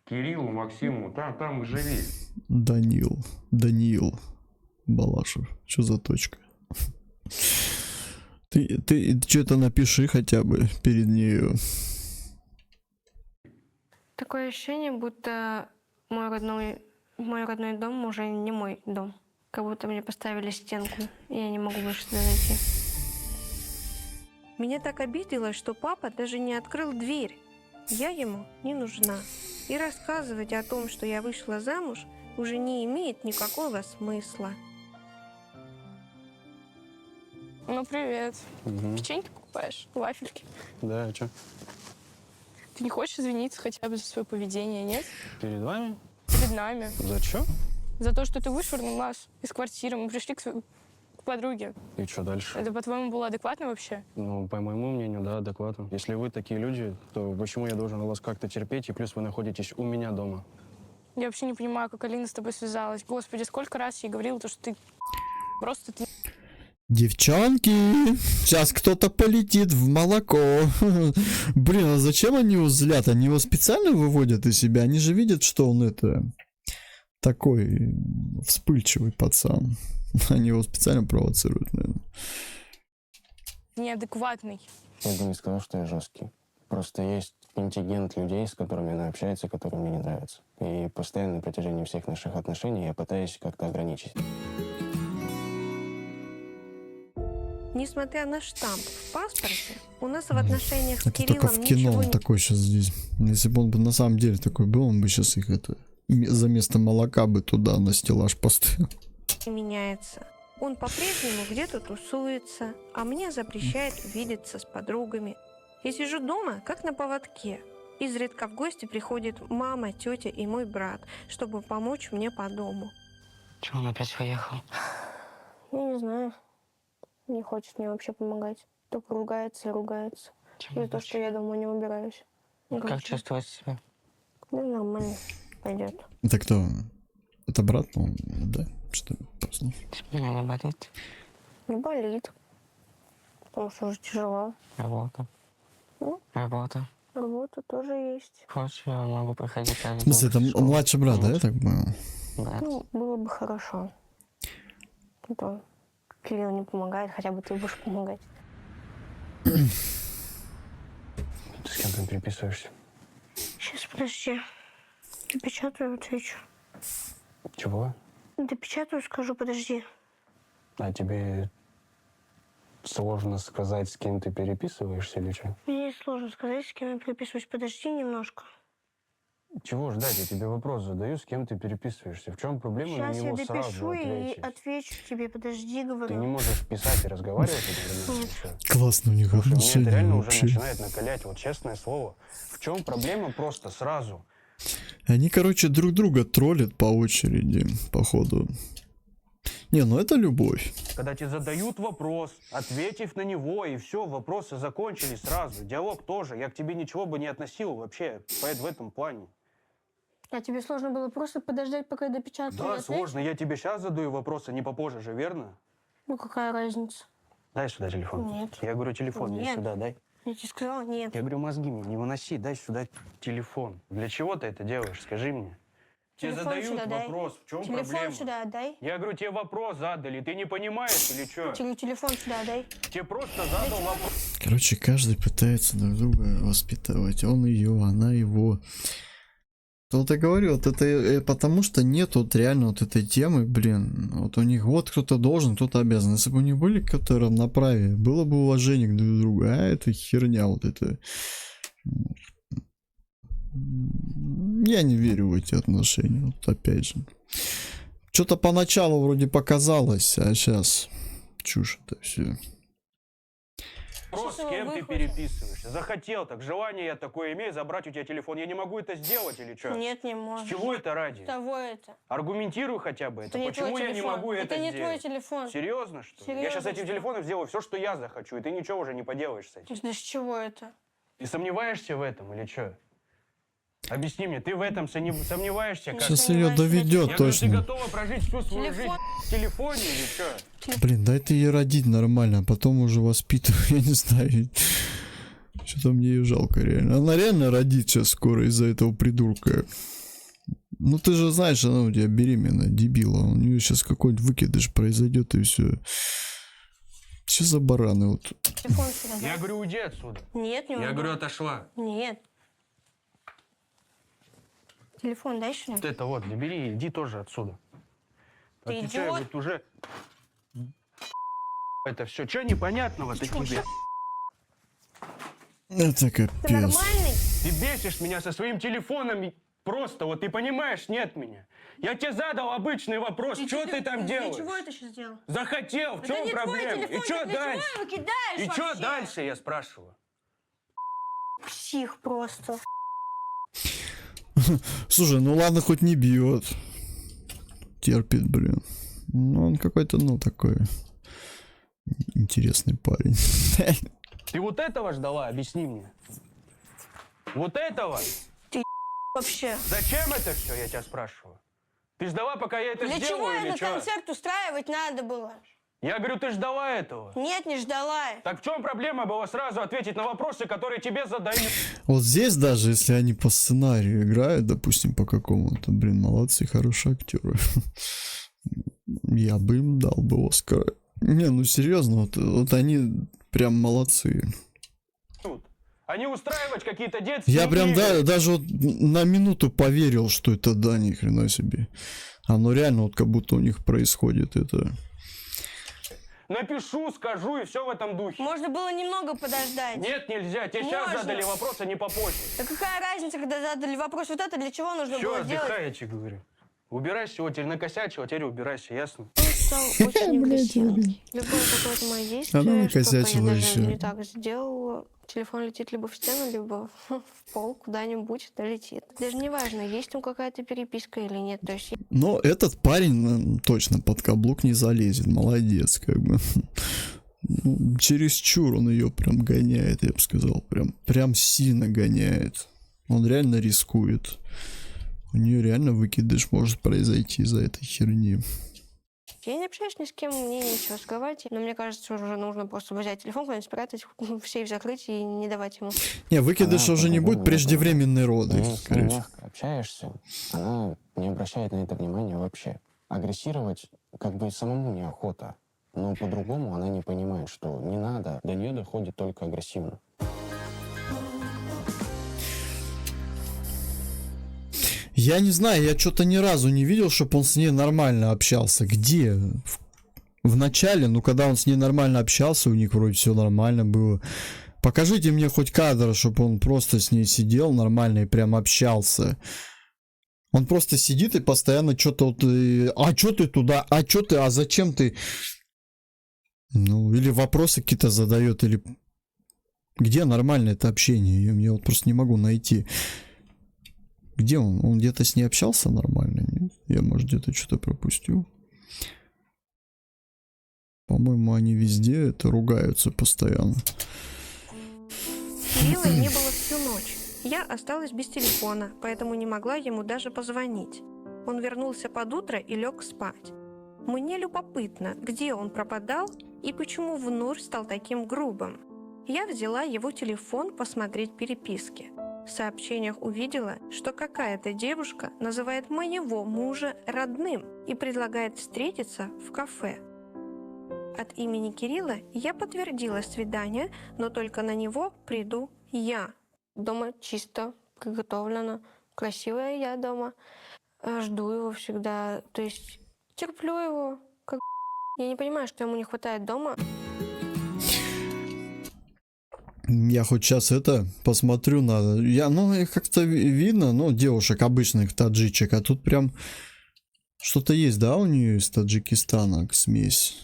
Кириллу, Максиму, там и живи. Даниил Балашев. Что за точка? Ты что-то напиши хотя бы перед нею. Такое ощущение, будто мой родной дом уже не мой дом. Как будто мне поставили стенку, и я не могу больше туда зайти. Меня так обидело, что папа даже не открыл дверь. Я ему не нужна. И рассказывать о том, что я вышла замуж, уже не имеет никакого смысла. Ну, привет. Угу. Печеньки покупаешь? Вафельки? Да, а что? Ты не хочешь извиниться хотя бы за свое поведение, нет? Перед вами? Перед нами. За что? За то, что ты вышвырнул нас из квартиры. Мы пришли к подруге. И что дальше? Это, по-твоему, было адекватно вообще? Ну, по моему мнению, да, адекватно. Если вы такие люди, то почему я должен вас как-то терпеть, и плюс вы находитесь у меня дома? Я вообще не понимаю, как Алина с тобой связалась. Господи, сколько раз я ей говорила, что ты просто... Девчонки, сейчас кто-то полетит в молоко. Блин, а зачем они его злят? Они его специально выводят из себя? Они же видят, что он это... такой вспыльчивый пацан. Они его специально провоцируют, наверное. Неадекватный. Я бы не сказал, что я жесткий. Просто есть контингент людей, с которыми она общается, которые мне не нравятся. И постоянно на протяжении всех наших отношений я пытаюсь как-то ограничить. Несмотря на штамп в паспорте, у нас в отношениях с Это только Кириллом в кино ничего он такой сейчас здесь. Если бы он бы на самом деле такой был, он бы сейчас их это... за место молока бы туда на стеллаж поставил. не меняется. Он по-прежнему где-то тусуется, а мне запрещает видеться с подругами. Я сижу дома, как на поводке. Изредка в гости приходит мама, тетя и мой брат, чтобы помочь мне по дому. Чего он опять поехал? Я не знаю. Не хочет мне вообще помогать. Только ругается и ругается. За то, что я дома не убираюсь. Как чувствовать себя? Ну, нормально. Пойдет. Это кто? Это брат, ну, да? Что просто? Меня не болит. Не болит. Потому что уже тяжело. Работа. Ну? Работа. Работа тоже есть. Хочешь, я могу приходить В каждый смысле, это день в школу. младший брат, да, я так понял? Да. Ну, было бы хорошо. А то Кирилл не помогает, хотя бы ты будешь помогать. Ты с кем там переписываешься? Сейчас, подожди. Допечатаю, отвечу. Чего? Допечатаю, скажу, подожди. А тебе сложно сказать, с кем ты переписываешься или что? Мне сложно сказать, с кем я переписываюсь. Подожди немножко. Чего ждать? Я тебе вопрос задаю, с кем ты переписываешься. В чем проблема Сейчас на я него сразу допишу и ответить? отвечу тебе. Подожди, говорю. Ты не можешь писать и разговаривать одновременно? Нет. или чё? Классно у них Слушай, меня это отношения реально вообще. уже начинает накалять, вот честное слово. В чем проблема просто сразу? Они, короче, друг друга троллят по очереди, походу. Не, ну это любовь. Когда тебе задают вопрос, ответив на него, и все, вопросы закончились сразу. Диалог тоже. Я к тебе ничего бы не относил вообще в этом плане. А тебе сложно было просто подождать, пока я допечатаю? и Да, отвечу? сложно. Я тебе сейчас задаю вопросы, не попозже же, верно? Ну, какая разница? Дай сюда телефон. Нет. Я говорю, телефон мне Нет. сюда дай. Я тебе сказала, нет. Я говорю, мозги мне не выноси, дай сюда телефон. Для чего ты это делаешь, скажи мне? Тебе Телефон задают сюда дай. вопрос, в чем Телефон проблема? сюда отдай. Я говорю, тебе вопрос задали, ты не понимаешь или что? Телефон сюда отдай. Тебе просто задал вопрос. Короче, каждый пытается друг друга воспитывать. Он ее, она его. Вот я говорю, вот это потому что нет вот реально вот этой темы, блин. Вот у них вот кто-то должен, кто-то обязан. Если бы у них были какое-то равноправие, было бы уважение к друг другу. А это херня вот это. Я не верю в эти отношения, вот опять же. Что-то поначалу вроде показалось, а сейчас чушь это все. Вопрос, с кем ты переписываешься? Захотел так, желание я такое имею, забрать у тебя телефон. Я не могу это сделать или что? Нет, не можешь. С чего это ради? Того это. Аргументируй хотя бы это. Это не Почему твой я не телефон. могу это Это не сделать? твой телефон. Серьезно, что ли? Я Серьезно, сейчас этим что ли? телефоном сделаю все, что я захочу, и ты ничего уже не поделаешь с этим. Да с чего это? Ты сомневаешься в этом или что? Объясни мне, ты в этом сомневаешься? Как? Сейчас ее доведет Я говорю, точно. ты готова прожить всю свою жизнь в телефоне или что? Блин, дай ты ее родить нормально, а потом уже воспитывай, я не знаю. Что-то мне ее жалко реально. Она реально родит сейчас скоро из-за этого придурка. Ну ты же знаешь, она у тебя беременная, дебила. У нее сейчас какой-нибудь выкидыш произойдет и все. Что за бараны вот? Телефон сюда дай. Я говорю, уйди отсюда. Нет, не Я могу. говорю, отошла. Нет. Телефон дай сюда. Вот это вот, забери, иди тоже отсюда. Ты Отвечаю, идиот? вот уже... Это все, что непонятного-то тебе? Это Ты капец. нормальный? Ты бесишь меня со своим телефоном. Просто вот ты понимаешь, нет меня. Я тебе задал обычный вопрос, что ты там Для делаешь? чего это сейчас сделал? Захотел, в Это чем не твой проблема? телефон, И что ты для дальше? чего его кидаешь И что вообще? дальше, я спрашиваю? Псих просто. Слушай, ну ладно, хоть не бьет. Терпит, блин. Ну он какой-то, ну такой интересный парень. Ты вот этого ждала, объясни мне. Вот этого? Ты вообще. Зачем это все, я тебя спрашиваю? Ты ждала, пока я это Для чего сделаю или этот что? концерт устраивать надо было? Я говорю, ты ждала этого. Нет, не ждала. Так в чем проблема была сразу ответить на вопросы, которые тебе задают? Вот здесь даже, если они по сценарию играют, допустим, по какому-то, блин, молодцы, хорошие актеры. Я бы им дал бы Оскар. Не, ну серьезно, вот они прям молодцы. А не устраивать какие-то детские Я прям игры. даже вот на минуту поверил, что это да, ни хрена себе. Оно реально вот как будто у них происходит это. Напишу, скажу и все в этом духе. Можно было немного подождать. Нет, нельзя. Тебе сейчас Можно. задали вопрос, а не попозже. Да какая разница, когда задали вопрос? Вот это для чего нужно Все, было отдыхай, делать? я тебе говорю. Убирайся, вот теперь накосячил, а теперь убирайся, ясно? Он стал очень агрессивный. Любое какое-то мое Она действие, что-то я накосячила даже еще. не так сделала, телефон летит либо в стену, либо в пол, куда-нибудь долетит. Даже не важно, есть там какая-то переписка или нет. То есть Но этот парень точно под каблук не залезет. Молодец, как бы. Ну, чересчур он ее прям гоняет, я бы сказал. Прям сильно гоняет. Он реально рискует. У нее реально выкидыш может произойти из-за этой херни. я не общаюсь ни с кем, мне нечего скрывать. Но мне кажется, уже нужно просто взять телефон, куда-нибудь спрятать, в сейф закрыть и не давать ему. Не, выкидыш уже не будет, преждевременные роды. С ней мягко общаешься, она не обращает на это внимания вообще. Агрессировать как бы самому неохота. Но по-другому она не понимает, что не надо. До нее доходит только агрессивно. Я не знаю, я что-то ни разу не видел, чтобы он с ней нормально общался. Где? В начале, ну когда он с ней нормально общался, у них вроде все нормально было. Покажите мне хоть кадр, чтобы он просто с ней сидел нормально и прям общался. Он просто сидит и постоянно что-то вот... А что ты туда? А что ты? А зачем ты? Ну, или вопросы какие-то задает, или... Где нормальное это общение? Я вот просто не могу найти. Где он? Он где-то с ней общался нормально? Нет? Я, может, где-то что-то пропустил. По-моему, они везде это ругаются постоянно. Кирилла не было всю ночь. Я осталась без телефона, поэтому не могла ему даже позвонить. Он вернулся под утро и лег спать. Мне любопытно, где он пропадал и почему вновь стал таким грубым. Я взяла его телефон посмотреть переписки. В сообщениях увидела, что какая-то девушка называет моего мужа родным и предлагает встретиться в кафе. От имени Кирилла я подтвердила свидание, но только на него приду я. Дома чисто, приготовлено, красивая я дома. Жду его всегда, то есть терплю его, как я не понимаю, что ему не хватает дома. Я хоть сейчас это посмотрю надо. Ну, как-то видно, ну, девушек обычных таджичек, а тут прям что-то есть, да, у нее из Таджикистана смесь.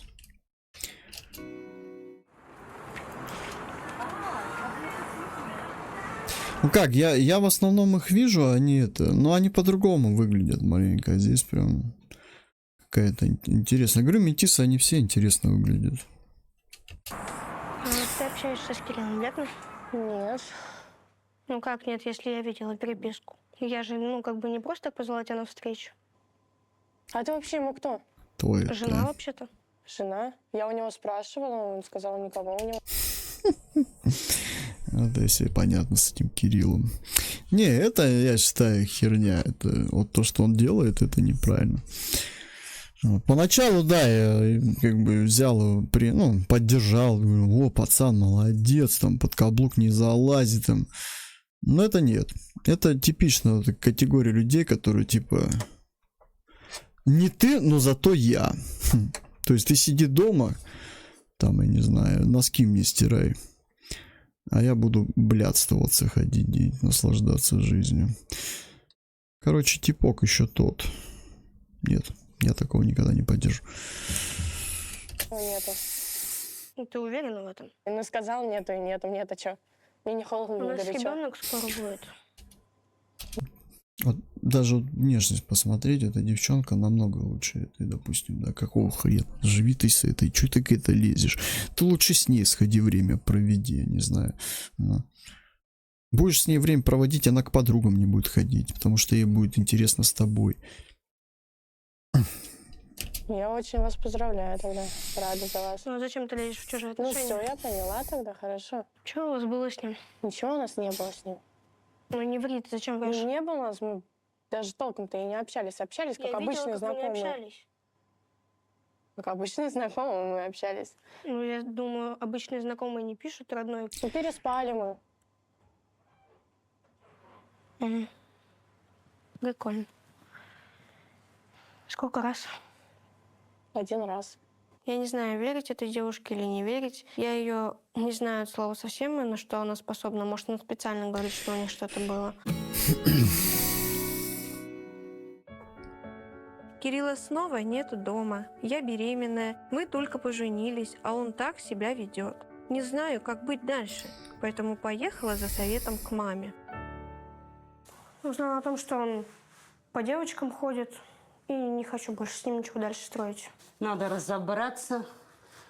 Ну как, я в основном их вижу, они это, но они по-другому выглядят маленько. Здесь прям какая-то интересная. Говорю, метисы, они все интересно выглядят. Ты общаешься с Кириллом, верно? Нет. Ну как нет, если я видела переписку? Я же, ну, как бы не просто так позвала тебя на встречу. А ты вообще ему кто? Твой Жена, это. вообще-то. Жена? Я у него спрашивала, он сказал, никого у него. Это если понятно с этим Кириллом. Не, это, я считаю, херня. Это вот то, что он делает, это неправильно. Вот. Поначалу, да, я как бы взял его, поддержал, говорю, о, пацан, молодец, там под каблук не залазит, там. Но это нет. Это типично вот категория людей, которые типа не ты, но зато я. То есть ты сиди дома, там, я не знаю, носки мне стирай, а я буду блядствоваться, ходить и наслаждаться жизнью. Короче, типок еще тот. Нет, я такого никогда не поддержу. Нету. Ты уверена в этом? Он сказал нету и нету. Мне-то что? Мне не холодно, У не нас горячо. ребенок скоро будет. Вот даже вот внешность посмотреть, эта девчонка намного лучше этой, допустим, да, какого хрена? Живи ты с этой, чё ты к это лезешь? Ты лучше с ней сходи, время проведи, я не знаю. Ну. Будешь с ней время проводить, она к подругам не будет ходить, потому что ей будет интересно с тобой. Я очень вас поздравляю тогда. Рада за вас. Ну а зачем ты лезешь в чужие Ну отношения? все, я поняла тогда, хорошо. Что у вас было с ним? Ничего у нас не было с ним. Ну не ври, ты зачем врешь? Ну, не было у нас, мы даже толком-то и не общались. Общались, как Я видела, обычные как вы не знакомые. общались. Как обычные знакомые мы общались. Ну, я думаю, обычные знакомые не пишут родной. Ну, переспали мы. Угу. Прикольно. Сколько раз? 1 раз. Я не знаю, верить этой девушке или не верить. Я ее не знаю от слова совсем, на что она способна. Может, она специально говорит, что у них что-то было. Кирилла снова нету дома. Я беременная. Мы только поженились, а он так себя ведет. Не знаю, как быть дальше, поэтому поехала за советом к маме. Узнала о том, что он по девочкам ходит, и не хочу больше с ним ничего дальше строить. Надо разобраться,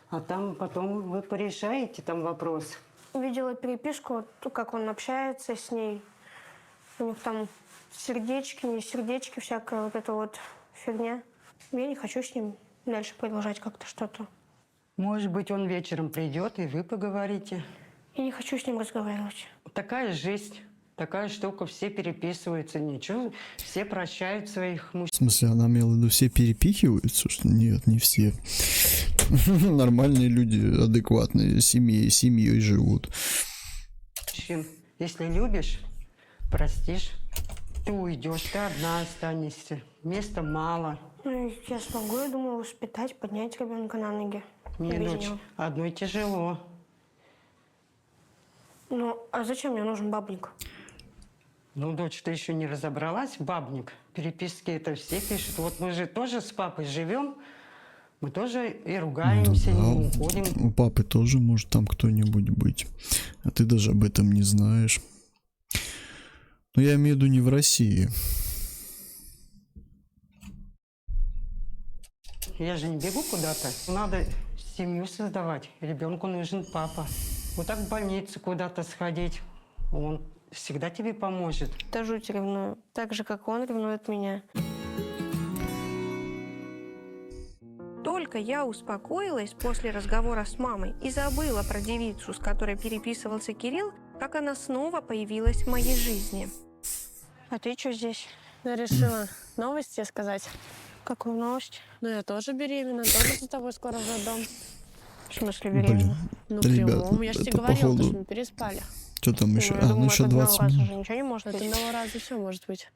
а там потом вы порешаете там вопрос. Видела переписку, как он общается с ней. У них там сердечки, не сердечки, всякая вот эта вот фигня. Я не хочу с ним дальше продолжать как-то что-то. Может быть, он вечером придет, и вы поговорите. Я не хочу с ним разговаривать. Такая жизнь, такая штука, все переписываются, ничего, все прощают своих В мужчин. смысле, она имела в виду, все перепихиваются? Что нет, не все. Нормальные люди, адекватные, семьей живут. Если любишь, простишь, ты уйдешь, ты одна останешься, места мало. Ну, я смогу, я думаю, воспитать, поднять ребенка на ноги. Мне, Без дочь, него. одной тяжело. Ну, а зачем мне нужен бабник? Ну, дочь, ты еще не разобралась, бабник? Переписки это все пишут. Вот мы же тоже с папой живем, мы тоже и ругаемся, не уходим. У папы тоже может там кто-нибудь быть. А ты даже об этом не знаешь. Но я имею в виду не в России. Я же не бегу куда-то. Надо семью создавать. Ребенку нужен папа. Вот так в больницу куда-то сходить. Он всегда тебе поможет. Да жуть ревную. Так же, как он ревнует меня. Только я успокоилась после разговора с мамой и забыла про девицу, с которой переписывался Кирилл, как она снова появилась в моей жизни. А ты что здесь? Я решила новости тебе сказать. Какую новость? Ну, я тоже беременна, тоже за тобой скоро в роддом. В смысле Блин, беременна? Ну, ребят, прямому, я же тебе это говорила, походу... что мы переспали. Что там еще? я А, думала, ну еще от одного 20 раза минут. уже ничего не может От быть. одного раза все может быть.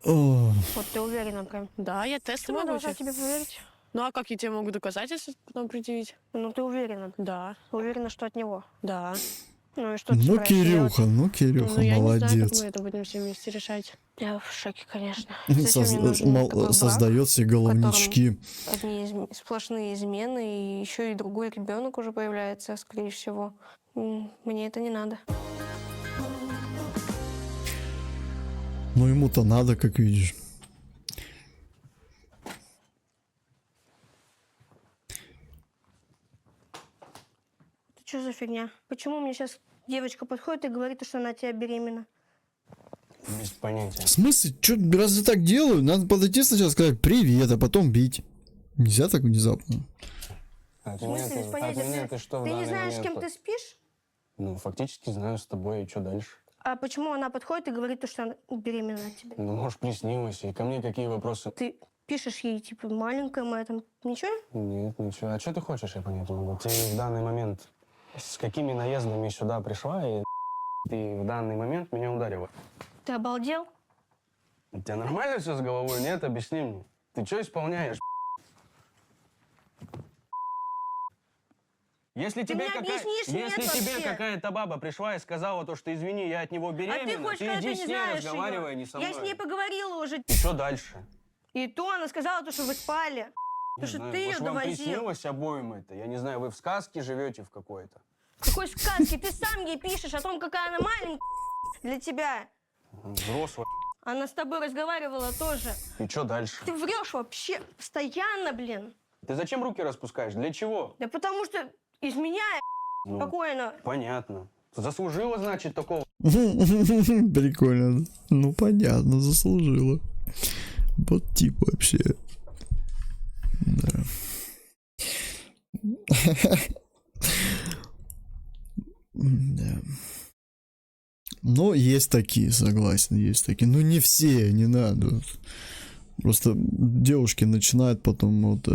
О, Вот ты уверена прям? Да, я тесты Я могу должна еще. тебе поверить. Ну, а как я тебе могу доказательства потом предъявить? Ну, ты уверена? Да. Уверена, что от него? Да. Ну и что ты ну, собираешься делать? Кирюха, Ну, я не знаю, как молодец. мы это будем все вместе решать. Я в шоке, конечно. Зачем мне нужен такой брак, Создает себе в котором головнички. одни сплошные измены, и еще и другой ребенок уже появляется, скорее всего. Мне это не надо. Ну ему-то надо, как видишь. Это что за фигня? Почему мне сейчас девочка подходит и говорит, что она от тебя беременна? Без понятия. В смысле? Чё, разве так делают? Надо подойти сначала сказать привет, а потом бить. Нельзя так внезапно. От В смысле, без понятия? ты что в Ты не данный знаешь, с момент... кем ты спишь? Ну, фактически знаю с тобой, и что дальше? А почему она подходит и говорит, что она беременна от тебя? Ну, может, приснилось, и ко мне какие вопросы? Ты пишешь ей, типа, маленькая моя, там, ничего? Нет, ничего. А что ты хочешь, я понять не могу? Ты в данный момент с какими наездами сюда пришла, и ты в данный момент меня ударила? Ты обалдел? У тебя нормально все с головой? Нет? Объясни мне. Ты что исполняешь? Если Ты тебе, мне объяснишь, нет если тебе вообще? какая-то баба пришла и сказала то, что извини, я от него А беременна, ты хочешь, когда ты иди не с ней знаешь разговаривай, а не ее? со мной. Я с ней поговорила уже. И что дальше? И то она сказала, то, что вы спали. Не То, что знаю, ты ее может, вам довозил. приснилось обоим это? Я не знаю, вы в сказке живете в какой-то? Какой сказки? Ты сам ей пишешь о том, какая она маленькая для тебя. Взрослая. Она с тобой разговаривала тоже. И что дальше? Ты врешь вообще постоянно, блин. Ты зачем руки распускаешь? Для чего? Да потому что изменяя Ну, спокойно. Понятно. Заслужила, значит, такого. Прикольно. Ну понятно, заслужила. Вот тип вообще. Да. Да. Но есть такие, согласен, есть такие. Ну не все, не надо. Просто девушки начинают потом, вот,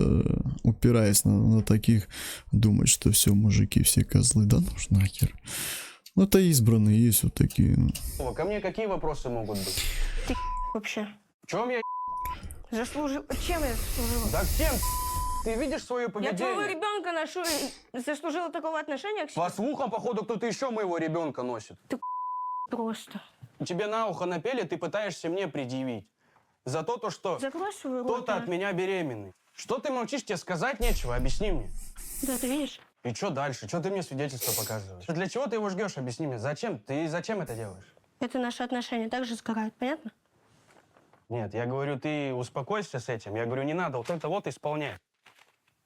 упираясь на таких, думать, что все, мужики все козлы. Да ну ж нахер. Ну это избранные есть вот такие. Ко мне какие вопросы могут быть? Ты вообще В чем я? заслужил. Чем я заслужила? Да всем. Ты видишь свое Я поведение? твоего ребенка ношу и заслужила такого отношения к себе. По слухам, походу, кто-то еще моего ребенка носит. Просто. Тебе на ухо напели, ты пытаешься мне предъявить. За то, что Закрой свой рот. кто-то от меня беременный. Что ты молчишь? Тебе сказать нечего? Объясни мне. Да, ты видишь? И что дальше? Что ты мне свидетельство показываешь? Для чего ты его жгешь? Объясни мне. Зачем? Ты зачем это делаешь? Это наши отношения также сгорают, понятно? Нет, я говорю, ты успокойся с этим. Я говорю, не надо вот это вот исполнять.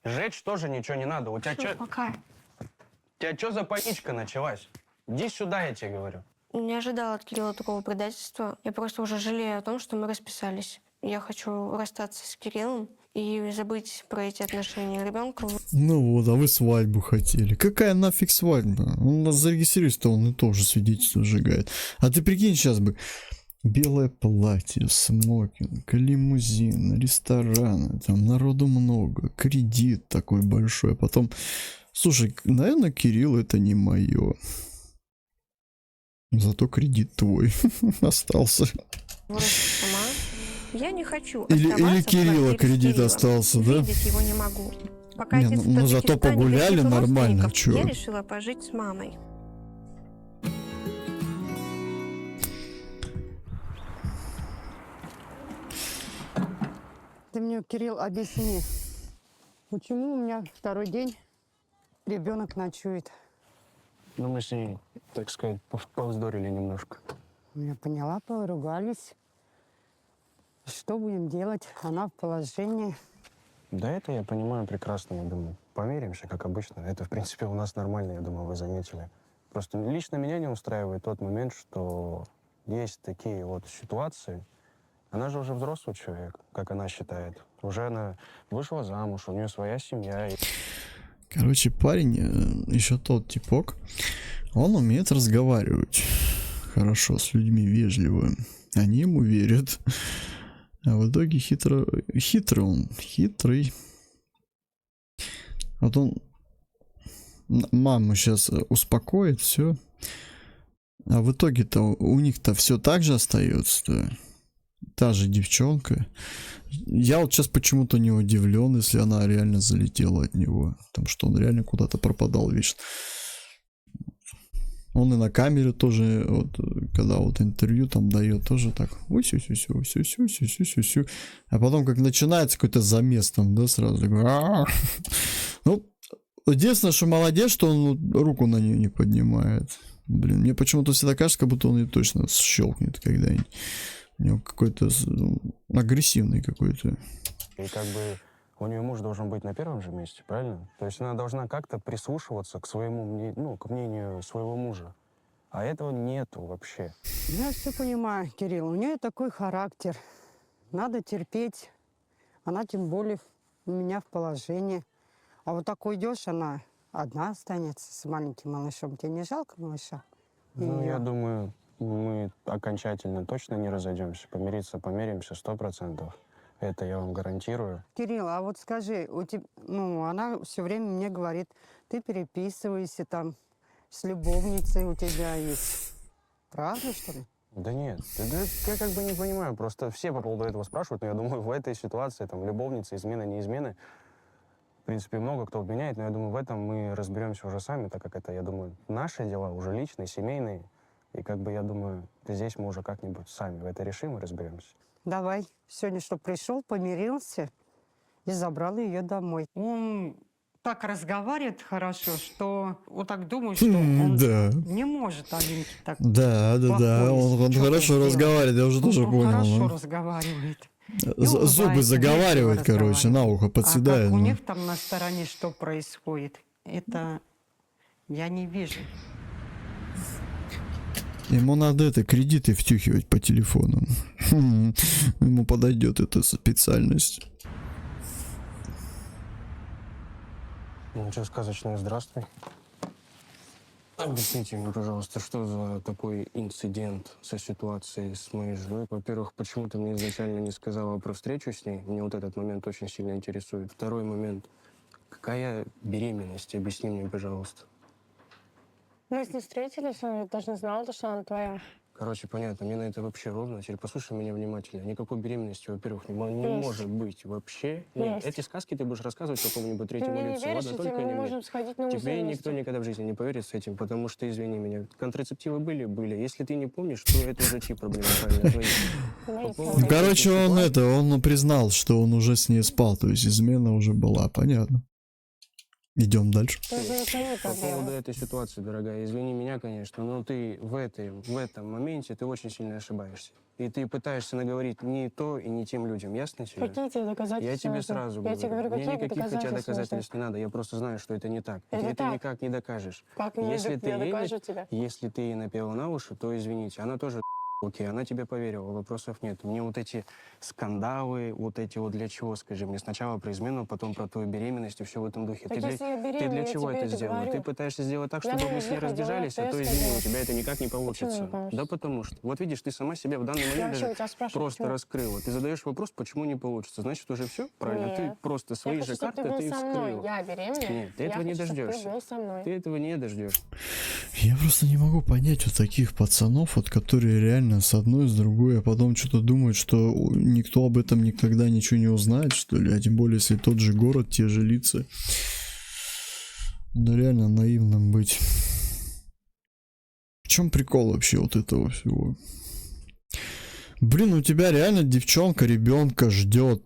Жечь тоже ничего не надо. У тебя Всё, что? пока. У тебя что за паничка началась? Иди сюда, я тебе говорю. Не ожидала от Кирилла такого предательства. Я просто уже жалею о том, что мы расписались. Я хочу расстаться с Кириллом и забыть про эти отношения ребенка. Ну вот, а вы свадьбу хотели. Какая нафиг свадьба? Он нас зарегистрируется, он и тоже свидетельство сжигает. А ты прикинь, сейчас бы белое платье, смокинг, лимузин, рестораны, там народу много, кредит такой большой. А потом, слушай, наверное, Кирилл это не мое. Зато кредит твой остался. Вырастешь сама. Я не хочу Или оставаться в Кирилла квартире с кредит Кириллом. остался, да? Видеть его не могу. Пока Не, отец ну в зато Таджикистане погуляли без нормально, родственников, чё? Я решила пожить с мамой. Ты мне, Кирилл, объясни, почему у меня второй день ребенок ночует? Ну, мы с ней, так сказать, повздорили немножко. Я поняла, поругались. Что будем делать? Она в положении. Да это я понимаю прекрасно, я думаю. Помиримся, как обычно. Это, в принципе, у нас нормально, я думаю, вы заметили. Просто лично меня не устраивает тот момент, что есть такие вот ситуации. Она же уже взрослый человек, как она считает. Уже она вышла замуж, у нее своя семья. Короче, парень, еще тот типок, он умеет разговаривать хорошо с людьми, вежливо. Они ему верят. А в итоге хитрый он. Вот он маму сейчас успокоит, все. А в итоге-то у них-то все так же остается-то. Та же девчонка. Я вот сейчас почему-то не удивлен, если она реально залетела от него. Потому что он реально куда-то пропадал вечно. Он и на камере тоже, вот, когда вот интервью там дает, тоже так, ой-сю-сю-сю. А потом, как начинается какой-то замес там, да, сразу такой, ну, единственное, что молодец, что он руку на нее не поднимает. Блин, мне почему-то всегда кажется, как будто он ее точно щелкнет когда-нибудь. У него какой-то агрессивный какой-то. И как бы у нее муж должен быть на первом же месте, правильно? То есть она должна как-то прислушиваться к своему мнению, ну, к мнению своего мужа. А этого нету вообще. Я все понимаю, Кирилл, у нее такой характер. Надо терпеть. Она тем более у меня в положении. А вот так уйдешь, она одна останется с маленьким малышом. Тебе не жалко малыша? Ну, Её? я думаю, мы окончательно точно не разойдемся. Помиримся 100%. Это я вам гарантирую. Кирилл, а вот скажи, у тебя, ну, она все время мне говорит, ты переписываешься там с любовницей у тебя есть. Правда, что ли? Да нет, я как бы не понимаю. Просто все по поводу этого спрашивают, но я думаю, в этой ситуации, там, любовница, измена, не измена, в принципе, много кто обвиняет, но я думаю, в этом мы разберемся уже сами, так как это, я думаю, наши дела, уже личные, семейные. И как бы, я думаю, здесь мы уже как-нибудь сами в это решим и разберемся. Давай, сегодня что, пришел, помирился и забрал ее домой. Он так разговаривает хорошо, что вот так думаю, что он Да. не может Алинке так. Да, он чё-то хорошо сделать. разговаривает, я уже тоже Он понял. хорошо ну. разговаривает. Зубы заговаривает, короче, на ухо подседает. А как у ну. них там на стороне что происходит, это я не вижу. Ему надо кредиты втюхивать по телефону. Ему подойдет эта специальность. Ну, что, сказочное здравствуй. Объясните мне, пожалуйста, что за такой инцидент со ситуацией с моей женой? Во-первых, почему ты мне изначально не сказала про встречу с ней? Мне вот этот момент очень сильно интересует. Второй момент. Какая беременность? Объясни мне, пожалуйста. Мы с ней встретились, он даже знал, что она твоя. Короче, понятно, мне на это вообще ровно. Теперь послушай меня внимательно. Никакой беременности, во-первых, не может быть вообще. Нет, эти сказки ты будешь рассказывать какому-нибудь третьему Ты мне не лицу. веришь, Ладно, если только мы не не мне. можем сходить на УЗИ Тебе никто вместе? никогда в жизни не поверит с этим, потому что, извини меня, контрацептивы были. Если ты не помнишь, то это уже чьи проблемы, правильно, твои. По поводу Короче, этой он ситуации- он признал, что он уже с ней спал, то есть измена уже была, понятно. Идем дальше. По поводу этой ситуации, дорогая, извини меня, конечно, но ты в этом моменте ты очень сильно ошибаешься. И ты пытаешься наговорить не то и не тем людям, ясно тебе? Какие тебе доказательства Я тебе нужны? сразу Я тебе говорю, Мне какие никаких у тебя доказательства доказательств не надо, я просто знаю, что это не так. И Это ты это так. никак не докажешь. Как мне Если ты я ей докажу тебе? Если ты ей напела на уши, то извините, она тоже окей, она тебе поверила, вопросов нет. Мне вот эти скандалы, вот эти вот для чего, скажи мне, сначала про измену, потом про твою беременность и все в этом духе. Так Ты если я ты беременна, для я чего тебе это это сделала? говорю. Ты пытаешься сделать так, Я чтобы на мы с ней УЗИ ходила, разбежались, я а то, тебе извини, у сказала. тебя это никак не Почему не получится. получится? Да потому что, вот видишь, ты сама себя в данный Я момент вообще у даже тебя спрашиваю, просто почему? раскрыла. Ты задаешь вопрос, почему не получится. Значит, уже все? Правильно? Ты Нет. просто свои Я же хочу, чтобы карты ты был ты со мной. вскрыл. Я беременна. Нет, ты Я этого не хочу, чтобы дождешься. Ты был со мной. Ты этого не дождешься. Я просто не могу понять вот таких пацанов, вот которые реально с одной, с другой, а потом что-то думают, что никто об этом никогда ничего не узнает, что ли, а тем более, если тот же город, те же лица. Да реально наивным быть. В чем прикол вообще вот этого всего? Блин, у тебя реально девчонка ребенка ждет.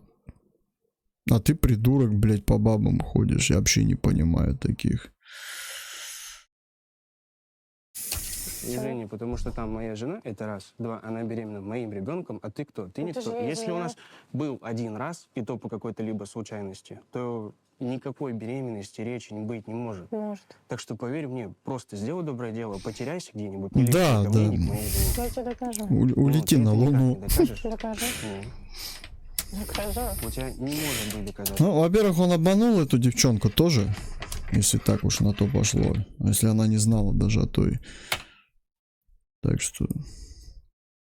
А ты придурок, блядь, по бабам ходишь. Я вообще не понимаю таких. Извини, потому что там моя жена, это раз. Два, она беременна моим ребенком, а ты кто? Ты Ну, никто. ты же Если у извинял. нас был один раз, и то по какой-то либо случайности, то никакой беременности речи быть не может. Может. Так что поверь мне, просто сделай доброе дело, потеряйся где-нибудь, Да, не лети ко мне, да. ни к моей жене. Я тебе докажу. Улети Ну, на ты это никак Луну. не докажешь. Докажу. Докажу. У тебя не может быть доказательств. Ну, во-первых, он обманул эту девчонку тоже, если так уж на то пошло. А если она не знала даже о той. Так что...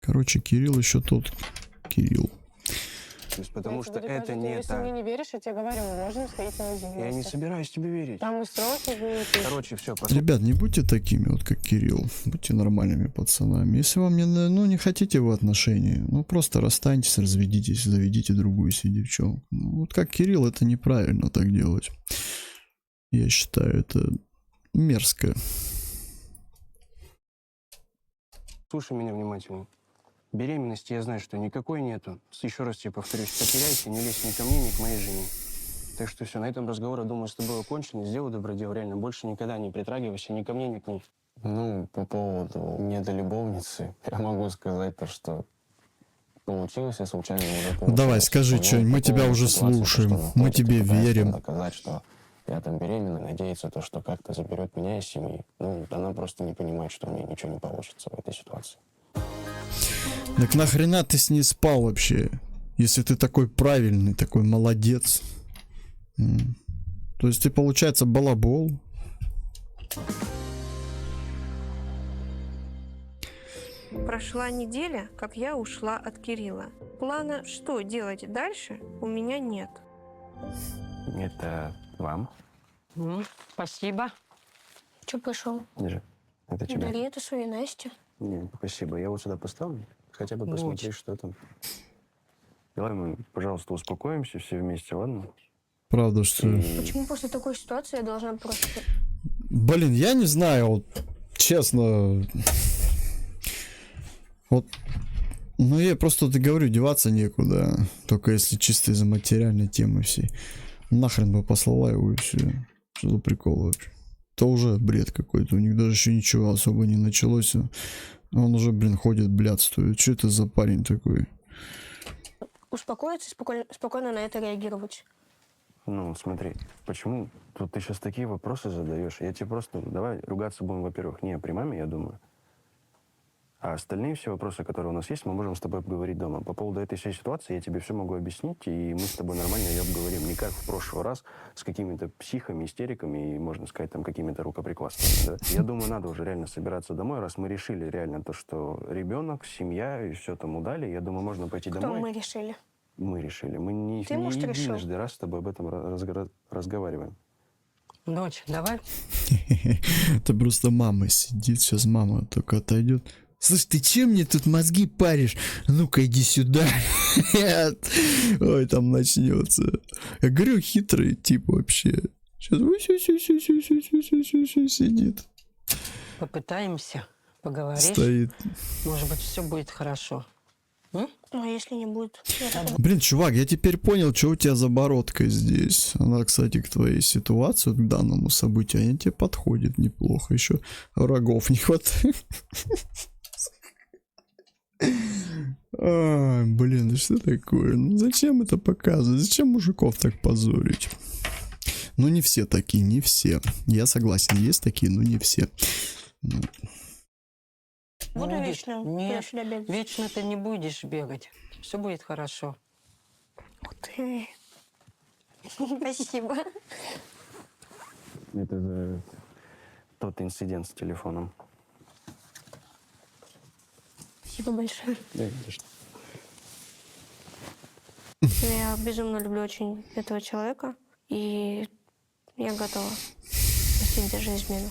Короче, Кирилл еще тот Кирилл. То есть, потому Я что тебе докажу. это Ты, не если мне так. не веришь, я тебе говорю, мы можем сходить на УЗИ Я не вместе. собираюсь тебе верить. Там и сроки будут. Короче, все, Ребят, не будьте такими, вот как Кирилл. Будьте нормальными пацанами. Если вам не хотите вы отношения, ну просто расстаньтесь, разведитесь, заведите другую себе девчонку. Ну, вот как Кирилл, это неправильно так делать. Я считаю, это мерзко. Слушай меня внимательно. Беременности я знаю, что никакой нету. Еще раз тебе повторюсь, потеряйся, не лезь ни ко мне, ни к моей жене. Так что все, на этом разговор, я думаю, с тобой окончен. Сделай доброе дело, реально. Больше никогда не притрагивайся ни ко мне, ни к ней. Ну, по поводу недолюбовницы, я могу сказать то, что получилось, я случайно уже получилось. Давай, скажи Ну, что-нибудь, мы по тебя поводу уже ситуации, то, слушаем, что мы наркотики тебе пытаются верим. доказать, что я там беременна, надеется то, что как-то заберет меня из семьи. Ну, она просто не понимает, что у нее ничего не получится в этой ситуации. Так нахрена ты с ней спал вообще? Если ты такой правильный, такой молодец. То есть ты, получается, балабол? Прошла неделя, как я ушла от Кирилла. Плана, что делать дальше, у меня нет. Это вам? Спасибо. Че пошел? Держи. Это тебе. Дари это своей Насте. Не, спасибо. Я вот сюда поставлю. Хотя бы Ну, посмотри, что там. Давай мы, пожалуйста, успокоимся все вместе, ладно? Правда, что... Почему после такой ситуации я должна просто... Блин, я не знаю, вот, честно. Вот, ну я просто говорю, деваться некуда. Только если чисто из-за материальной темы всей. Нахрен бы послала его и все. Что за прикол вообще? Это уже бред какой-то. У них даже еще ничего особо не началось. Он уже, блин, ходит, блядствует. Что это за парень такой? Успокоиться и спокойно на это реагировать. Ну, смотри, почему тут ты сейчас такие вопросы задаешь? Я тебе просто... Давай ругаться будем, во-первых, не при маме, я думаю. А остальные все вопросы, которые у нас есть, мы можем с тобой обговорить дома. По поводу этой всей ситуации я тебе все могу объяснить, и мы с тобой нормально ее обговорим. Не как в прошлый раз с какими-то психами, истериками и, можно сказать, там какими-то рукоприкладствами. Да? Я думаю, надо уже реально собираться домой, раз мы решили реально то, что ребенок, семья и все там удали. Я думаю, можно пойти Кто домой. мы решили? Мы решили. Мы не Ты, может, решил? единожды раз с тобой об этом разговариваем. Дочь, давай. Это просто мама сидит. Сейчас мама только отойдет. Слышь, ты чем мне тут мозги паришь? Ну-ка, иди сюда. Ой, там начнется. Я говорю, хитрый тип вообще. Сейчас сидит. Попытаемся, поговоришь. Стоит. Может быть, все будет хорошо. М? Ну, а если не будет? Я так- Блин, чувак, я теперь понял, что у тебя за бородка здесь. Она, кстати, к твоей ситуации, к данному событию, она тебе подходит неплохо. Еще врагов не хватает. Ай, блин, да что такое? Ну зачем это показывать? Зачем мужиков так позорить? Ну не все такие, не все. Я согласен, есть такие, но не все. Ну, Буду Будет. вечно Нет, сюда бегать. вечно ты не будешь бегать. Все будет хорошо. Ух ты. Спасибо. Это за тот инцидент с телефоном. Спасибо большое. Да, конечно. Я безумно люблю очень этого человека. И я готова простить даже измену.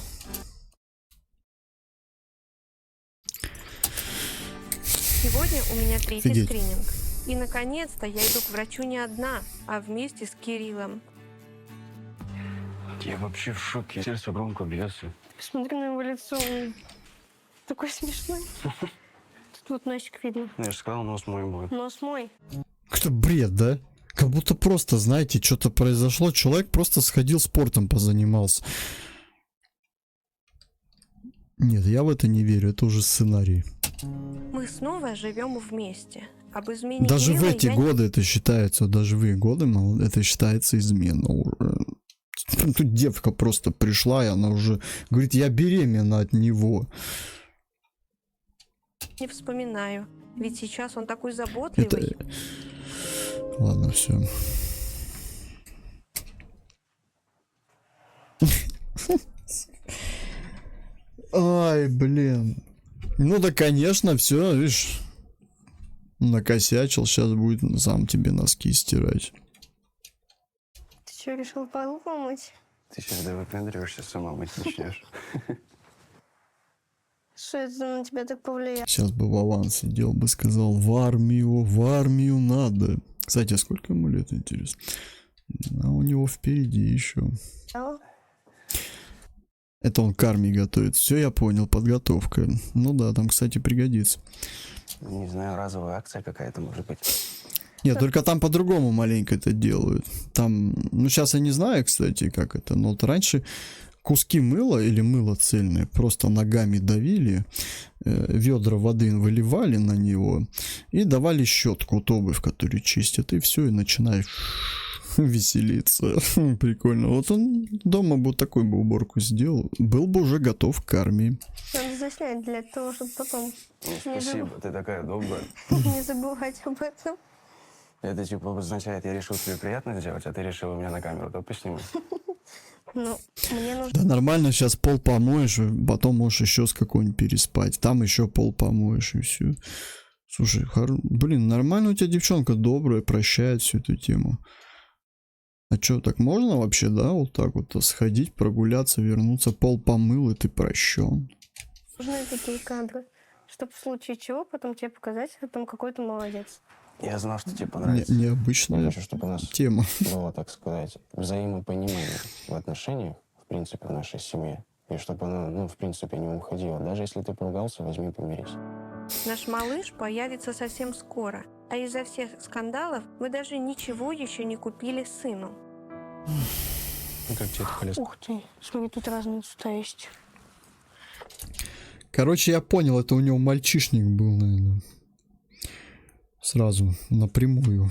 Сегодня у меня третий Офигеть. скрининг. И, наконец-то, я иду к врачу не одна, а вместе с Кириллом. Я вообще в шоке. Сердце громко бьется. Посмотри на его лицо, он такой смешной. Тут вот носик видно. Я же сказал, нос мой будет. Нос мой. какой-то бред, да? Как будто просто, знаете, что-то произошло, человек просто сходил спортом позанимался. Нет, я в это не верю, это уже сценарий. Мы снова живем вместе. Об измене Даже в Кирилла эти я не- годы это считается, даже в их годы, мол, это считается измена уже. Тут девка просто пришла, и она уже говорит, я беременна от него. не вспоминаю. Ведь сейчас он такой Это... заботливый. Ладно, все. Ай, блин. Ну да, конечно, все, видишь, накосячил, сейчас будет сам тебе носки стирать. Ты что, решил полу помыть? Ты сейчас да выпендриваешься, сама мыть начнешь. Что это на тебя так повлияло? Сейчас бы Вован сидел бы, сказал, в армию надо. Кстати, а сколько ему лет, интересно? А у него впереди еще. Это он к армии готовит. Все, я понял, подготовка. Ну да, там, кстати, пригодится. Не знаю, разовая акция какая-то может быть. Нет, только там по-другому маленько это делают. Там, ну сейчас я не знаю, кстати, как это, но вот раньше куски мыла или мыло цельное просто ногами давили, ведра воды выливали на него и давали щетку, вот обувь, которую чистят, и все, и начинаешь веселиться. Прикольно. Вот он дома бы такой бы уборку сделал, был бы уже готов к армии. Надо заснять для того, чтобы потом Спасибо, ты такая добрая. не забывать об этом. Это типа означает, я решил тебе приятно сделать, а ты решила меня на камеру, да, поснимать? Ну, мне нужно... Да нормально, сейчас пол помоешь, потом можешь еще с какой-нибудь переспать. Там еще пол помоешь и все. Слушай, блин, нормально у тебя девчонка добрая, прощает всю эту тему. А что, так можно вообще, да, вот так вот сходить, прогуляться, вернуться, пол помыл, и ты прощен? Нужны такие кадры, чтобы в случае чего потом тебе показать, а там какой ты молодец. Я знал, что тебе понравится. Необычная Я хочу, чтобы у нас тема. было, так сказать, взаимопонимание в отношениях, в принципе, в нашей семье. И чтобы она, ну, в принципе, не уходила. Даже если ты поругался, возьми, помирись. Наш малыш появится совсем скоро, а из-за всех скандалов мы даже ничего еще не купили сыну. Ну, как тебе это полезно? Ух ты, смотри, тут разные цвета есть. Короче, я понял, это у него мальчишник был, наверное. Сразу, напрямую.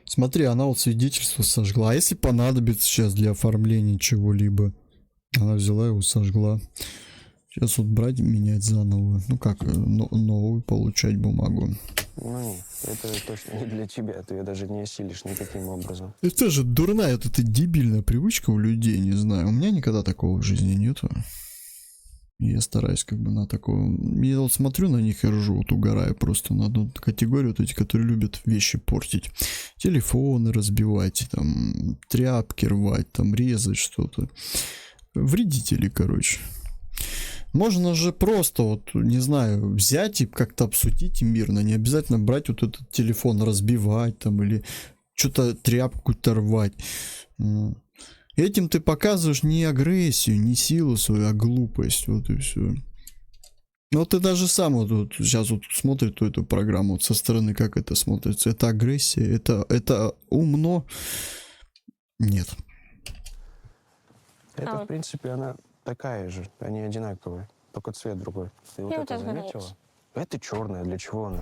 Смотри, она вот свидетельство сожгла. А если понадобится сейчас для оформления чего-либо? Она взяла его, сожгла. Сейчас вот брать, менять заново. Ну как, новую получать бумагу. Ну, это точно не для тебя. Ты ее даже не осилишь никаким образом. Это же дурная, вот эта дебильная привычка у людей, не знаю. У меня никогда такого в жизни нету. Я стараюсь как бы на таком... Я вот смотрю на них и ржу, вот угораю просто на одну категорию, вот эти, которые любят вещи портить. Телефоны разбивать, там, тряпки рвать, там, резать что-то. Вредители, короче. Можно же просто, вот, не знаю, взять и как-то обсудить мирно. Не обязательно брать вот этот телефон, разбивать там, или что-то тряпку-то рвать. Этим ты показываешь не агрессию, не силу свою, а глупость. Вот и все. Вот ты даже сам вот сейчас вот смотришь эту программу вот со стороны, как это смотрится. Это агрессия, это умно. Нет. Это, в принципе, она такая же. Они одинаковые. Только цвет другой. Ты вот Мне это вот это заметила? нравится. Это черная. Для чего она?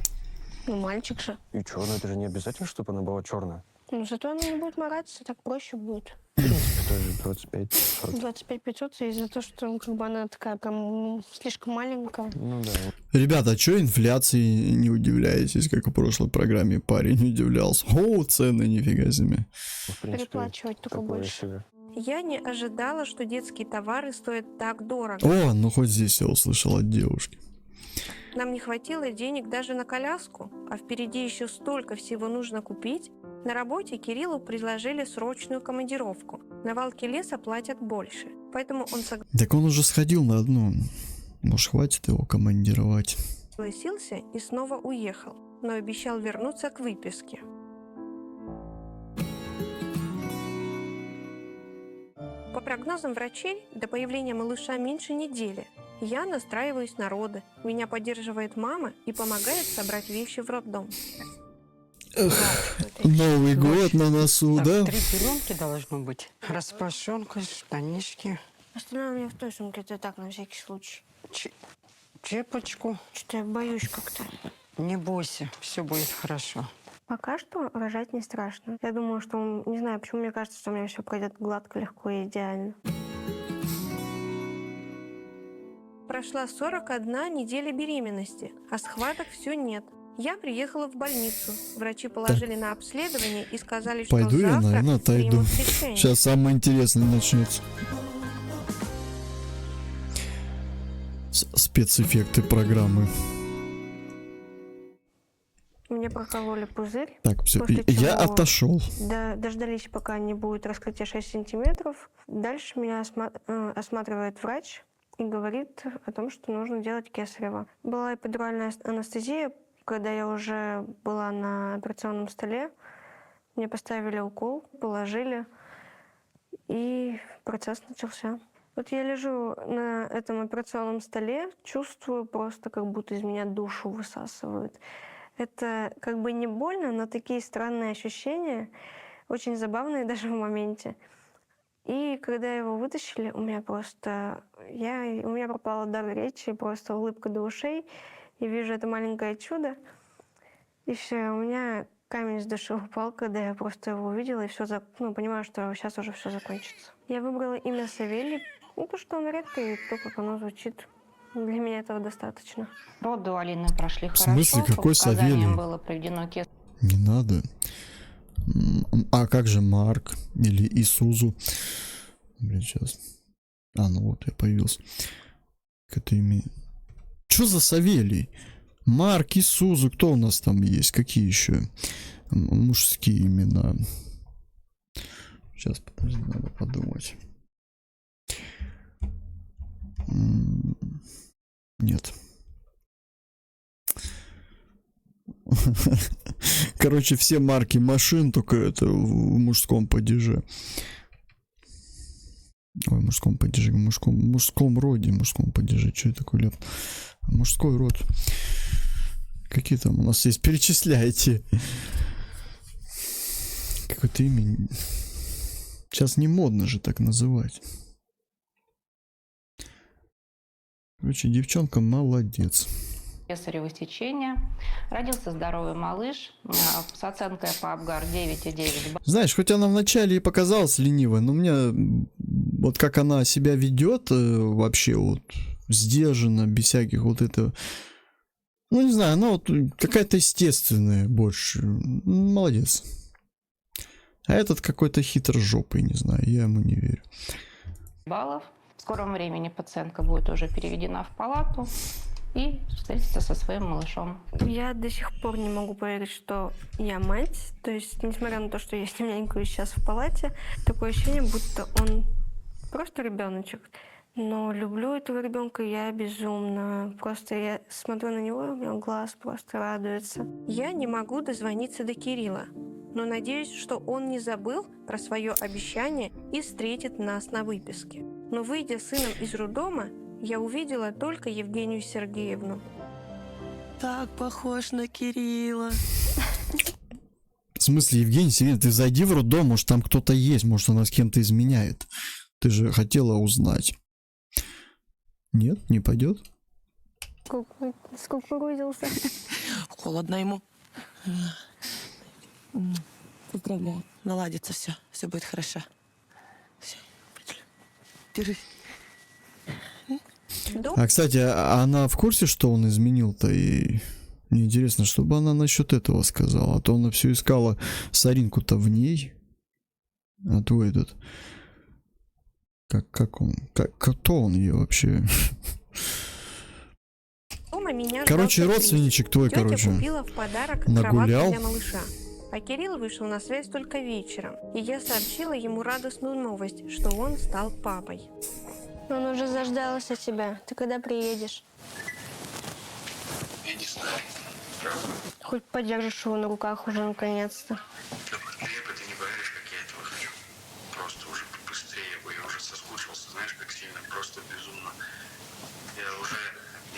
Ну, мальчик же. И черная. Это же не обязательно, чтобы она была черная. Ну, зато она не будет мараться, так проще будет. В принципе, тоже 25 500. 25 500 из-за того, что как бы она такая прям слишком маленькая. Ну да. Ребята, а чё инфляции не удивляетесь, как в прошлой программе парень удивлялся? О, цены, нифига себе. Переплачивать только больше. Я не ожидала, что детские товары стоят так дорого. О, ну хоть здесь я услышал от девушки. Нам не хватило денег даже на коляску, а впереди еще столько всего нужно купить. На работе Кириллу предложили срочную командировку. На валке леса платят больше, поэтому он Так он уже сходил на одну. Может, хватит его командировать. согласился и снова уехал, но обещал вернуться к выписке. По прогнозам врачей, до появления малыша меньше недели. Я настраиваюсь на роды. Меня поддерживает мама и помогает собрать вещи в роддом. Новый год на носу, Так, да? 3 пеленки должно быть. Распашонка, штанишки. Остальное у меня в той сумке, это так, на всякий случай. Чепочку. Что-то я боюсь как-то. Не бойся, все будет хорошо. Пока что рожать не страшно. Я думаю, что, не знаю, почему мне кажется, что у меня все пройдет гладко, легко и идеально. Прошла 41 неделя беременности, а схваток все нет. Я приехала в больницу. Врачи положили на обследование и сказали, что Пойду я, завтра наверное, отойду. примут решение. Сейчас самое интересное начнется. Спецэффекты программы. Мне прокололи пузырь. Так, все, после я чего отошел. Дождались, пока не будет раскрытия 6 сантиметров. Дальше меня осматривает врач и говорит о том, что нужно делать кесарево. Была эпидуральная анестезия. Когда я уже была на операционном столе, мне поставили укол, положили, и процесс начался. Вот я лежу на этом операционном столе, чувствую просто, как будто из меня душу высасывают. Это как бы не больно, но такие странные ощущения, очень забавные даже в моменте. И когда его вытащили, у меня пропал дар речи, просто улыбка до ушей. Я вижу это маленькое чудо, и все, у меня камень с души упал, когда я просто его увидела, и все, понимаю, что сейчас уже все закончится. Я выбрала имя Савелий, потому что он редкий, и то, как оно звучит, для меня этого достаточно. Роды у Алины прошли В хорошо. смысле, по какой показаниям Савелий? было проведено Не надо. А как же Марк или Исузу? Блин, сейчас. А, ну вот я появился. Как это имя? Что за Савелий? Марк, Исузу, кто у нас там есть? Какие еще мужские имена? Сейчас, подожди, надо подумать. Нет. Короче, все марки машин, только это в мужском падеже. Ой, в мужском падеже, в мужском роде, в мужском падеже. Что это такое, Лев? Мужской род. Какие там у нас есть? Перечисляйте. Какое-то имя. Сейчас не модно же так называть. Короче, девчонка молодец. кесарево сечение. Родился здоровый малыш с оценкой по Апгар 9,9. Знаешь, хоть она вначале и показалась ленивой, но мне вот как она себя ведет вообще вот сдержанно, без всяких вот этого. Ну, не знаю, она вот какая-то естественная больше. Молодец. А этот какой-то хитрожопый, не знаю, я ему не верю. Баллов. В скором времени пациентка будет уже переведена в палату и встретиться со своим малышом. Я до сих пор не могу поверить, что я мать. То есть, несмотря на то, что я с ним нянькаю сейчас в палате, такое ощущение, будто он просто ребеночек. Но люблю этого ребенка я безумно. Просто я смотрю на него, и у меня глаз просто радуется. Я не могу дозвониться до Кирилла, но надеюсь, что он не забыл про свое обещание и встретит нас на выписке. Но выйдя с сыном из роддома, я увидела только Евгению Сергеевну. Так похож на Кирилла. В смысле, Евгений Сергеевна, ты зайди в роддом, может там кто-то есть, может она с кем-то изменяет. Ты же хотела узнать. Нет, не пойдет? Скукурузился. Холодно ему. Поздравляю. Наладится все. Все будет хорошо. Все. Держись. А, кстати, она в курсе, что он изменил-то? И мне интересно, что бы она насчет этого сказала. А то она все искала соринку-то в ней. А то этот... Как он? Кто он ее вообще? Дома меня Короче, ждал родственничек сюрприз. твой, Тетя короче, купила в подарок нагулял. кроватку для малыша. А Кирилл вышел на связь только вечером. И я сообщила ему радостную новость, что он стал папой. Он уже заждался тебя. Ты когда приедешь? Я не знаю. Правда. Хоть подержишь его на руках уже наконец-то. Глеб, ты не поверишь, как я этого хочу. Просто уже побыстрее бы. Я уже соскучился, знаешь, как сильно, просто безумно. Я уже,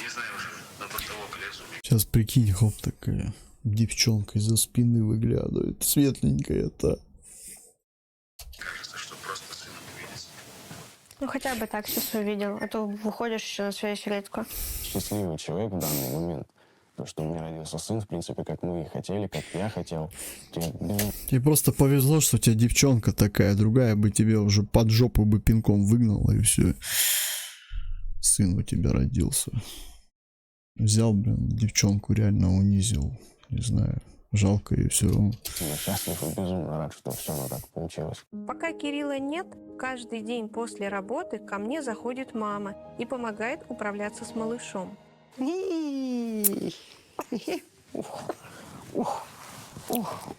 не знаю, уже на потолок лезу. Сейчас прикинь, хоп, такая девчонка из-за спины выглядывает. Светленькая-то. Кажется, что просто сыном увидится. Ну хотя бы так сейчас увидел, а то выходишь еще на связь редко. Счастливый человек в данный момент. То, что у меня родился сын, в принципе, как мы и хотели, как я хотел. Тебе просто повезло, что у тебя девчонка такая, другая бы тебе уже под жопу бы пинком выгнала, и все. Сын у тебя родился. Взял, блин, девчонку реально унизил. Не знаю, жалко и все. Я счастлив и безумно рад, что все так получилось. Пока Кирилла нет, каждый день после работы ко мне заходит мама и помогает управляться с малышом.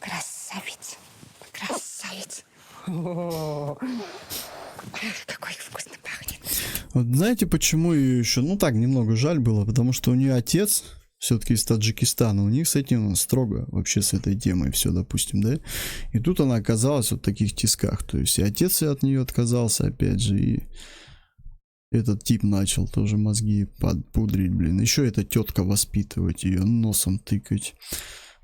Красавец. Красавец. Какой вкусно пахнет. Вот знаете, почему ее еще, ну так, немного жаль было, потому что у нее отец все-таки из Таджикистана, у них с этим строго вообще с этой темой все, допустим, да, и тут она оказалась вот в таких тисках, то есть и отец от нее отказался, опять же, и этот тип начал тоже мозги подпудрить, блин, еще эта тетка воспитывать ее, носом тыкать.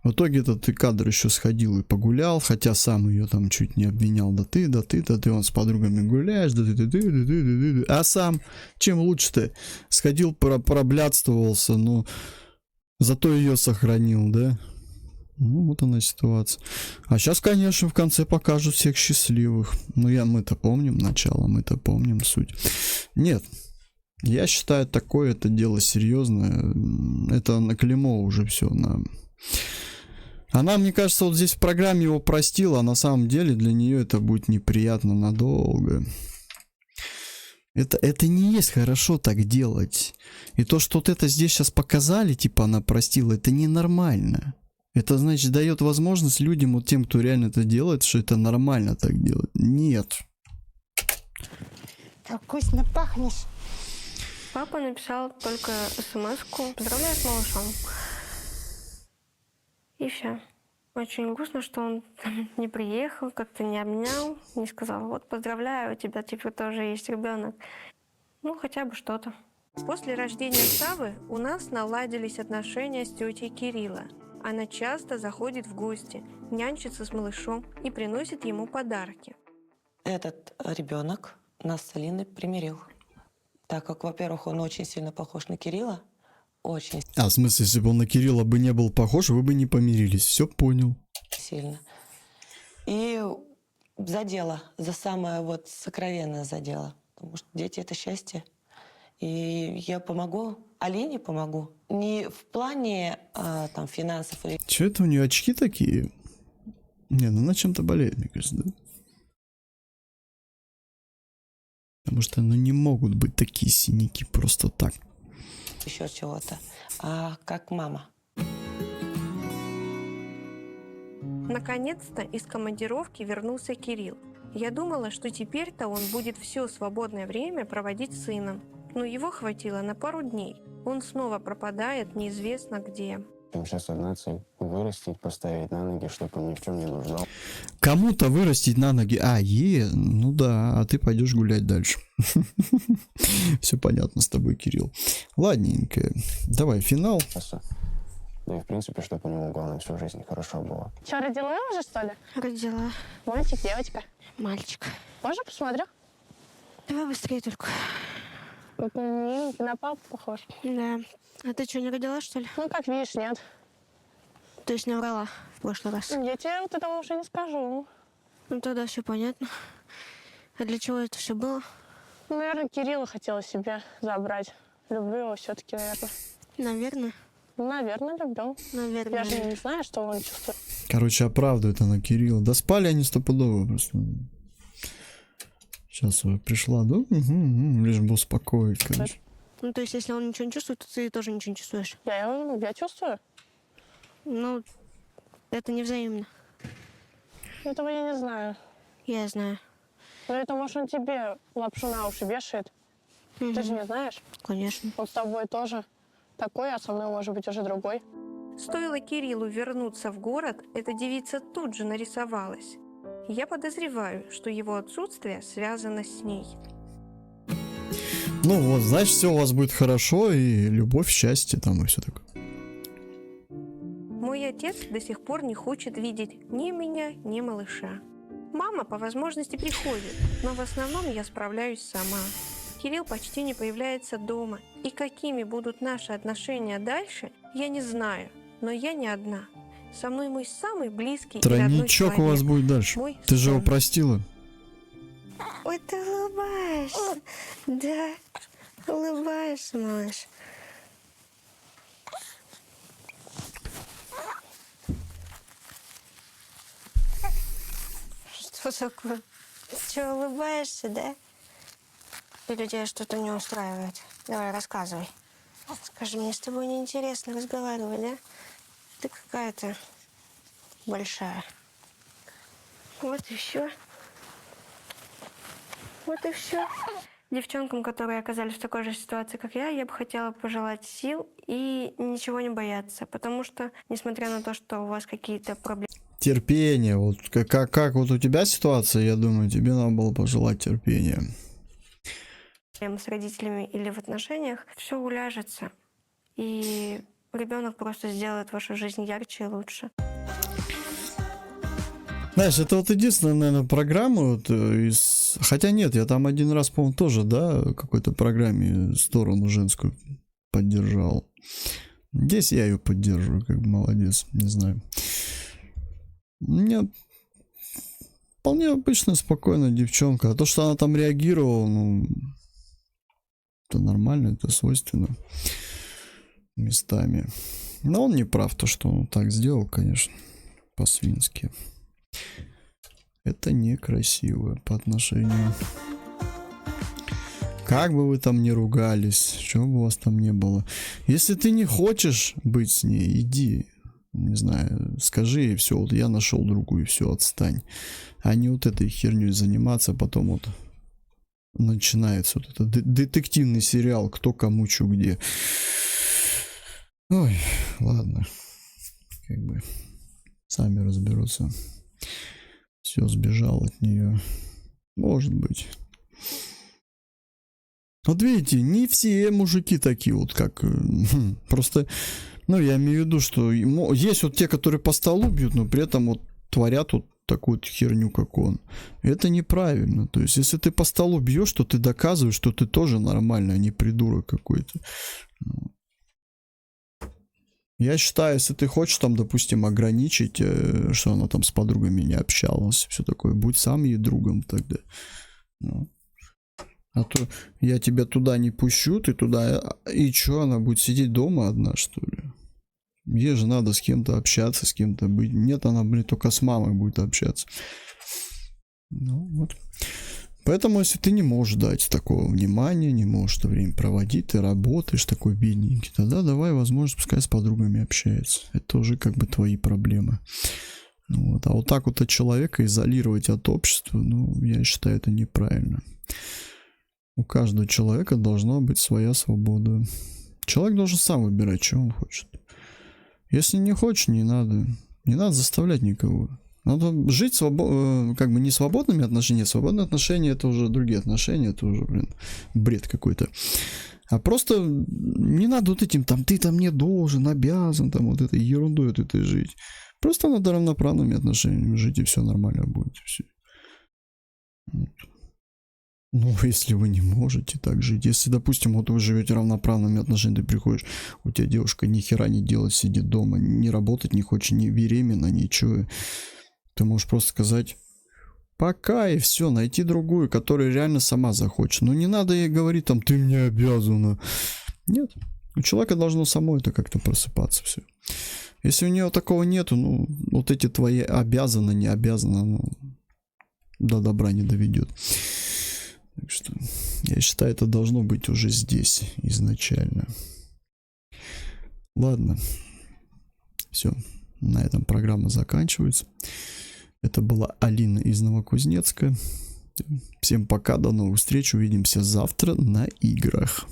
В итоге этот кадр еще сходил и погулял, хотя сам ее там чуть не обвинял, да ты, он с подругами гуляешь, а сам чем лучше-то? Сходил, проблядствовался, но зато ее сохранил, да? Ну, вот она ситуация. А сейчас, конечно, в конце покажут всех счастливых. Ну, мы-то помним начало, мы-то помним суть. Нет, я считаю, такое это дело серьезное. Это на клеймо уже все, на... Она, мне кажется, вот здесь в программе его простила, а на самом деле для нее это будет неприятно надолго. Это не есть хорошо так делать. И то, что вот это здесь сейчас показали, типа она простила, это ненормально. Это, значит, дает возможность людям, вот тем, кто реально это делает, что это нормально так делать. Нет. Как вкусно пахнешь. Папа написал только смс-ку «Поздравляю с малышом». И все. Очень грустно, что он не приехал, как-то не обнял, не сказал: вот поздравляю, у тебя типа тоже есть ребенок. Ну, хотя бы что-то. После рождения Савы у нас наладились отношения с тетей Кирилла. Она часто заходит в гости, нянчится с малышом и приносит ему подарки. Этот ребенок нас с Алиной примирил. Так как, во-первых, он очень сильно похож на Кирилла. Очень А, в смысле, если бы он на Кирилла бы не был похож, вы бы не помирились. Все понял. сильно. И задело, за самое вот сокровенное задело. Потому что дети — это счастье. И я помогу, Алине помогу. Не в плане там финансов или... Че это у нее очки такие? Не, ну она чем-то болеет, мне кажется, да? Потому что, ну, не могут быть такие синяки просто так. еще чего-то. А как мама? Наконец-то из командировки вернулся Кирилл. Я думала, что теперь-то он будет все свободное время проводить с сыном. Но его хватило на пару дней. Он снова пропадает неизвестно где. Сейчас одна цель — вырастить, поставить на ноги, чтобы он ни в чем не нуждал. Кому-то вырастить на ноги. Ну да, а ты пойдешь гулять дальше. Все понятно с тобой, Кирилл. Ладненько. Давай, финал. Да и в принципе, чтобы у него, главное, всю жизнь хорошо было. Что, родила уже, что ли? Родила. Мальчик, девочка? Мальчик. Можно посмотрю? Давай быстрее только. Вот миленький, на папу похож. Да. А ты что, не родила, что ли? Ну, как видишь, нет. То есть наврала в прошлый раз? Я тебе вот этого уже не скажу. Ну, тогда все понятно. А для чего это все было? Ну, наверное, Кирилла хотела себе забрать. Люблю его все-таки, наверное. Наверное. Наверное, люблю. Наверное. Я же не знаю, что он чувствует. Короче, оправдывает она Кирилла. Да спали они стопудово просто. Сейчас пришла, да? Лишь бы успокоить, короче. Ну, то есть, если он ничего не чувствует, то ты тоже ничего не чувствуешь? Я чувствую. Ну, это не взаимно. Этого я не знаю. Я знаю. Но это, может, он тебе лапшу на уши вешает. Ты же не знаешь? Конечно. Он с тобой тоже такой, а со мной, может быть, уже другой. Стоило Кириллу вернуться в город, эта девица тут же нарисовалась. Я подозреваю, что его отсутствие связано с ней. Ну вот, значит, все у вас будет хорошо, и любовь, счастье там, и все такое. Мой отец до сих пор не хочет видеть ни меня, ни малыша. Мама по возможности приходит, но в основном я справляюсь сама. Кирилл почти не появляется дома, и какими будут наши отношения дальше, я не знаю, но я не одна. Со мной мой самый близкий и родной Тройничок у человек. вас будет дальше. Мой Ты же его сын. простила? Ой, ты улыбаешься. Да, улыбаешься, малыш. Что такое? Че, улыбаешься, да? Или тебя что-то не устраивает? Давай, рассказывай. Скажи, мне с тобой неинтересно разговаривать, да? Ты какая-то большая. Вот и все. Вот и все. Девчонкам, которые оказались в такой же ситуации, как я бы хотела пожелать сил и ничего не бояться. Потому что, несмотря на то, что у вас какие-то проблемы Терпение. Вот как вот у тебя ситуация, я думаю, тебе надо было пожелать терпения. с родителями или в отношениях, все уляжется. И ребенок просто сделает вашу жизнь ярче и лучше. Знаешь, это вот единственная, наверное, программа вот из... Хотя нет, я там один раз, по-моему, тоже, да, в какой-то программе сторону женскую поддержал. Здесь я ее поддерживаю, как бы молодец, не знаю. Нет, вполне обычная, спокойная девчонка. А то, что она там реагировала, ну, это нормально, это свойственно местами. Но он не прав, то, что он так сделал, конечно, по-свински. Это некрасиво по отношению. Как бы вы там ни ругались, чего бы у вас там не было. Если ты не хочешь быть с ней, иди. Не знаю, скажи ей все, вот я нашел другую, все, отстань. А не вот этой херней заниматься, потом вот начинается вот этот детективный сериал, кто кому что где. Ой, ладно. Как бы сами разберутся. Все, сбежал от нее. Может быть. Вот видите, не все мужики такие вот, как... Просто, ну, я имею в виду, что есть вот те, которые по столу бьют, но при этом вот творят вот такую херню, как он. Это неправильно. То есть, если ты по столу бьешь, то ты доказываешь, что ты тоже нормальный, а не придурок какой-то. Я считаю, если ты хочешь там, допустим, ограничить, что она там с подругами не общалась, все такое, будь сам ей другом тогда. Ну. А то я тебя туда не пущу, ты туда, и что, она будет сидеть дома одна, что ли? Ей же надо с кем-то общаться, с кем-то быть. Нет, она, блин, только с мамой будет общаться. Ну, вот. Поэтому, если ты не можешь дать такого внимания, не можешь это время проводить, ты работаешь такой бедненький, тогда давай возможность, пускай с подругами общается. Это уже как бы твои проблемы. Вот. А вот так вот от человека изолировать от общества, ну, я считаю, это неправильно. У каждого человека должна быть своя свобода. Человек должен сам выбирать, что он хочет. Если не хочешь, не надо. Не надо заставлять никого. Надо жить как бы не свободными отношениями. Свободные отношения — это уже другие отношения. Это уже, блин, бред какой-то. А просто не надо вот этим, там, ты там не должен, обязан, там, вот этой ерундой вот этой жить. Просто надо равноправными отношениями жить, и все нормально будет. Все. Вот. Ну, если вы не можете так жить. Если, допустим, вот вы живете равноправными отношениями, ты приходишь, у тебя девушка ни хера не делает, сидит дома, не работать не хочет, не беременна, ничего. Ты можешь просто сказать пока и все, найти другую, которая реально сама захочет. Но не надо ей говорить там, ты мне обязана. Нет. У человека должно само это как-то просыпаться все. Если у нее такого нету, ну, вот эти твои обязаны, не обязаны, ну, до добра не доведет. Так что, я считаю, это должно быть уже здесь изначально. Ладно. Все. На этом программа заканчивается. Это была Алина из Новокузнецка. Всем пока, до новых встреч. Увидимся завтра на играх.